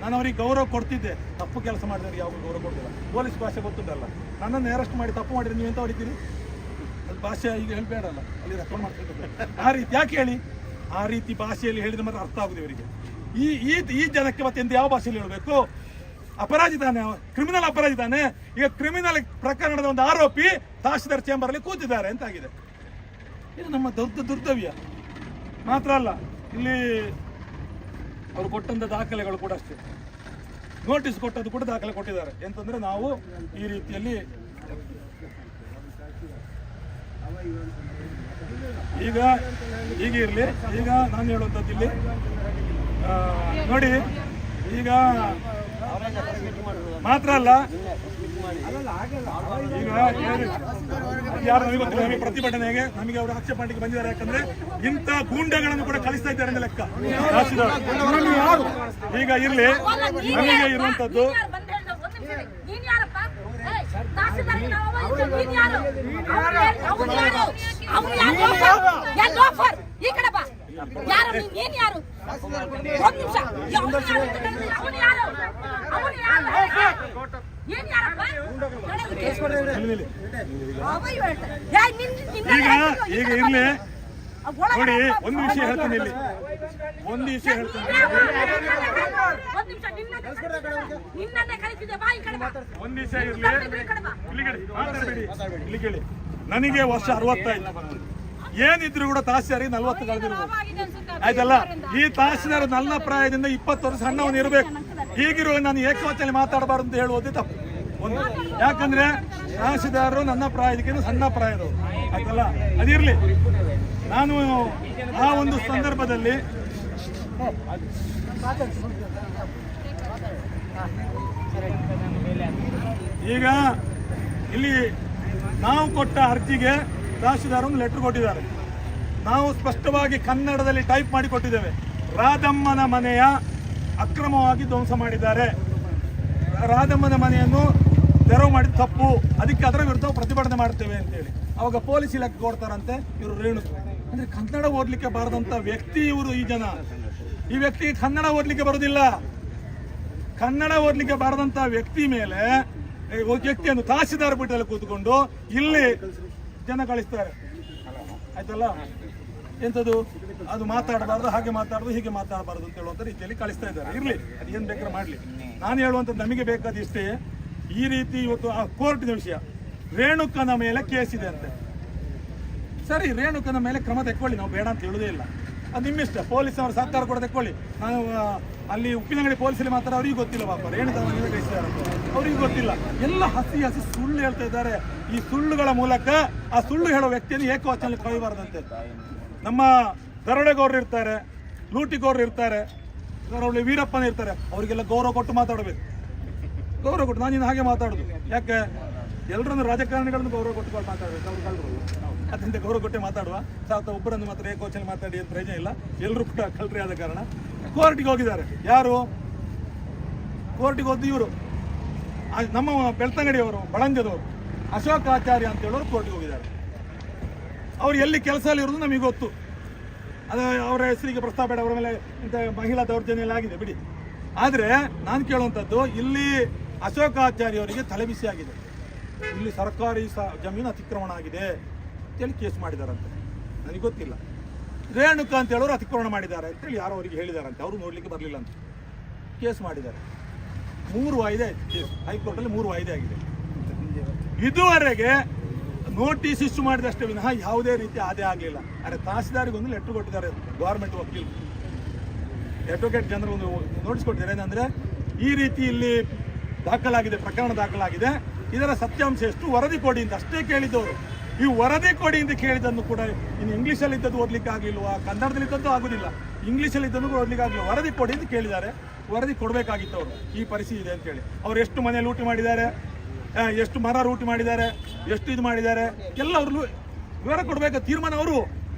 ನಾನು ಅವ್ರಿಗೆ ಗೌರವ ಕೊಡ್ತಿದ್ದೆ. ತಪ್ಪು ಕೆಲಸ ಮಾಡಿದವ್ರಿಗೆ ಯಾವಾಗ ಗೌರವ ಕೊಡ್ತಿಲ್ಲ. ಪೊಲೀಸ್ ಭಾಷೆ ಗೊತ್ತುಂಟಲ್ಲ, ನನ್ನನ್ನು ಅರೆಸ್ಟ್ ಮಾಡಿ ತಪ್ಪು ಮಾಡಿದ್ರೆ ನೀವು ಎಂತ ಹೊಡಿತೀರಿ? ಅದು ಭಾಷೆ ಈಗ ಹೇಳ್ಬೇಡಲ್ಲ, ಅಲ್ಲಿ ರೆಕಾರ್ಡ್ ಮಾಡ್ತಿರ್ತಾರೆ. ಆ ರೀತಿ ಯಾಕೆ ಹೇಳಿ? ಆ ರೀತಿ ಭಾಷೆಯಲ್ಲಿ ಹೇಳಿದ್ರೆ ಮಾತ್ರ ಅರ್ಥ ಆಗುದು ಇವರಿಗೆ. ಈ ಜನಕ್ಕೆ ಮತ್ತೆ ಎಂತ ಯಾವ ಭಾಷೆಯಲ್ಲಿ ಹೇಳಬೇಕು? ಅಪರಾಧಿ ತಾನೆ, ಕ್ರಿಮಿನಲ್ ಅಪರಾಧಿ ತಾನೆ. ಈಗ ಕ್ರಿಮಿನಲ್ ಪ್ರಕರಣದ ಒಂದು ಆರೋಪಿ ತಹಶೀಲ್ದಾರ್ ಚೇಂಬರ್ ಅಲ್ಲಿ ಕೂತಿದ್ದಾರೆ ಅಂತ ಆಗಿದೆ. ಇದು ನಮ್ಮ ದುರ್ದವ್ಯ ಮಾತ್ರ ಅಲ್ಲ, ಇಲ್ಲಿ ಅವರು ಕೊಟ್ಟಂತ ದಾಖಲೆಗಳು ಕೂಡ ಅಷ್ಟೇ. ನೋಟಿಸ್ ಕೊಟ್ಟದ್ದು ಕೂಡ ದಾಖಲೆ ಕೊಟ್ಟಿದ್ದಾರೆ. ಎಂತಂದ್ರೆ ನಾವು ಈ ರೀತಿಯಲ್ಲಿ ಈಗ ಇರಲಿ. ಈಗ ನಾನು ಹೇಳುವಂಥದ್ದು ಇಲ್ಲಿ ನೋಡಿ, ಈಗ ಮಾತ್ರ ಅಲ್ಲ, ಈಗ ಯಾರು ನಮಗೆ ಗೊತ್ತಿಲ್ಲ. ನಮಗೆ ಪ್ರತಿಭಟನೆಗೆ ನಮಗೆ ಅವರು ಆಕ್ಷೇಪ ಮಾಡಲಿಕ್ಕೆ ಬಂದಿದ್ದಾರೆ. ಯಾಕಂದ್ರೆ ಇಂಥ ಗೂಂಡಗಳನ್ನು ಕೂಡ ಕಳಿಸ್ತಾ ಇದ್ದಾರೆ ಅಂತ ಲೆಕ್ಕ. ಈಗ ಇರ್ಲಿ, ನಮಗೆ ಇರುವಂತದ್ದು ಏನ್ ಯಾರಪ್ಪ ಮೇಲೆ ಕೇಸ್ ಕೊಡ್ತಾರೆ. ನಿಲ್ಲಿ. ಅವ ಇವ ಹೇಳ್ತಾರೆ. ಏ, ನಿನ್ನ ಈಗ ಇರ್ಲಿ ಒಳಗಡೆ ನೋಡಿ, ಒಂದು ವಿಷಯ ಹೇಳ್ತೀನಿ ಇಲ್ಲಿ, ಒಂದು ವಿಷಯ ಹೇಳ್ತೀನಿ. ಒಂದ್ ನಿಮಿಷ ನಿನ್ನನ್ನೇ ಕಳಿಸಿದೆ, ಬಾ ಈ ಕಡೆ ಬಾ. ಒಂದ್ ನಿಮಿಷ ಇರ್ಲಿ, ಇಲ್ಲಿ ಕೇಳಿ, ಮಾತಾಡಬೇಡಿ, ಇಲ್ಲಿ ಕೇಳಿ. ನನಗೆ ವರ್ಷ 65, ಏನಿದ್ರು ಕೂಡ ತಹಸೀಲ್ದಾರಿಗೆ 40 ಕಳೆದಿರ್ಬೋದು, ಆಯ್ತಲ್ಲ. ಈ ತಹಸೀಲ್ದಾರ್ ನನ್ನ ಪ್ರಾಯದಿಂದ 20 ವರ್ಷ ಸಣ್ಣವನು ಇರಬೇಕು. ಹೀಗಿರುವ ನಾನು ಏಕವಚನ ಮಾತಾಡಬಾರ್ದು ಅಂತ ಹೇಳುವುದೇ ತಪ್ಪು. ಒಂದು, ಯಾಕಂದ್ರೆ ತಹಸೀಲ್ದಾರರು ನನ್ನ ಪ್ರಾಯದಕ್ಕಿಂತ ಸಣ್ಣ ಪ್ರಾಯದವರು, ಆಯ್ತಲ್ಲ. ಅದಿರ್ಲಿ, ನಾನು ಆ ಒಂದು ಸಂದರ್ಭದಲ್ಲಿ ಈಗ ಇಲ್ಲಿ ನಾವು ಕೊಟ್ಟ ಅರ್ಜಿಗೆ ತಹಸೀಲ್ದಾರ್ ಒಂದು ಲೆಟರ್ ಕೊಟ್ಟಿದ್ದಾರೆ. ನಾವು ಸ್ಪಷ್ಟವಾಗಿ ಕನ್ನಡದಲ್ಲಿ ಟೈಪ್ ಮಾಡಿ ಕೊಟ್ಟಿದ್ದೇವೆ. ರಾಧಮ್ಮನ ಮನೆಯ ಅಕ್ರಮವಾಗಿ ಧ್ವಂಸ ಮಾಡಿದ್ದಾರೆ, ರಾಧಮ್ಮನ ಮನೆಯನ್ನು ತೆರವು ಮಾಡಿದ ತಪ್ಪು, ಅದಕ್ಕೆ ಅದರ ವಿರುದ್ಧ ಪ್ರತಿಭಟನೆ ಮಾಡ್ತೇವೆ ಅಂತೇಳಿ. ಅವಾಗ ಪೊಲೀಸ್ ಇಲಾಖೆ ಕೊಡ್ತಾರಂತೆ. ಇವರು ರೇಣು ಅಂದ್ರೆ ಕನ್ನಡ ಓದ್ಲಿಕ್ಕೆ ಬಾರದಂತ ವ್ಯಕ್ತಿ ಇವರು. ಈ ಜನ, ಈ ವ್ಯಕ್ತಿಗೆ ಕನ್ನಡ ಓದ್ಲಿಕ್ಕೆ ಬರುದಿಲ್ಲ. ಕನ್ನಡ ಓದ್ಲಿಕ್ಕೆ ಬಾರದಂತ ವ್ಯಕ್ತಿ ಮೇಲೆ ವ್ಯಕ್ತಿಯನ್ನು ತಹಸೀಲ್ದಾರ್ ಪೀಠದಲ್ಲಿ ಕೂತ್ಕೊಂಡು ಇಲ್ಲಿ ಜನ ಕಳಿಸ್ತಾರೆ, ಆಯ್ತಲ್ಲ. ಎಂಥದ್ದು ಅದು ಮಾತಾಡಬಾರ್ದು, ಹಾಗೆ ಮಾತಾಡೋದು, ಹೀಗೆ ಮಾತಾಡಬಾರ್ದು ಅಂತ ಹೇಳುವಂತ ರೀತಿಯಲ್ಲಿ ಕಳಿಸ್ತಾ ಇದ್ದಾರೆ. ಇರ್ಲಿ, ಅದು ಏನ್ ಬೇಕಾದ್ರೆ ಮಾಡ್ಲಿ. ನಾನು ಹೇಳುವಂಥದ್ದು ನಮಗೆ ಬೇಕಾದ ಇಷ್ಟೇ. ಈ ರೀತಿ ಇವತ್ತು ಆ ಕೋರ್ಟಿನ ವಿಷಯ, ರೇಣುಕನ ಮೇಲೆ ಕೇಸ್ ಇದೆ ಅಂತೆ. ಸರಿ, ರೇಣುಕನ ಮೇಲೆ ಕ್ರಮ ತೆಕ್ಕೊಳ್ಳಿ, ನಾವು ಬೇಡ ಅಂತ ಹೇಳುವುದೇ ಇಲ್ಲ. ಅದು ನಿಮ್ಮಿಷ್ಟ. ಪೊಲೀಸ್ ಅವರು ಸಹಕಾರ ಕೂಡ ತೆಕ್ಕೊಳ್ಳಿ. ನಾನು ಅಲ್ಲಿ ಉಪ್ಪಿನಂಗಡಿ ಪೊಲೀಸಲ್ಲಿ ಮಾತ್ರ ಅವ್ರಿಗೆ ಗೊತ್ತಿಲ್ಲ, ಪಾಪ ರೇಣುಕನ ಮೇಲೆ ಕಳಿಸಿದ್ದಾರೆ ಅವ್ರಿಗೆ ಗೊತ್ತಿಲ್ಲ. ಎಲ್ಲ ಹಸಿ ಹಸಿ ಸುಳ್ಳು ಹೇಳ್ತಾ ಇದ್ದಾರೆ. ಈ ಸುಳ್ಳುಗಳ ಮೂಲಕ ಆ ಸುಳ್ಳು ಹೇಳೋ ವ್ಯಕ್ತಿಯನ್ನು ಏಕವಚನಲ್ಲಿ ಕಳೆಯಬಾರದಂತೆ. ನಮ್ಮ ದರೋಡೆಗೋರರು ಇರ್ತಾರೆ, ಲೂಟಿಗೋರರು ಇರ್ತಾರೆ, ಅದರಲ್ಲಿ ವೀರಪ್ಪನ ಇರ್ತಾರೆ, ಅವರಿಗೆಲ್ಲ ಗೌರವ ಕೊಟ್ಟು ಮಾತಾಡಬೇಕು. ಗೌರವ ಕೊಟ್ಟು, ನಾನು ಇನ್ನು ಹಾಗೆ ಮಾತಾಡೋದು. ಯಾಕೆ ಎಲ್ಲರನ್ನು ರಾಜಕಾರಣಿಗಳನ್ನು ಗೌರವ ಕೊಟ್ಟು ಮಾತಾಡಬೇಕು. ಅವ್ರು ಕಳ್ಳರು, ಅದರಿಂದ ಗೌರವ ಕೊಟ್ಟೆ ಮಾತಾಡುವ. ಸಾಕು, ಒಬ್ಬರನ್ನು ಮಾತ್ರ ಏಕವಚನ ಮಾತಾಡಿ ಅಂತ ಪ್ರಯೋಜನ ಇಲ್ಲ. ಎಲ್ಲರೂ ಕೂಡ ಕಳ್ಳರೇ ಆದ ಕಾರಣ ಕೋರ್ಟಿಗೆ ಹೋಗಿದ್ದಾರೆ. ಯಾರು ಕೋರ್ಟಿಗೆ ಹೋದ್ದು? ಇವರು ನಮ್ಮ ಬೆಳ್ತಂಗಡಿಯವರು, ಬಳಂಜದವರು, ಅಶೋಕ್ ಆಚಾರ್ಯ ಅಂತ ಹೇಳೋರು ಕೋರ್ಟಿಗೆ ಹೋಗಿದ್ದಾರೆ. ಅವ್ರು ಎಲ್ಲಿ ಕೆಲಸದಲ್ಲಿ ಇರೋದು ನಮಗೆ ಗೊತ್ತು. ಅದು ಅವರ ಹೆಸರಿಗೆ ಪ್ರಸ್ತಾಪ ಬೇಡ, ಅವರ ಮೇಲೆ ಇಂಥ ಮಹಿಳಾ ದೌರ್ಜನ್ಯ ಎಲ್ಲ ಆಗಿದೆ ಬಿಡಿ. ಆದರೆ ನಾನು ಕೇಳುವಂಥದ್ದು, ಇಲ್ಲಿ ಅಶೋಕ್ ಆಚಾರ್ಯ ಅವರಿಗೆ ತಲೆಬಿಸಿ ಆಗಿದೆ. ಇಲ್ಲಿ ಸರ್ಕಾರಿ ಜಮೀನು ಅತಿಕ್ರಮಣ ಆಗಿದೆ ಅಂತೇಳಿ ಕೇಸ್ ಮಾಡಿದಾರಂತೆ. ನನಗೆ ಗೊತ್ತಿಲ್ಲ. ರೇಣುಕಾ ಅಂತ ಹೇಳೋರು ಅತಿಕ್ರಮಣ ಮಾಡಿದ್ದಾರೆ ಅಂತೇಳಿ ಯಾರೋ ಅವರಿಗೆ ಹೇಳಿದಾರಂತೆ. ಅವರು ನೋಡ್ಲಿಕ್ಕೆ ಬರಲಿಲ್ಲ ಅಂತ ಕೇಸ್ ಮಾಡಿದ್ದಾರೆ. 3 ವಾಯಿದೆ ಆಯ್ತು ಕೇಸ್. ಹೈಕೋರ್ಟಲ್ಲಿ 3 ವಾಯಿದೆ ಆಗಿದೆ. ಇದುವರೆಗೆ ನೋಟಿಸ್ ಇಶ್ಯೂ ಮಾಡಿದಷ್ಟೇ ವಿನಃ ಯಾವುದೇ ರೀತಿ ಆದೇ ಆಗಲಿಲ್ಲ. ಆದರೆ ತಹಸೀಲ್ದಾರಿಗೆ ಒಂದು ಲೆಟರ್ ಕೊಟ್ಟಿದ್ದಾರೆ, ಗವರ್ಮೆಂಟ್ ವಕೀಲ್ ಅಡ್ವೊಕೇಟ್ ಜನರಲ್ ಒಂದು ನೋಟಿಸ್ ಕೊಟ್ಟಿದ್ದಾರೆ. ಏನಂದ್ರೆ, ಈ ರೀತಿ ಇಲ್ಲಿ ದಾಖಲಾಗಿದೆ, ಪ್ರಕರಣ ದಾಖಲಾಗಿದೆ, ಇದರ ಸತ್ಯಾಂಶ ಎಷ್ಟು, ವರದಿ ಕೊಡಿ ಅಂತ ಅಷ್ಟೇ ಕೇಳಿದ್ದವರು. ಈ ವರದಿ ಕೊಡಿ ಅಂತ ಕೇಳಿದ್ದನ್ನು ಕೂಡ ಇನ್ನು ಇಂಗ್ಲೀಷಲ್ಲಿ ಇದ್ದದ್ದು ಓದ್ಲಿಕ್ಕೆ ಆಗಲಿಲ್ವಾ, ಕನ್ನಡದಲ್ಲಿ ಇದ್ದದ್ದು ಆಗುದಿಲ್ಲ, ಇಂಗ್ಲೀಷಲ್ಲಿ ಇದ್ದನ್ನು ಓದ್ಲಿಕ್ಕೆ ಆಗಲಿಲ್ಲ. ವರದಿ ಕೊಡಿ ಅಂತ ಕೇಳಿದ್ದಾರೆ. ವರದಿ ಕೊಡಬೇಕಾಗಿತ್ತು ಅವರು. ಈ ಪರಿಸ್ಥಿತಿ ಇದೆ ಅಂತೇಳಿ. ಅವ್ರು ಎಷ್ಟು ಮನೆ ಲೂಟಿ ಮಾಡಿದ್ದಾರೆ, ಎಷ್ಟು ಮರ ಲೂಟಿ ಮಾಡಿದ್ದಾರೆ, ಎಷ್ಟು ಇದು ಮಾಡಿದ್ದಾರೆ, ಎಲ್ಲ ಅವರು ವಿವರ ಕೊಡಬೇಕು. ತೀರ್ಮಾನ ಅವರು.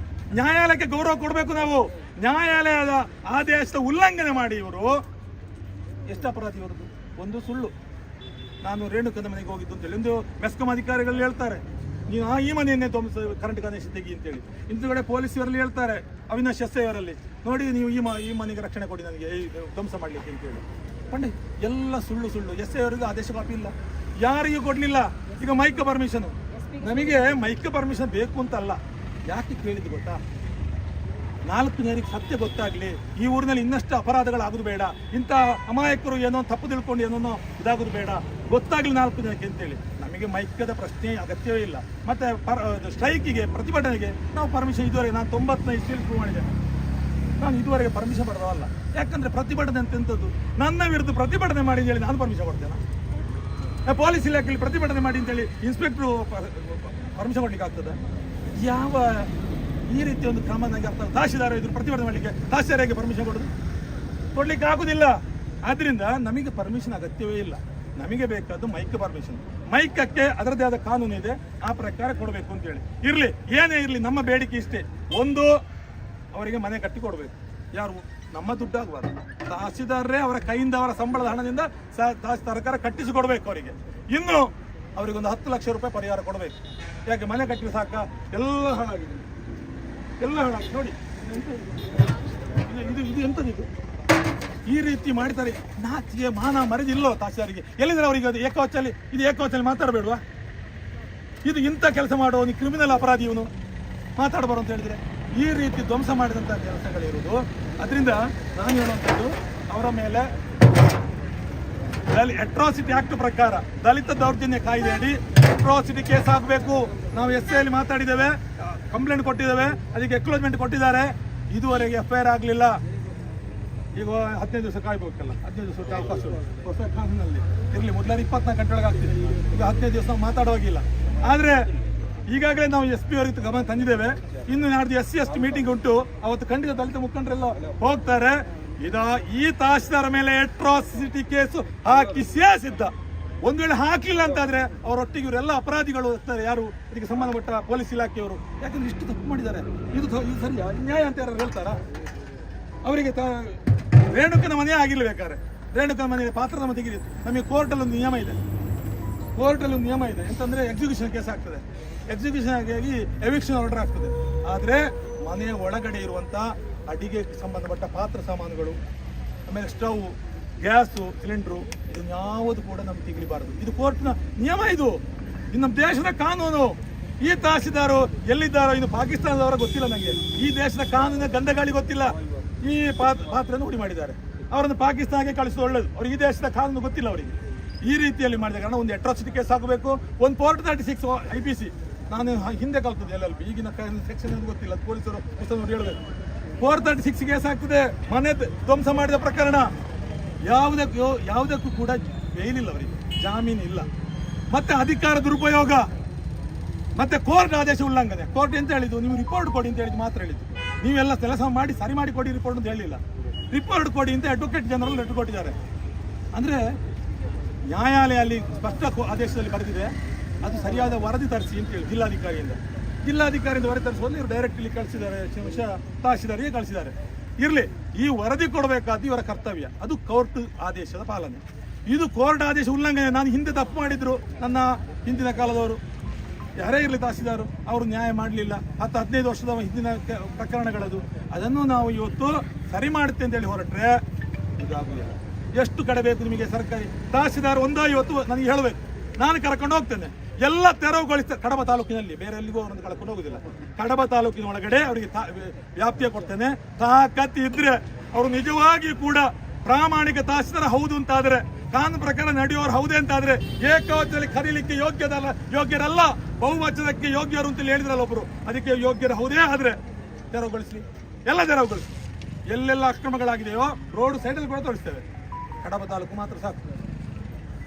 ನ್ಯಾಯಾಲಯಕ್ಕೆ ಗೌರವ ಕೊಡಬೇಕು ನಾವು. ನ್ಯಾಯಾಲಯದ ಆದೇಶದ ಉಲ್ಲಂಘನೆ ಮಾಡಿ ಇವರು ಎಷ್ಟು ಅಪರಾಧಿ ಇವರದ್ದು. ಒಂದು ಸುಳ್ಳು, ನಾನು ರೇಣುಕನ ಮನೆಗೆ ಹೋಗಿದ್ದು ಅಂತೇಳಿ. ಒಂದು ಮೆಸ್ಕಾಂ ಅಧಿಕಾರಿಗಳು ಹೇಳ್ತಾರೆ, ನೀವು ಈ ಮನೆಯನ್ನೇ ಕರೆಂಟ್ ಕನೆಕ್ಷನ್ ತೆಗಿ ಅಂತೇಳಿ. ಇಂಥಗಡೆ ಪೊಲೀಸರಲ್ಲಿ ಹೇಳ್ತಾರೆ, ಅವಿನಾಶ್ ಎಸ್ ಅವರಲ್ಲಿ, ನೋಡಿ ನೀವು ಈ ಮನೆಗೆ ರಕ್ಷಣೆ ಕೊಡಿ ನನಗೆ ಧ್ವಂಸ ಮಾಡಲಿಕ್ಕೆ ಅಂತೇಳಿ. ಪಂಡಿ ಎಲ್ಲ ಸುಳ್ಳು ಸುಳ್ಳು. ಎಸ್ ಅವರಿಗೂ ಆದೇಶ ಕಾಪಿ ಇಲ್ಲ, ಯಾರಿಗೂ ಕೊಡಲಿಲ್ಲ. ಈಗ ಮೈಕ್ ಪರ್ಮಿಷನ್, ನಮಗೆ ಮೈಕ್ ಪರ್ಮಿಷನ್ ಬೇಕು ಅಂತಲ್ಲ. ಯಾಕೆ ಕೇಳಿದ್ದು ಗೊತ್ತಾ? 4 ಜನರಿಗೆ ಸತ್ಯ ಗೊತ್ತಾಗಲಿ, ಈ ಊರಿನಲ್ಲಿ ಇನ್ನಷ್ಟು ಅಪರಾಧಗಳಾಗೋದು ಬೇಡ, ಇಂಥ ಅಮಾಯಕರು ಏನೋ ತಪ್ಪು ತಿಳ್ಕೊಂಡು ಏನೋ ಇದಾಗೋದು ಬೇಡ, ಗೊತ್ತಾಗಲಿ 4 ಜನಕ್ಕೆ ಅಂತೇಳಿ. ನಮಗೆ ಮೈಕದ ಪ್ರಶ್ನೆ ಅಗತ್ಯವೇ ಇಲ್ಲ. ಮತ್ತೆ ಸ್ಟ್ರೈಕಿಗೆ, ಪ್ರತಿಭಟನೆಗೆ ನಾವು ಪರ್ಮಿಷನ್ ಇದುವರೆಗೆ ನಾನು 95 ಇಸ್ವಿಯಲ್ಲಿ ಪ್ರೂವ್ ಮಾಡಿದ್ದೇನೆ. ನಾನು ಇದುವರೆಗೆ ಪರ್ಮಿಷನ್ ಪಡೆದವಲ್ಲ. ಯಾಕಂದ್ರೆ ಪ್ರತಿಭಟನೆ ಅಂತ ಎಂಥದ್ದು, ನನ್ನ ವಿರುದ್ಧ ಪ್ರತಿಭಟನೆ ಮಾಡಿ ಅಂತೇಳಿ ನಾನು ಪರ್ಮಿಷನ್ ಕೊಡ್ತೇನೆ? ಪೊಲೀಸ್ ಇಲಾಖೆಯಲ್ಲಿ ಪ್ರತಿಭಟನೆ ಮಾಡಿ ಅಂತೇಳಿ ಇನ್ಸ್ಪೆಕ್ಟ್ರು ಪರ್ಮಿಷನ್ ಕೊಡ್ಲಿಕ್ಕೆ ಆಗ್ತದೆ? ಯಾವ ಈ ರೀತಿ ಒಂದು ಕ್ರಮ ನನಗೆ ಅರ್ಥ. ತಹಸೀಲ್ದಾರ್ ಇದ್ರು ಪ್ರತಿಭಟನೆ ಮಾಡಲಿಕ್ಕೆ ತಹಸೀಲ್ದಾರಿಗೆ ಪರ್ಮಿಷನ್ ಕೊಡ್ಲಿಕ್ಕೆ ಆಗುದಿಲ್ಲ. ಆದ್ರಿಂದ ನಮಗೆ ಪರ್ಮಿಷನ್ ಅಗತ್ಯವೇ ಇಲ್ಲ. ನಮಗೆ ಬೇಕಾದ್ದು ಮೈಕ್ ಪರ್ಮಿಷನ್. ಮೈಕಕ್ಕೆ ಅದರದ್ದೇ ಆದ ಕಾನೂನು ಇದೆ, ಆ ಪ್ರಕಾರ ಕೊಡಬೇಕು ಅಂತೇಳಿ. ಇರ್ಲಿ, ಏನೇ ಇರಲಿ, ನಮ್ಮ ಬೇಡಿಕೆ ಇಷ್ಟೇ. ಒಂದು, ಅವರಿಗೆ ಮನೆ ಕಟ್ಟಿ ಕೊಡಬೇಕು. ಯಾರು? ನಮ್ಮ ದುಡ್ಡು ಆಗಬಾರ್ದು. ತಹಸೀಲ್ದಾರರೇ ಅವರ ಕೈಯಿಂದ, ಅವರ ಸಂಬಳದ ಹಣದಿಂದ ಸರ್ಕಾರ ಕಟ್ಟಿಸಿ ಕೊಡಬೇಕು ಅವರಿಗೆ. ಇನ್ನು ಅವರಿಗೊಂದು 10 ಲಕ್ಷ ರೂಪಾಯಿ ಪರಿಹಾರ ಕೊಡಬೇಕು. ಯಾಕೆ ಮನೆ ಕಟ್ಟಿದ್ರೆ ಸಾಕ? ಎಲ್ಲ ಹಾಳಾಗಿದೆ, ಎಲ್ಲ ಹಾಳಾಗಿದೆ. ನೋಡಿ ಇದು ಎಂಥದ್ದು ಇದು? ಈ ರೀತಿ ಮಾಡ್ತಾರೆ. ನಾಚಿಗೆ ಮಾನ ಮರೆದಿಲ್ಲೋ ತಹಸೀಲ್ದಾರಿಗೆ? ಎಲ್ಲಿದ್ರೆ ಅವರಿಗೆ ಅದು ಏಕವಚನಲ್ಲಿ, ಇದು ಏಕವಚನಲ್ಲಿ ಮಾತಾಡಬೇಡ್ವಾ? ಇದು ಇಂಥ ಕೆಲಸ ಮಾಡುವ ಒಂದು ಕ್ರಿಮಿನಲ್ ಅಪರಾಧಿ ಇವನು, ಮಾತಾಡಬಾರ್ದು ಅಂತ ಹೇಳಿದ್ರೆ ಈ ರೀತಿ ಧ್ವಂಸ ಮಾಡಿದಂಥ ಕೆಲಸಗಳಿರುವುದು. ಅದರಿಂದ ನಾನು ಹೇಳುವಂಥದ್ದು, ಅವರ ಮೇಲೆ ಅಟ್ರಾಸಿಟಿ ಆಕ್ಟ್ ಪ್ರಕಾರ ದಲಿತ ದೌರ್ಜನ್ಯ ಕಾಯ್ದೆ ಅಡಿ ಅಟ್ರಾಸಿಟಿ ಕೇಸ್ ಆಗಬೇಕು. ನಾವು SI ಮಾತಾಡಿದ್ದೇವೆ, ಕಂಪ್ಲೇಂಟ್ ಕೊಟ್ಟಿದ್ದೇವೆ, ಅದಕ್ಕೆ ಎಕ್ಲೋಜ್ಮೆಂಟ್ ಕೊಟ್ಟಿದ್ದಾರೆ. ಇದುವರೆಗೆ FIR ಆಗಲಿಲ್ಲ. ಈಗ 15 ದಿವಸ ಕಾಯ್ಬೇಕಲ್ಲ, 15 ದಿವಸ ಅವಕಾಶ ಹೊಸ ಕಾನೂನಲ್ಲಿ ಇರಲಿ. ಮೊದಲಾದ್ರೆ 24 ಗಂಟೆ ಒಳಗೆ ಆಗ್ತಿದೆ, ಈಗ 15 ದಿವಸ ನಾವು ಮಾತಾಡುವಾಗಿಲ್ಲ. ಆದರೆ ಈಗಾಗಲೇ ನಾವು SP ಅವರಿಗೆ ಗಮನ ತಂದಿದ್ದೇವೆ. ಇನ್ನು ನಾಡ್ದು SC ಮೀಟಿಂಗ್ ಉಂಟು, ಅವತ್ತು ಖಂಡಿತ ದಲಿತ ಮುಖಂಡರೆಲ್ಲ ಹೋಗ್ತಾರೆ. ಈ ತಹಸೀಲ್ದಾರ್ ಮೇಲೆ ಅಟ್ರಾಸಿಟಿ ಕೇಸು ಹಾಕಿಸೇ ಸಿದ್ಧ. ಒಂದು ವೇಳೆ ಹಾಕಲಿಲ್ಲ ಅಂತಾದ್ರೆ ಅವರೊಟ್ಟಿಗೆ ಇವರೆಲ್ಲ ಅಪರಾಧಿಗಳು ಇರ್ತಾರೆ. ಯಾರು ಇದಕ್ಕೆ ಸಂಬಂಧಪಟ್ಟ ಪೊಲೀಸ್ ಇಲಾಖೆಯವರು. ಯಾಕಂದ್ರೆ ಇಷ್ಟು ತಪ್ಪು ಮಾಡಿದ್ದಾರೆ. ಇದು ಸರಿಯಾ? ನ್ಯಾಯ ಅಂತ ಯಾರು ಹೇಳ್ತಾರ? ಅವರಿಗೆ ರೇಣುಕನ ಮನೆ ಆಗಿರ್ಬೇಕಾದ್ರೆ ರೇಣುಕನ ಮನೆ ಪಾತ್ರದ ಮನೆ ತೆಗಿರಿ. ನಮಗೆ ಕೋರ್ಟಲ್ಲಿ ಒಂದು ನಿಯಮ ಇದೆ, ಎಂತಂದ್ರೆ ಎಕ್ಸಿಕ್ಯೂಷನ್ ಕೇಸ್ ಆಗ್ತದೆ. ಎಕ್ಸಿಕ್ಯೂಷನ್ ಆಗಿ ಎವಿಕ್ಷನ್ ಆರ್ಡರ್ ಆಗ್ತದೆ. ಆದರೆ ಮನೆಯ ಒಳಗಡೆ ಇರುವಂಥ ಅಡಿಗೆ ಸಂಬಂಧಪಟ್ಟ ಪಾತ್ರ ಸಾಮಾನುಗಳು, ಆಮೇಲೆ ಸ್ಟವ್, ಗ್ಯಾಸು, ಸಿಲಿಂಡ್ರು, ಇದನ್ಯಾವುದು ಕೂಡ ನಮ್ಗೆ ತೆಗಿಬಾರದು. ಇದು ಕೋರ್ಟ್ನ ನಿಯಮ. ಇದು ನಮ್ಮ ದೇಶದ ಕಾನೂನು. ಈ ತಹಸೀಲ್ದಾರು ಎಲ್ಲಿದ್ದಾರೋ ಇನ್ನು ಪಾಕಿಸ್ತಾನದವರ ಗೊತ್ತಿಲ್ಲ ನನಗೆ. ಈ ದೇಶದ ಕಾನೂನಿನ ಗಂಧಗಾಳಿ ಗೊತ್ತಿಲ್ಲ. ಈ ಪಾತ್ರ ನೋಡಿ ಮಾಡಿದ್ದಾರೆ. ಅವರನ್ನು ಪಾಕಿಸ್ತಾನಕ್ಕೆ ಕಳಿಸೋದು ಒಳ್ಳೇದು. ಅವ್ರಿಗೆ ಈ ದೇಶದ ಕಾನೂನು ಗೊತ್ತಿಲ್ಲ ಅವರಿಗೆ. ಈ ರೀತಿಯಲ್ಲಿ ಮಾಡಿದ ಕಾರಣ ಒಂದು ಅಟ್ರಾಸಿಟಿ ಕೇಸ್ ಆಗಬೇಕು. ಒಂದು 436 IPC ನಾನು ಹಿಂದೆ ಕಲ್ತದ್ದು LLB, ಈಗಿನ ಸೆಕ್ಷನ್ ಅಂತ ಗೊತ್ತಿಲ್ಲ, ಪೊಲೀಸರು ಪುಸ್ತಕ ಹೇಳಬೇಕು. 436 ಕೇಸ್ ಆಗ್ತದೆ. ಮನೆ ಧ್ವಂಸ ಮಾಡಿದ ಪ್ರಕರಣ. ಯಾವುದಕ್ಕೂ ಕೂಡ ಬೇಲಿಲ್ಲ, ಅವರಿಗೆ ಜಾಮೀನು ಇಲ್ಲ. ಮತ್ತೆ ಅಧಿಕಾರ ದುರುಪಯೋಗ, ಮತ್ತೆ ಕೋರ್ಟ್ ಆದೇಶ ಉಲ್ಲಂಘನೆ. ಕೋರ್ಟ್ ಎಂತ ಹೇಳಿದ್ದು? ನೀವು ರಿಪೋರ್ಟ್ ಕೊಡಿ ಅಂತ ಹೇಳಿದ್ದು ಮಾತ್ರ ಹೇಳಿದ್ದು. ನೀವೆಲ್ಲ ಕೆಲಸ ಮಾಡಿ ಸರಿ ಮಾಡಿ ಕೊಡಿ ರಿಪೋರ್ಟ್ ಅಂತ ಹೇಳಿಲ್ಲ. ರಿಪೋರ್ಟ್ ಕೊಡಿ ಅಂತ ಅಡ್ವೊಕೇಟ್ ಜನರಲ್ ಲೆಟರ್ ಕೊಟ್ಟಿದ್ದಾರೆ. ಅಂದರೆ ನ್ಯಾಯಾಲಯ ಅಲ್ಲಿ ಸ್ಪಷ್ಟ ಆದೇಶದಲ್ಲಿ ಬರೆದಿದೆ, ಅದು ಸರಿಯಾದ ವರದಿ ತರಿಸಿ ಅಂತೇಳಿ ಜಿಲ್ಲಾಧಿಕಾರಿಯಿಂದ ವರದಿ ತರಿಸುವಲ್ಲಿ ಇವರು ಡೈರೆಕ್ಟ್ ಇಲ್ಲಿ ಕಳಿಸಿದ್ದಾರೆ, ತಹಸೀಲ್ದಾರಿಗೆ ಕಳಿಸಿದ್ದಾರೆ. ಇರಲಿ, ಈ ವರದಿ ಕೊಡಬೇಕಾದ ಇವರ ಕರ್ತವ್ಯ. ಅದು ಕೋರ್ಟ್ ಆದೇಶದ ಪಾಲನೆ. ಇದು ಕೋರ್ಟ್ ಆದೇಶ ಉಲ್ಲಂಘನೆ. ನಾನು ಹಿಂದೆ ತಪ್ಪು ಮಾಡಿದ್ರು ನನ್ನ ಹಿಂದಿನ ಕಾಲದವರು, ಯಾರೇ ಇರಲಿ ತಹಸೀಲ್ದಾರು, ಅವರು ನ್ಯಾಯ ಮಾಡಲಿಲ್ಲ. 10-15 ವರ್ಷದ ಹಿಂದಿನ ಪ್ರಕರಣಗಳದು. ಅದನ್ನು ನಾವು ಇವತ್ತು ಸರಿ ಮಾಡುತ್ತೆ ಅಂತೇಳಿ ಹೊರಟ್ರೆ ಇದಾಗುವುದಿಲ್ಲ. ಎಷ್ಟು ಕಡೆ ಬೇಕು ನಿಮಗೆ ಸರ್ಕಾರಿ ತಹಸೀಲ್ದಾರ್? ಇವತ್ತು ನನಗೆ ಹೇಳಬೇಕು, ನಾನು ಕರ್ಕೊಂಡು ಹೋಗ್ತೇನೆ. ಎಲ್ಲ ತೆರವುಗೊಳಿಸ್ತಾರೆ ಕಡಬ ತಾಲೂಕಿನಲ್ಲಿ, ಬೇರೆ ಎಲ್ಲಿಗೂ ಅವರನ್ನು ಕಳ್ಕೊಂಡು ಹೋಗುದಿಲ್ಲ. ಕಡಬ ತಾಲೂಕಿನ ಒಳಗಡೆ ಅವರಿಗೆ ವ್ಯಾಪ್ತಿಯ ಕೊಡ್ತೇನೆ. ತಾಕತ್ತು ಇದ್ರೆ ಅವರು ನಿಜವಾಗಿ ಕೂಡ ಪ್ರಾಮಾಣಿಕ ತಹಸೀಲ್ದಾರ್ ಹೌದು ಅಂತಾದ್ರೆ, ಕಾನೂನು ಪ್ರಕಾರ ನಡೆಯುವವರು ಹೌದೇ ಅಂತಾದ್ರೆ, ಏಕವಚನದಲ್ಲಿ ಕರೀಲಿಕ್ಕೆ ಯೋಗ್ಯರಲ್ಲ, ಬಹುವಚನಕ್ಕೆ ಯೋಗ್ಯರು ಅಂತೇಳಿ ಹೇಳಿದ್ರಲ್ಲ ಒಬ್ರು, ಅದಕ್ಕೆ ಯೋಗ್ಯರು ಹೌದೇ ಆದ್ರೆ ತೆರವುಗೊಳಿಸಿ, ಎಲ್ಲ ತೆರವುಗೊಳಿಸಿ. ಎಲ್ಲೆಲ್ಲ ಅಕ್ರಮಗಳಾಗಿದೆಯೋ ರೋಡ್ ಸೈಡಲ್ಲಿ ಕೂಡ ತೋರಿಸ್ತೇವೆ. ಕಡಬ ತಾಲೂಕು ಮಾತ್ರ ಸಾಕು.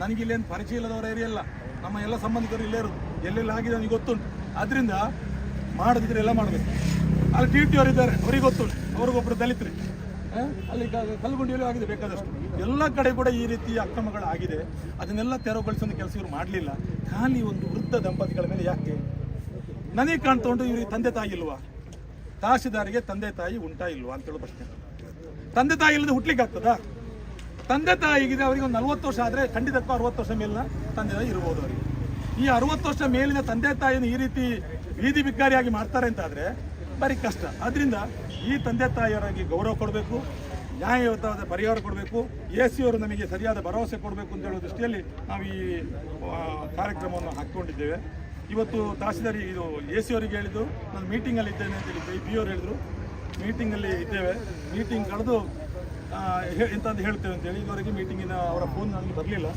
ನನಗಿಲ್ಲೇನು ಪರಿಚಯ ಇಲ್ಲದವರ ಏರಿಯಲ್ಲ, ನಮ್ಮ ಎಲ್ಲ ಸಂಬಂಧಿಕರು ಇಲ್ಲೇ ಇರೋದು. ಎಲ್ಲೆಲ್ಲ ಆಗಿದೆ ನನಗೆ ಗೊತ್ತುಂಟು. ಅದರಿಂದ ಮಾಡದಿದ್ರೆ ಎಲ್ಲ ಮಾಡಬೇಕು. ಅಲ್ಲಿ TT ಅವರು ಇದ್ದಾರೆ, ಅವರಿಗೆ ಗೊತ್ತುಂಟು. ಅವ್ರಿಗೊಬ್ಬರು ದಲಿತರು ಅಲ್ಲಿ ಕಲ್ಲುಗುಂಡಿಯಲ್ಲೂ ಆಗಿದೆ ಬೇಕಾದಷ್ಟು. ಎಲ್ಲ ಕಡೆ ಕೂಡ ಈ ರೀತಿಯ ಅಕ್ರಮಗಳಾಗಿದೆ. ಅದನ್ನೆಲ್ಲ ತೆರವುಗೊಳಿಸೋ ಕೆಲಸ ಇವರು ಮಾಡಲಿಲ್ಲ. ಖಾಲಿ ಒಂದು ವೃದ್ಧ ದಂಪತಿಗಳ ಮೇಲೆ ಯಾಕೆ ನನಗೆ ಕಾಣ್ತಾ ಉಂಟು, ಇವ್ರಿಗೆ ತಂದೆ ತಾಯಿ ಇಲ್ವಾ? ತಹಸೀಲ್ದಾರಿಗೆ ತಂದೆ ತಾಯಿ ಉಂಟಾ ಇಲ್ವಾ ಅಂತೇಳೋ ಪ್ರಶ್ನೆ. ತಂದೆ ತಾಯಿ ಇಲ್ಲದೆ ಹುಟ್ಲಿಕ್ಕೆ ಆಗ್ತದಾ? ತಂದೆ ತಾಯಿಗಿದೆ ಅವರಿಗೆ ಒಂದು 40 ವರ್ಷ ಆದರೆ ಖಂಡಿತಕ್ಕೂ 60 ವರ್ಷ ಮೇಲಿನ ತಂದೆ ತಾಯಿ ಇರ್ಬೋದು ಅವರಿಗೆ. ಈ 60 ವರ್ಷ ಮೇಲಿನ ತಂದೆ ತಾಯಿಯನ್ನು ಈ ರೀತಿ ಬೀದಿ ಬಿಕ್ಕಾರಿಯಾಗಿ ಮಾಡ್ತಾರೆ ಅಂತಾದರೆ ಬರೀ ಕಷ್ಟ. ಅದರಿಂದ ಈ ತಂದೆ ತಾಯಿಯವರಿಗೆ ಗೌರವ ಕೊಡಬೇಕು, ನ್ಯಾಯಯುತವಾದ ಪರಿಹಾರ ಕೊಡಬೇಕು. AC ಅವರು ನಮಗೆ ಸರಿಯಾದ ಭರವಸೆ ಕೊಡಬೇಕು ಅಂತ ಹೇಳೋ ದೃಷ್ಟಿಯಲ್ಲಿ ನಾವು ಈ ಕಾರ್ಯಕ್ರಮವನ್ನು ಹಾಕಿಕೊಂಡಿದ್ದೇವೆ. ಇವತ್ತು ತಹಸೀಲ್ದಾರ್ ಇದು AC ಅವರಿಗೆ ಹೇಳಿದ್ದು, ನಾನು ಮೀಟಿಂಗಲ್ಲಿ ಇದ್ದೇನೆ ಅಂತೇಳಿ BO ಅವರು ಹೇಳಿದರು. ಮೀಟಿಂಗಲ್ಲಿ ಇದ್ದೇವೆ, ಮೀಟಿಂಗ್ ಕಳೆದು ಎಂತಂದು ಹೇಳ್ತೇವೆ ಅಂತೇಳಿ. ಇದುವರೆಗೆ ಮೀಟಿಂಗಿನ ಅವರ ಫೋನ್ ನನಗೆ ಬರಲಿಲ್ಲ.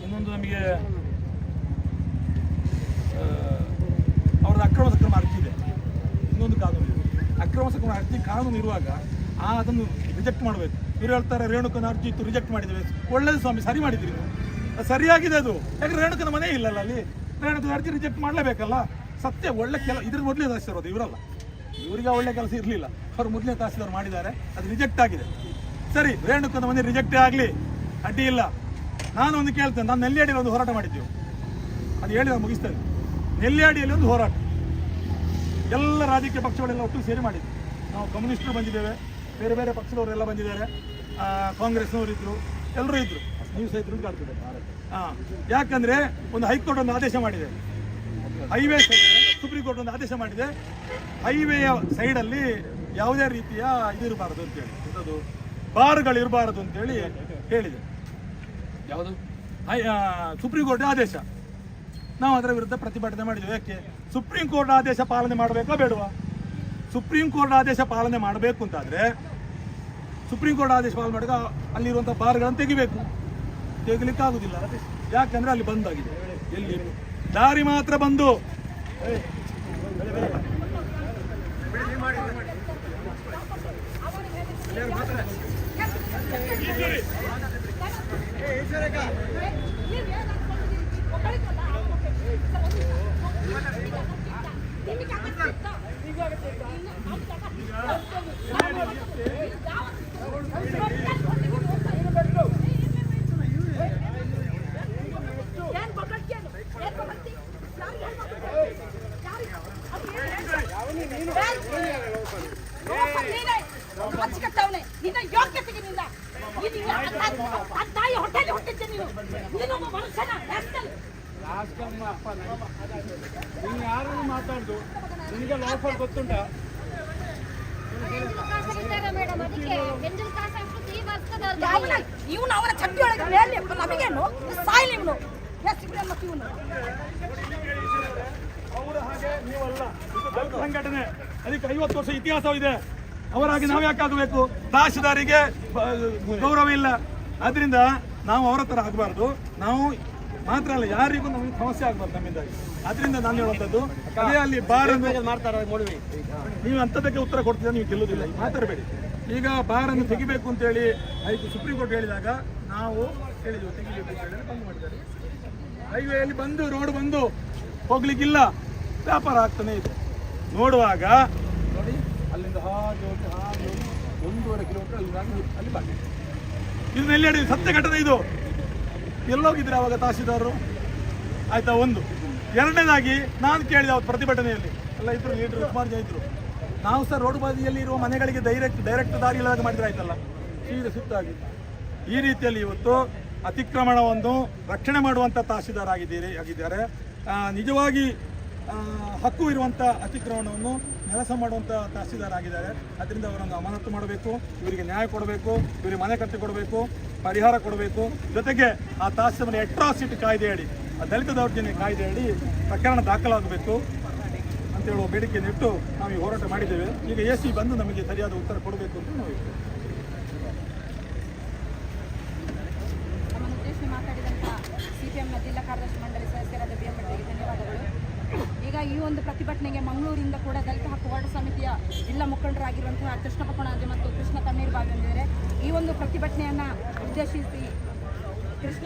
ಇನ್ನೊಂದು ನಮಗೆ ಅವ್ರದ್ದು ಅಕ್ರಮ ಸಕ್ರಮ ಅರ್ಜಿ ಇದೆ, ಇನ್ನೊಂದು ಕಾನೂನು ಇದೆ. ಅಕ್ರಮ ಸಕ್ರಮ ಅರ್ಜಿ ಕಾನೂನು ಇರುವಾಗ ಅದನ್ನು ರಿಜೆಕ್ಟ್ ಮಾಡಬೇಕು. ಇವರು ಹೇಳ್ತಾರೆ ರೇಣುಕನ ಅರ್ಜಿ ಇತ್ತು, ರಿಜೆಕ್ಟ್ ಮಾಡಿದ್ದೇವೆ. ಒಳ್ಳೇದು ಸ್ವಾಮಿ, ಸರಿ ಮಾಡಿದ್ರಿ ನೀವು, ಸರಿಯಾಗಿದೆ ಅದು. ಯಾಕಂದ್ರೆ ರೇಣುಕನ ಮನೆ ಇಲ್ಲಲ್ಲ ಅಲ್ಲಿ, ರೇಣುಕನ ಅರ್ಜಿ ರಿಜೆಕ್ಟ್ ಮಾಡಲೇಬೇಕಲ್ಲ. ಸತ್ಯ ಒಳ್ಳೆ ಇದ್ರ ಮೊದಲೇ ತಹಸೀಲ್ದಾರ್ ಇವರಲ್ಲ, ಇವರಿಗೆ ಒಳ್ಳೆ ಕೆಲಸ ಇರಲಿಲ್ಲ, ಅವರು ಮೊದಲೇ ತಹಸೀಲ್ದಾರ್ ಮಾಡಿದ್ದಾರೆ, ಅದು ರಿಜೆಕ್ಟ್ ಆಗಿದೆ. ಸರಿ, ರೇಣುಕನ ಮನೆ ರಿಜೆಕ್ಟೇ ಆಗಲಿ, ಅಡ್ಡಿ ಇಲ್ಲ. ನಾನು ಒಂದು ಕೇಳ್ತೇನೆ, ನಾನು ನೆಲ್ಯಾಡಿಯಲ್ಲಿ ಒಂದು ಹೋರಾಟ ಮಾಡಿದ್ದೆವು, ಅದು ಹೇಳಿ ನಾನು ಮುಗಿಸ್ತೇನೆ. ನೆಲ್ಯಾಡಿಯಲ್ಲಿ ಒಂದು ಹೋರಾಟ ಎಲ್ಲ ರಾಜಕೀಯ ಪಕ್ಷಗಳೆಲ್ಲ ಒಟ್ಟು ಸೇರಿ ಮಾಡಿದ್ವಿ. ನಾವು ಕಮ್ಯುನಿಸ್ಟರು ಬಂದಿದ್ದೇವೆ, ಬೇರೆ ಬೇರೆ ಪಕ್ಷದವರೆಲ್ಲ ಬಂದಿದ್ದಾರೆ, ಕಾಂಗ್ರೆಸ್ನವರು ಇದ್ದರು, ಎಲ್ಲರೂ ಇದ್ದರು, ನೀವು ಸಹ ಇದ್ರು ಕಾಡ್ತದೆ. ಯಾಕಂದರೆ ಒಂದು ಹೈಕೋರ್ಟ್ ಒಂದು ಆದೇಶ ಮಾಡಿದೆ, ಹೈವೇ ಸೈಡ್ ಸುಪ್ರೀಂ ಕೋರ್ಟ್ ಒಂದು ಆದೇಶ ಮಾಡಿದೆ, ಹೈವೇಯ ಸೈಡಲ್ಲಿ ಯಾವುದೇ ರೀತಿಯ ಇದು ಇರಬಾರ್ದು ಅಂತೇಳಿ. ಅದು ಬಾರ್ಗಳು ಇರಬಾರದು ಅಂತೇಳಿ ಹೇಳಿದೆ. ಯಾವುದು ಸುಪ್ರೀಂ ಕೋರ್ಟ್ ಆದೇಶ, ನಾವು ಅದರ ವಿರುದ್ಧ ಪ್ರತಿಭಟನೆ ಮಾಡಿದ್ವಿ. ಯಾಕೆ? ಸುಪ್ರೀಂ ಕೋರ್ಟ್ ಆದೇಶ ಪಾಲನೆ ಮಾಡಬೇಕಾ ಬೇಡವಾ? ಸುಪ್ರೀಂ ಕೋರ್ಟ್ ಆದೇಶ ಪಾಲನೆ ಮಾಡಬೇಕು ಅಂತಾದರೆ ಸುಪ್ರೀಂ ಕೋರ್ಟ್ ಆದೇಶ ಪಾಲನೆ ಮಾಡಿದಾಗ ಅಲ್ಲಿರುವಂಥ ಬಾರ್ಗಳನ್ನು ತೆಗಿಲಿಕ್ಕೆ ಆಗುದಿಲ್ಲ. ಯಾಕಂದ್ರೆ ಅಲ್ಲಿ ಬಂದ್ ಆಗಿದೆ. ಎಲ್ಲಿ ದಾರಿ ಮಾತ್ರ ಬಂದು ತಾಯಿ ಹೊಟ್ಟೆಲಿ ಹುಟ್ಟಿದ್ದೆ ನೀನು ಮನುಷ್ಯನ ನೀನು ಯಾರನ್ನು ಮಾತಾಡ್ದು ನಿನಗೆ ಲಾಫರ್ ಗೊತ್ತುಂಟ? ಇವನು ಅವನ ಚಟ್ಟಿ ಒಳಗೆ ಮೇಲೆ ನಮಗೇನು ಸಾಯಿಲ್ ಇವನು ಮತ್ತು ಇವನು ಅವರ ಹಾಗೆ ನೀವಲ್ಲ. ಇದು ದಲಿತ ಸಂಘಟನೆ, ಅದಕ್ಕೆ 50 ವರ್ಷ ಇತಿಹಾಸವಿದೆ. ಅವರಾಗಿ ನಾವು ಯಾಕೆ ಆಗಬೇಕು? ತಹಶೀಲ್ದಾರಿಗೆ ಗೌರವ ಇಲ್ಲ. ಆದ್ರಿಂದ ನಾವು ಅವರ ಥರ ಆಗಬಾರ್ದು. ನಾವು ಮಾತ್ರ ಅಲ್ಲ, ಯಾರಿಗೂ ನಮಗೆ ಸಮಸ್ಯೆ ಆಗಬಾರ್ದು ನಮ್ಮಿಂದಾಗಿ. ಅದರಿಂದ ನಾನು ಹೇಳುವಂಥದ್ದು, ಅದೇ ಅಲ್ಲಿ ಬಾರನ್ನು ಮಾಡ್ತಾರೆ ನೋಡಿ. ನೀವು ಅಂಥದ್ದಕ್ಕೆ ಉತ್ತರ ಕೊಡ್ತೀರಾ, ನೀವು ಗೆಲ್ಲುವುದಿಲ್ಲ. ಮಾತಾಡಬೇಡಿ. ಈಗ ಬಾರನ್ನು ತೆಗಿಬೇಕು ಅಂತೇಳಿ ಸುಪ್ರೀಂ ಕೋರ್ಟ್ ಹೇಳಿದಾಗ ನಾವು ಹೇಳಿದ್ವಿ ತೆಗಿಬೇಕು ಅಂತ ಹೇಳಿ ಬಂದ್ ಮಾಡಿದ್ದಾರೆ. ಹೈವೇಯಲ್ಲಿ ಬಂದು ರೋಡ್ ಬಂದು ಹೋಗ್ಲಿಕ್ಕಿಲ್ಲ, ವ್ಯಾಪಾರ ಆಗ್ತಾನೆ ಇದೆ. ನೋಡುವಾಗ ನೋಡಿ, ಅಲ್ಲಿಂದ ಹಾಗೆ ಹೋಗಿ 1.5 ಕಿಲೋಮೀಟರ್ ಅಲ್ಲಿ ಬಾಕಿ. ಇದನ್ನೆಲ್ಲ ಹೇಳಿ ಸತ್ಯ ಘಟನೆ ಇದು. ಎಲ್ಲೋಗಿದ್ರೆ ಅವಾಗ ತಹಶೀಲ್ದಾರರು? ಆಯ್ತಾ? ಒಂದು. ಎರಡನೇದಾಗಿ ನಾನು ಕೇಳಿದೆ ಅವತ್ತು ಪ್ರತಿಭಟನೆಯಲ್ಲಿ ಎಲ್ಲ ಇದ್ರು, ಲೀಡರ್ ಸುಮಾರು ಜನ ಇದ್ರು. ನಾವು ಸಹ ರೋಡ್ ಬದಿಯಲ್ಲಿ ಇರುವ ಮನೆಗಳಿಗೆ ಡೈರೆಕ್ಟ್ ದಾರಿ ಇಲ್ಲದಾಗ ಮಾಡಿದ್ರೆ ಆಯ್ತಲ್ಲ, ಸೀದಾ ಸುತ್ತಾಗಿ. ಈ ರೀತಿಯಲ್ಲಿ ಇವತ್ತು ಅತಿಕ್ರಮಣವನ್ನು ರಕ್ಷಣೆ ಮಾಡುವಂಥ ತಹಶೀಲ್ದಾರ್ ಆಗಿದ್ದಾರೆ. ನಿಜವಾಗಿ ಹಕ್ಕು ಇರುವಂಥ ಅತಿಕ್ರಮಣವನ್ನು ನೆಲಸ ಮಾಡುವಂಥ ತಹಶೀಲ್ದಾರ್ ಆಗಿದ್ದಾರೆ. ಅದರಿಂದ ಅವರನ್ನು ಅಮಾನತು ಮಾಡಬೇಕು, ಇವರಿಗೆ ನ್ಯಾಯ ಕೊಡಬೇಕು, ಇವರಿಗೆ ಮನೆ ಕಟ್ಟಿ ಕೊಡಬೇಕು, ಪರಿಹಾರ ಕೊಡಬೇಕು. ಜೊತೆಗೆ ಆ ತಹಶೀಲ್ದಾರ್ ಅಟ್ರಾಸಿಟಿ ಕಾಯ್ದೆಯಡಿ, ಆ ದಲಿತ ದೌರ್ಜನ್ಯ ಕಾಯ್ದೆಯಡಿ ಪ್ರಕರಣ ದಾಖಲಾಗಬೇಕು ಅಂತ ಹೇಳುವ ಬೇಡಿಕೆಯನ್ನಿಟ್ಟು ನಾವು ಈ ಹೋರಾಟ ಮಾಡಿದ್ದೇವೆ. ಈಗ AC ಬಂದು ನಮಗೆ ಸರಿಯಾದ ಉತ್ತರ ಕೊಡಬೇಕು ಅಂತ ನಾವು ನಮ್ಮನ್ನು ಉದ್ದೇಶಿಸಿ ಮಾತಾಡಿದಂಥ CPMನ ಜಿಲ್ಲಾ ಕಾರ್ಯದರ್ಶಿ ಮಂಡಳಿ ಸದಸ್ಯರಾದ BM ಭಟ್ರಿಗೆ ಧನ್ಯವಾದಗಳು. ಈಗ ಈ ಒಂದು ಪ್ರತಿಭಟನೆಗೆ ಮಂಗಳೂರಿಂದ ಕೂಡ ದಲಿತ ಹಕ್ಕು ಹೋರಾಟ ಸಮಿತಿಯ ಜಿಲ್ಲಾ ಮುಖಂಡರಾಗಿರುವಂತಹ ಕೃಷ್ಣಪ್ಪ ಕೊಣಾಜೆ ಮತ್ತು ಕೃಷ್ಣ ತಣ್ಣೀರು ಭಾಗವಹಿಸಿದ್ದಾರೆ. ಈ ಒಂದು ಪ್ರತಿಭಟನೆಯನ್ನು ಉದ್ದೇಶಿಸಿ ಕೃಷ್ಣ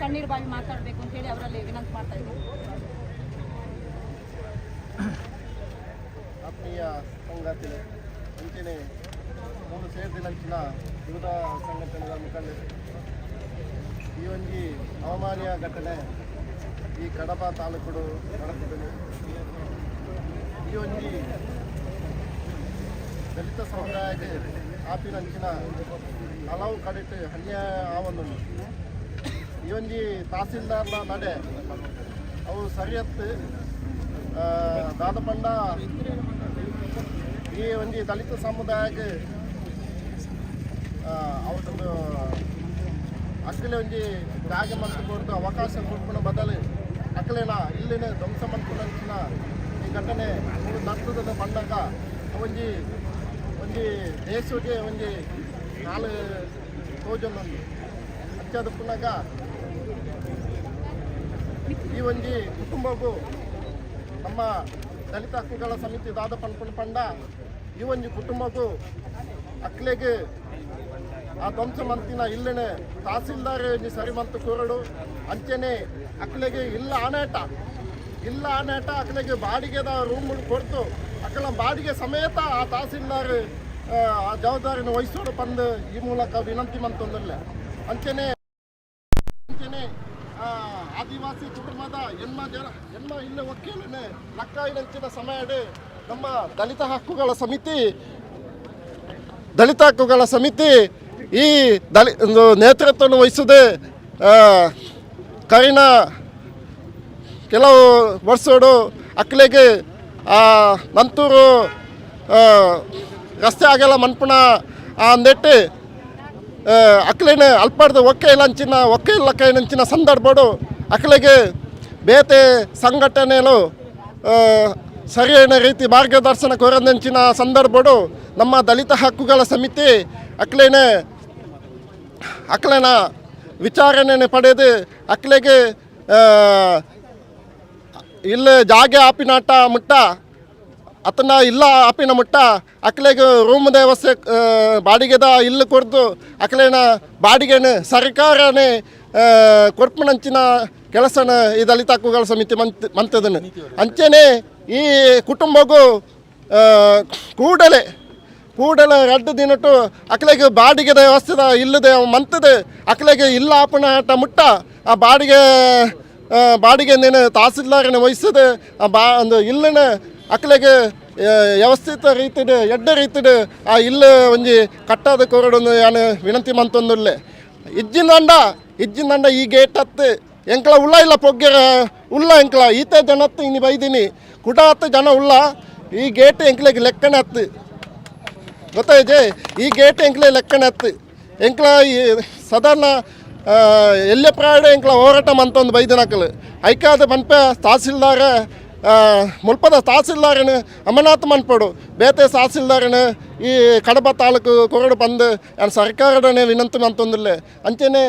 ತಣ್ಣೀರು ಬಾವಿ ಮಾತಾಡಬೇಕು ಅಂತ ಹೇಳಿ ಅವರಲ್ಲಿ ವಿನಂತಿ ಮಾಡ್ತಾ ಇದ್ದೀವಿ. ಆತ್ಮೀಯ ಸಂಗಾತಿಗಳು, ಅಂಚೆನೆ 3 ಸೇರಿದಂಚಿನ ವಿವಿಧ ಸಂಘಟನೆಗಳ ಮುಖಂಡರು, ಈ ಒಂದು ಅವಮಾನೀಯ ಘಟನೆ ಈ ಕಡಪ ತಾಲೂಕು ನಡೆದಿದೆ. ಈ ಒಂದು ದಲಿತ ಸಮುದಾಯಕ್ಕೆ ಆಪಿನಂಚಿನ ಹಲವು ಕಡೆಟ್ಟು ಅನ್ಯಾಯ ಆವನ್ನು ಈ ಒಂದು ತಹಸೀಲ್ದಾರ್ನ ನಡೆ ಅವು ಸರಿಯತ್ತು ದಾದಪಂಡ ಈ ಒಂದು ದಲಿತ ಸಮುದಾಯಕ್ಕೆ ಅವತ್ತೊಂದು ಅಕ್ಕಲೆ ಒಂದು ಜಾಗ ಮಾಡ್ಕೊಂಡು ಅವಕಾಶ ಕೊಡ್ಕೊಂಡು ಬದಲು ಅಕ್ಕಲೇನ ಇಲ್ಲಿನ ಧ್ವಂಸ ಮಾಡ್ಕೊಂಡ ಈ ಘಟನೆ ನರ್ತದ ಬಂದಾಗ ಒಂದು ದೇಶಕ್ಕೆ ಒಂದು 4 ತೋಜೊಂದೊಂದು ಹಚ್ಚದ ಪುನಗ ಈ ಒಂದು ಕುಟುಂಬಕ್ಕೂ ನಮ್ಮ ದಲಿತ ಹಕ್ಕುಗಳ ಸಮಿತಿ ದಾದ ಪಂಡ ಈ ಒಂದು ಕುಟುಂಬಕ್ಕೂ ಅಕ್ಲೆಗೆ ಆ ಧ್ವಂಸ ಮಂತಿನ ಇಲ್ಲೇ ತಹಸೀಲ್ದಾರ್ ಸರಿ ಮಂತು ಕೋರಡು ಅಂಚೆನೆ ಅಕ್ಲೆಗೆ ಇಲ್ಲ ಆನೇಟ ಅಕ್ಲೆಗೆ ಬಾಡಿಗೆದ ರೂಮ್ ಕೊಡ್ತು ಅಕ್ಕಲ ಬಾಡಿಗೆ ಸಮೇತ ಆ ತಹಸೀಲ್ದಾರ್ ಆ ಜವಾಬ್ದಾರಿನ ವಹಿಸೋಡು ಬಂದು ಈ ಮೂಲಕ ವಿನಂತಿ ಮಂತೊಂದಲ್ಲ ಅಂಚೆನೆ ಆದಿವಾಸಿ ಕುಟುಂಬದ ಹೆಣ್ಮ ಇಲ್ಲ ವಕೀಲನೆ ಲಕ್ಕಾಯಿನಂಚಿನ ಸಮಯ ನಮ್ಮ ದಲಿತ ಹಕ್ಕುಗಳ ಸಮಿತಿ ಈ ನೇತೃತ್ವವನ್ನು ವಹಿಸಿದೆ. ಕರಿನ ಕೆಲವು ವರ್ಷೋಡು ಅಕ್ಲೆಗೆ ನಂತೂರು ರಸ್ತೆ ಆಗಲ್ಲ ಮನ್ಪುಣ ಅಂದೆಟ್ಟು ಅಕ್ಲೇನು ಅಲ್ಪಾಡ್ದು ಒಕ್ಕೆ ಇಲ್ಲಂಚಿನ ಸಂದರ್ಭಡು ಅಕ್ಲೆಗೆ ಬೇತೆ ಸಂಘಟನೆಗಳು ಸರಿಯಾದ ರೀತಿ ಮಾರ್ಗದರ್ಶನ ಕೊರದಂಚಿನ ಸಂದರ್ಭಡು ನಮ್ಮ ದಲಿತ ಹಕ್ಕುಗಳ ಸಮಿತಿ ಅಕ್ಲೇನ ವಿಚಾರಣೆ ಪಡೆದು ಅಕ್ಲೆಗೆ ಇಲ್ಲಿ ಜಾಗೆ ಆಪಿನಾಟ ಮುಟ್ಟ ಅತನ ಇಲ್ಲ ಆಪಿನ ಮುಟ್ಟ ಅಕ್ಲೆಗೆ ರೂಮ್ ವ್ಯವಸ್ಥೆ ಬಾಡಿಗೆದ ಇಲ್ಲು ಕೊಡ್ದು ಅಕ್ಲೇನ ಬಾಡಿಗೆನ ಸರ್ಕಾರನೇ ಕೊಡ್ಪನಂಚಿನ ಕೆಲಸನ ಈ ದಲಿತ ಹಕ್ಕುಗಳ ಸಮಿತಿ ಮಂತದನು ಅಂಚೆನೆ ಈ ಕುಟುಂಬಗೂ ಕೂಡಲೇ ಎರಡು ದಿನಟ್ಟು ಅಕ್ಲೆಗೆ ಬಾಡಿಗೆದ ವ್ಯವಸ್ಥೆದ ಇಲ್ಲದೆ ಮಂತದೆ ಅಕ್ಲೆಗೆ ಇಲ್ಲ ಆಪಣ ಆಟ ಮುಟ್ಟ ಆ ಬಾಡಿಗೆ ತಹಸೀಲ್ದಾರನ ವಹಿಸದೆ ಒಂದು ಇಲ್ಲಿನ ಅಕ್ಲೆಗೆ ವ್ಯವಸ್ಥಿತ ರೀತಿಡು ಎಡ್ಡ ರೀತಿಡು ಆ ಇಲ್ಲ ಒಂಜಿ ಕಟ್ಟಾದ ಕೊರಡೊಂದು ನಾನು ವಿನಂತಿ ಮಂತೊಂದುಲ್ಲೆ ಇಜ್ಜಿನ ಈ ಗೇಟ್ ಹತ್ತು ಎಂಕ್ಲ ಉಳ್ಳ ಇಲ್ಲ ಪೊಗ್ಗೆರ ಉಳ್ಳ ಎಂಕ್ಲ ಈತ ಜನ ಹತ್ತು ಇನ್ನು ಬೈದಿನಿ ಕುಟ ಹತ್ತು ಜನ ಉಳ್ಳ ಈ ಗೇಟ್ ಎಂಕ್ಲೆಗೆ ಲೆಕ್ಕನೆ ಹತ್ತು ಗೊತ್ತಾಯ್ತೆ ಈ ಗೇಟ್ ಎಂಕ್ಲೆ ಲೆಕ್ಕನೆ ಹತ್ತು ಎಂಕ್ಲ ಸಾಧಾರಣ ಎಲ್ಲೆ ಪ್ರಾಡ ಎಂಕ್ಲ ಹೋರಾಟ ಮಂತೊಂದು ಬೈದಿನಕಲು ಐಕಾದ ಮನ್ಪೆ ತಹಸೀಲ್ದಾರ ಮುಲ್ಪದ ತಹಸೀಲ್ದಾರನು ಅಮರನಾಥ್ ಮನ್ಪಡು ಬೇತೆ ತಹಸೀಲ್ದಾರನು ಈ ಕಡಬ ತಾಲೂಕು ಕೊರಡು ಬಂದು ಸರ್ಕಾರದನೇ ವಿನಂತಿ ಮಂತೊಂದಿಲ್ಲ ಅಂಚೆನೆ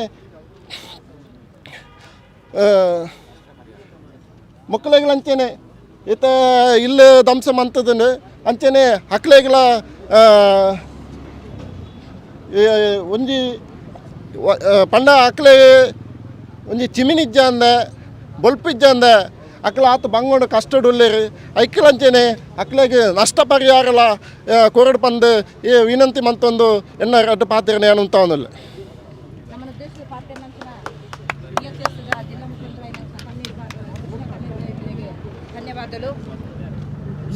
ಮಕ್ಕಳಿಗಳಂಚೆನೆ ಈತ ಇಲ್ಲಿ ದಂಸ ಮಂತದನು ಅಂಚೆನೆ ಹಕ್ಳೆಗಳ ಒಂಜಿ ಪಂಡ ಅಕ್ಲೆ ಒಂಜಿ ಚಿಮಿನಿಜ್ಜ ಅಂದ ಬೊಲ್ಪಿಜ್ಜ ಅಂದ ಅಕ್ಲ ಆತ ಬಂಗೋಡು ಕಷ್ಟಡುಲ್ಲೇರು ಐಕ್ಲಂಚೆನೆ ಅಕ್ಲೆಗೆ ನಷ್ಟ ಪರಿಹಾರಲ ಕೊರಡು ಬಂದು ಈ ವಿನಂತಿ ಮಂತೊಂದು ಎನ್ನ ರಡ್ಡು ಪಾತ್ರೆ ಏನು ಅಂತ ಅವನಲ್ಲ ನಮ್ಮ ದೇಶದ ಪಾರ್ಟಿ ಮಂತ್ರಿನ ಜಿಲ್ಲಾ ಮುಖ್ಯಮಂತ್ರಿ ಧನ್ಯವಾದಗಳು.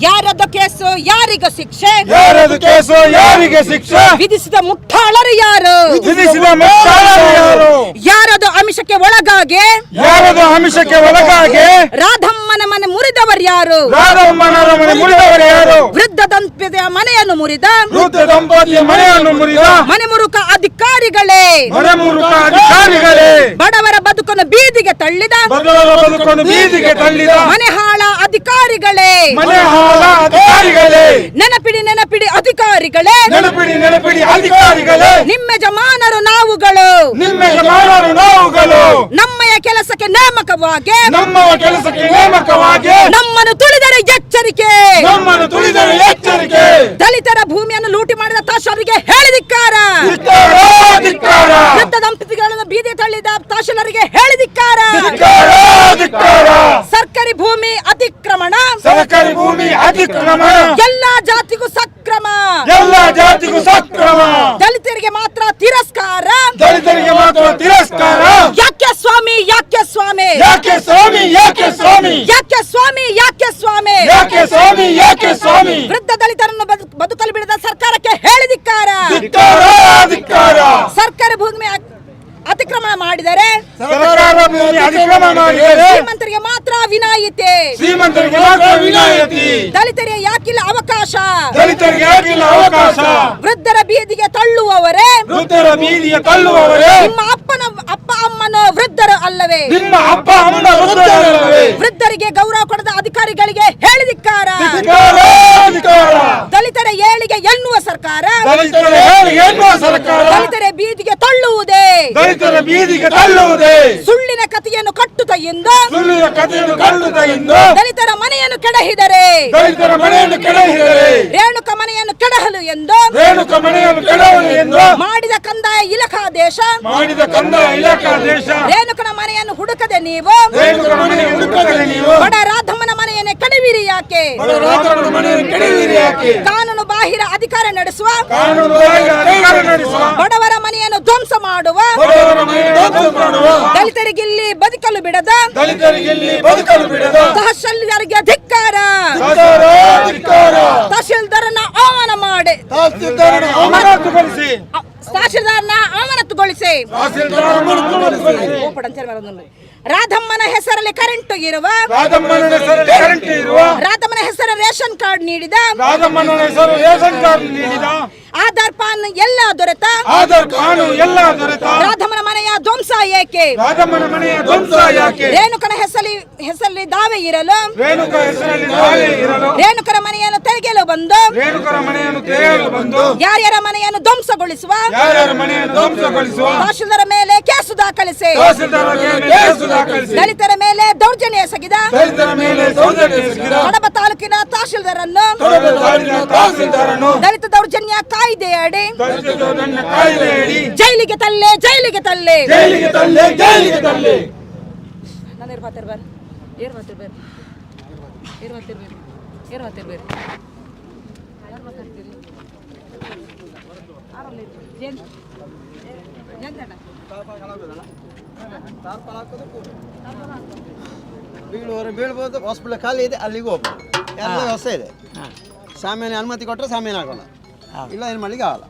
ಯಾರದ ಕೇಸು ಯಾರಿಗ ಶಿಕ್ಷೆ, ವಿಧಿಸಿದ ಮುಟ್ಟಾಳರು ಯಾರು, ಯಾರದು ಆಮಿಷಕ್ಕೆ ಒಳಗಾಗಿ ರಾಧಮ್ಮನ ಮನೆ ಮುರಿದವರು ಯಾರು, ವೃದ್ಧ ದಂಪತಿಯ ಮನೆಯನ್ನು ಮುರಿದ ಮನೆ ಮುರುಕ ಅಧಿಕಾರಿಗಳೇ, ಬಡವರ ಬದುಕನ್ನು ಬೀದಿಗೆ ತಳ್ಳಿದ ಮನೆ ಹಾಳ ಅಧಿಕಾರಿಗಳೇ, ನೆನಪಿಡಿ ಅಧಿಕಾರಿಗಳೇ, ನಿಮ್ಮ ಯಜಮಾನರು ನಾವುಗಳು, ನಮ್ಮಯ ಕೆಲಸಕ್ಕೆ ನೇಮಕವಾಗಿ ನಮ್ಮನ್ನು ತುಳಿದರೆ ಎಚ್ಚರಿಕೆ, ದಲಿತರ ಭೂಮಿಯನ್ನು ಲೂಟಿ ಮಾಡಿದ ತಹಶೀಲ್ದಾರರಿಗೆ ಹೇಳಿದಿಕ್ಕಾರ, ವೃದ್ಧ ದಂಪತಿಗಳನ್ನು ಬೀದಿ ತಳ್ಳಿದ ತಹಶೀಲ್ದಾರರಿಗೆ ಹೇಳಿದಿಕ್ಕಾರ, ಸರ್ಕಾರಿ ಭೂಮಿ ಅತಿಕ್ರಮಣ ಎಲ್ಲಾ ಜಾತಿಗೂ ಸಕ್ರಮ, ದಲಿತರಿಗೆ ಮಾತ್ರ ತಿರಸ್ಕಾರ, ಯಾಕೆ ಸ್ವಾಮಿ ವೃದ್ಧ ದಲಿತರನ್ನು ಬದುಕಲು ಬಿಡದ ಸರ್ಕಾರಕ್ಕೆ ಹೇಳಿದಿಕ್ಕಾರ, ಸರ್ಕಾರಿ ಭೂಮಿ ಅತಿಕ್ರಮಣ ಮಾಡಿದರೆ ಶ್ರೀಮಂತರಿಗೆ ಮಾತ್ರ ವಿನಾಯಿತಿ, ದಲಿತರಿಗೆ ಯಾಕಿಲ್ಲ ಅವಕಾಶ, ವೃದ್ಧರ ಬೀದಿಗೆ ತಳ್ಳುವವರೇ ನಿಮ್ಮ ಅಪ್ಪ ಅಮ್ಮನ ವೃದ್ಧರು ಅಲ್ಲವೇ, ವೃದ್ಧರಿಗೆ ಗೌರವ ಕೊಡದ ಅಧಿಕಾರಿಗಳಿಗೆ ಹೇಳಿದಿಕ್ಕಾರ, ದಲಿತರ ಏಳಿಗೆ ಎನ್ನುವ ಸರ್ಕಾರ ದಲಿತರ ಬೀದಿಗೆ ತಳ್ಳುವುದೇ, ಸುಳ್ಳಿನ ಕಥೆಯನ್ನು ಕಟ್ಟುತ್ತ ಎಂದು ದಲಿತರ ಮನೆಯನ್ನು ಕೆಡಹಿದರೆ ರೇಣುಕ ಮನೆಯನ್ನು ಕೆಡಹಲು ಎಂದು ಮಾಡಿದ ಕಂದಾಯ ಇಲಾಖಾದೇಶ ರೇಣುಕನ ಮನೆಯನ್ನು ಹುಡುಕದೆ ನೀವು ಬಡ ರಾಧಮ್ಮನ ಮನೆಯನ್ನು ಕೆಡವಿರಿ ಯಾಕೆ, ಕಾನೂನು ಬಾಹಿರ ಅಧಿಕಾರ ನಡೆಸುವ ಬಡವರ ಮನೆಯನ್ನು ಧ್ವಂಸ ಮಾಡುವ ದಲಿತರಿಗೆ ಇಲ್ಲಿ ಬದುಕಲು ಬಿಡದ ತಹಶೀಲ್ದಾರರಿಗೆ ಧಿಕ್ಕಾರ, ತಹಶೀಲ್ದಾರನ ಅವಮಾನ ಮಾಡಿ ತಹಶೀಲ್ದಾರನ ಅಮಾನತುಗೊಳಿಸಿ ರಾಧಮ್ಮನ ಹೆಸರಲ್ಲಿ ಕರೆಂಟ್ ಇರುವ ರಾಧಮ್ಮನ ಹೆಸರ ರೇಷನ್ ಕಾರ್ಡ್ ನೀಡಿದ ಆಧಾರ್ ಪಾನ್ ಎಲ್ಲ ದೊರೆತ ಆಧಾರ್ ಕಾನು ಎಲ್ಲ ದೊರೆತ ರಾಧಮ್ಮನ ಮನೆಯ ಧ್ವಂಸ ಏಕೆ ರಾಧಮ್ಮನ ಮನೆಯ ಧ್ವಂಸ ಯಾಕೆ ರೇಣುಕನ ಹೆಸರಲ್ಲಿ ದಾವೆ ಇರಲು ರೇಣುಕ ಹೆಸರಲ್ಲಿ ದಾವೆ ಇರಲು ರೇಣುಕರ ಮನೆಯನ್ನು ತೆಗೆಯಲು ಬಂದು ರೇಣುಕರ ಮನೆಯನ್ನು ತೆಗೆಯಲು ಬಂದು ಯಾರ್ಯಾರ ಮನೆಯನ್ನು ಧ್ವಂಸಗೊಳಿಸುವ ಯಾರ್ಯಾರ ಮನೆಯನ್ನು ಧ್ವಂಸಗೊಳಿಸುವ ತಹಶೀಲ್ದಾರ ಮೇಲೆ ಕೇಸು ದಾಖಲಿಸಿ ತಹಸೀಲ್ದಾರ ಮೇಲೆ ಕೇಸು ದಾಖಲಿಸಿ ದಲಿತರ ಮೇಲೆ ದೌರ್ಜನ್ಯ ಎಸಗಿದ ದಲಿತರ ಮೇಲೆ ದೌರ್ಜನ್ಯ ಎಸಗಿದ ಕಡಬ ತಾಲೂಕಿನ ತಹಶೀಲ್ದಾರನ್ನು ಕಡಬ ತಾಲೂಕಿನ ತಹಸೀಲ್ದಾರನು ದಲಿತ ದೌರ್ಜನ್ಯ ಕಾಯ್ದೆಯಡಿ ದಲಿತ ದೌರ್ಜನ್ಯ ಕಾಯ್ದೆಯಡಿ ಜೈಲಿಗೆ ತಳ್ಳಿ ಜೈಲಿಗೆ ತಳ್ಳಿ ಜೈಲಿಗೆ ತಳ್ಳಿ ಜೈಲಿಗೆ ತಳ್ಳಿ. ನಾನು ಇರ್ಬಾತಿರ್ಬಾರ ಏರ್ಬಾತಿರ್ಬೇರು ಏರ್ಬಾತಿರ್ಬೇರು ಏರ್ಬಾತಿರ್ಬೇರು ಯಾರು ಮಾತಾಡ್ತೀರಿ ಆರಲ್ಲಿ ಜೇನ್ ಜೇನ್ದಣ್ಣ ಬೀಳ್ಬೋದು, ಹಾಸ್ಪಿಟಲ್ ಖಾಲಿ ಇದೆ, ಅಲ್ಲಿಗೂ ಹೋಗ್ಬೋದು, ಎಲ್ಲ ವ್ಯವಸ್ಥೆ ಇದೆ. ಸಾಮಾನ್ಯ ಅನುಮತಿ ಕೊಟ್ಟರೆ ಸಾಮಾನ್ಯ ಆಗೋಣ, ಇಲ್ಲ ಏನು ಮಾಡ್ಲಿಕ್ಕೆ ಆಗಲ್ಲ.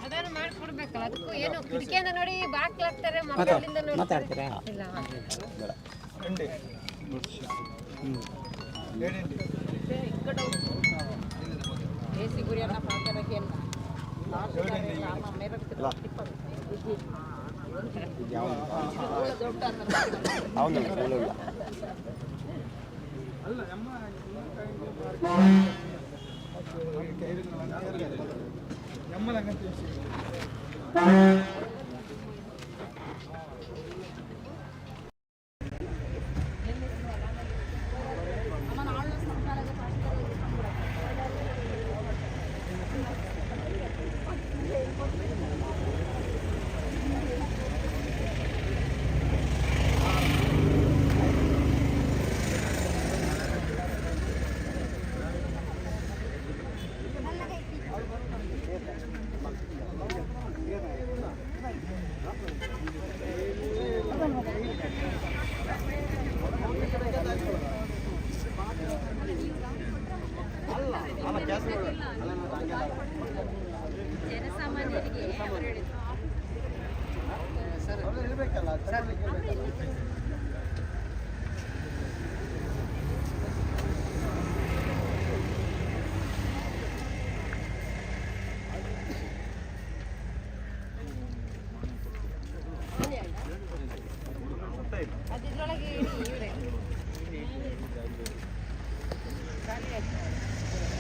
ಅದನ್ನು ಮಾಡ್ಕೊಡ್ಬೇಕಲ್ಲ, ಅದಕ್ಕೂ ಏನು ಕಿಟಕಿಯಿಂದ ನೋಡಿ ಬಾಕ್ಲಾಗ್ತಾರೆ, ಮಕ್ಕಳಿಂದ ನೋಡ್ತಾರೆ. ಇಲ್ಲ ఏసీ గురియన్న ప్రాంతానికి ಅದಿದ್ರೊಳಗೆ ಇಡಿ ಇವರೇ ಖಾಲಿ ಆಯ್ತು.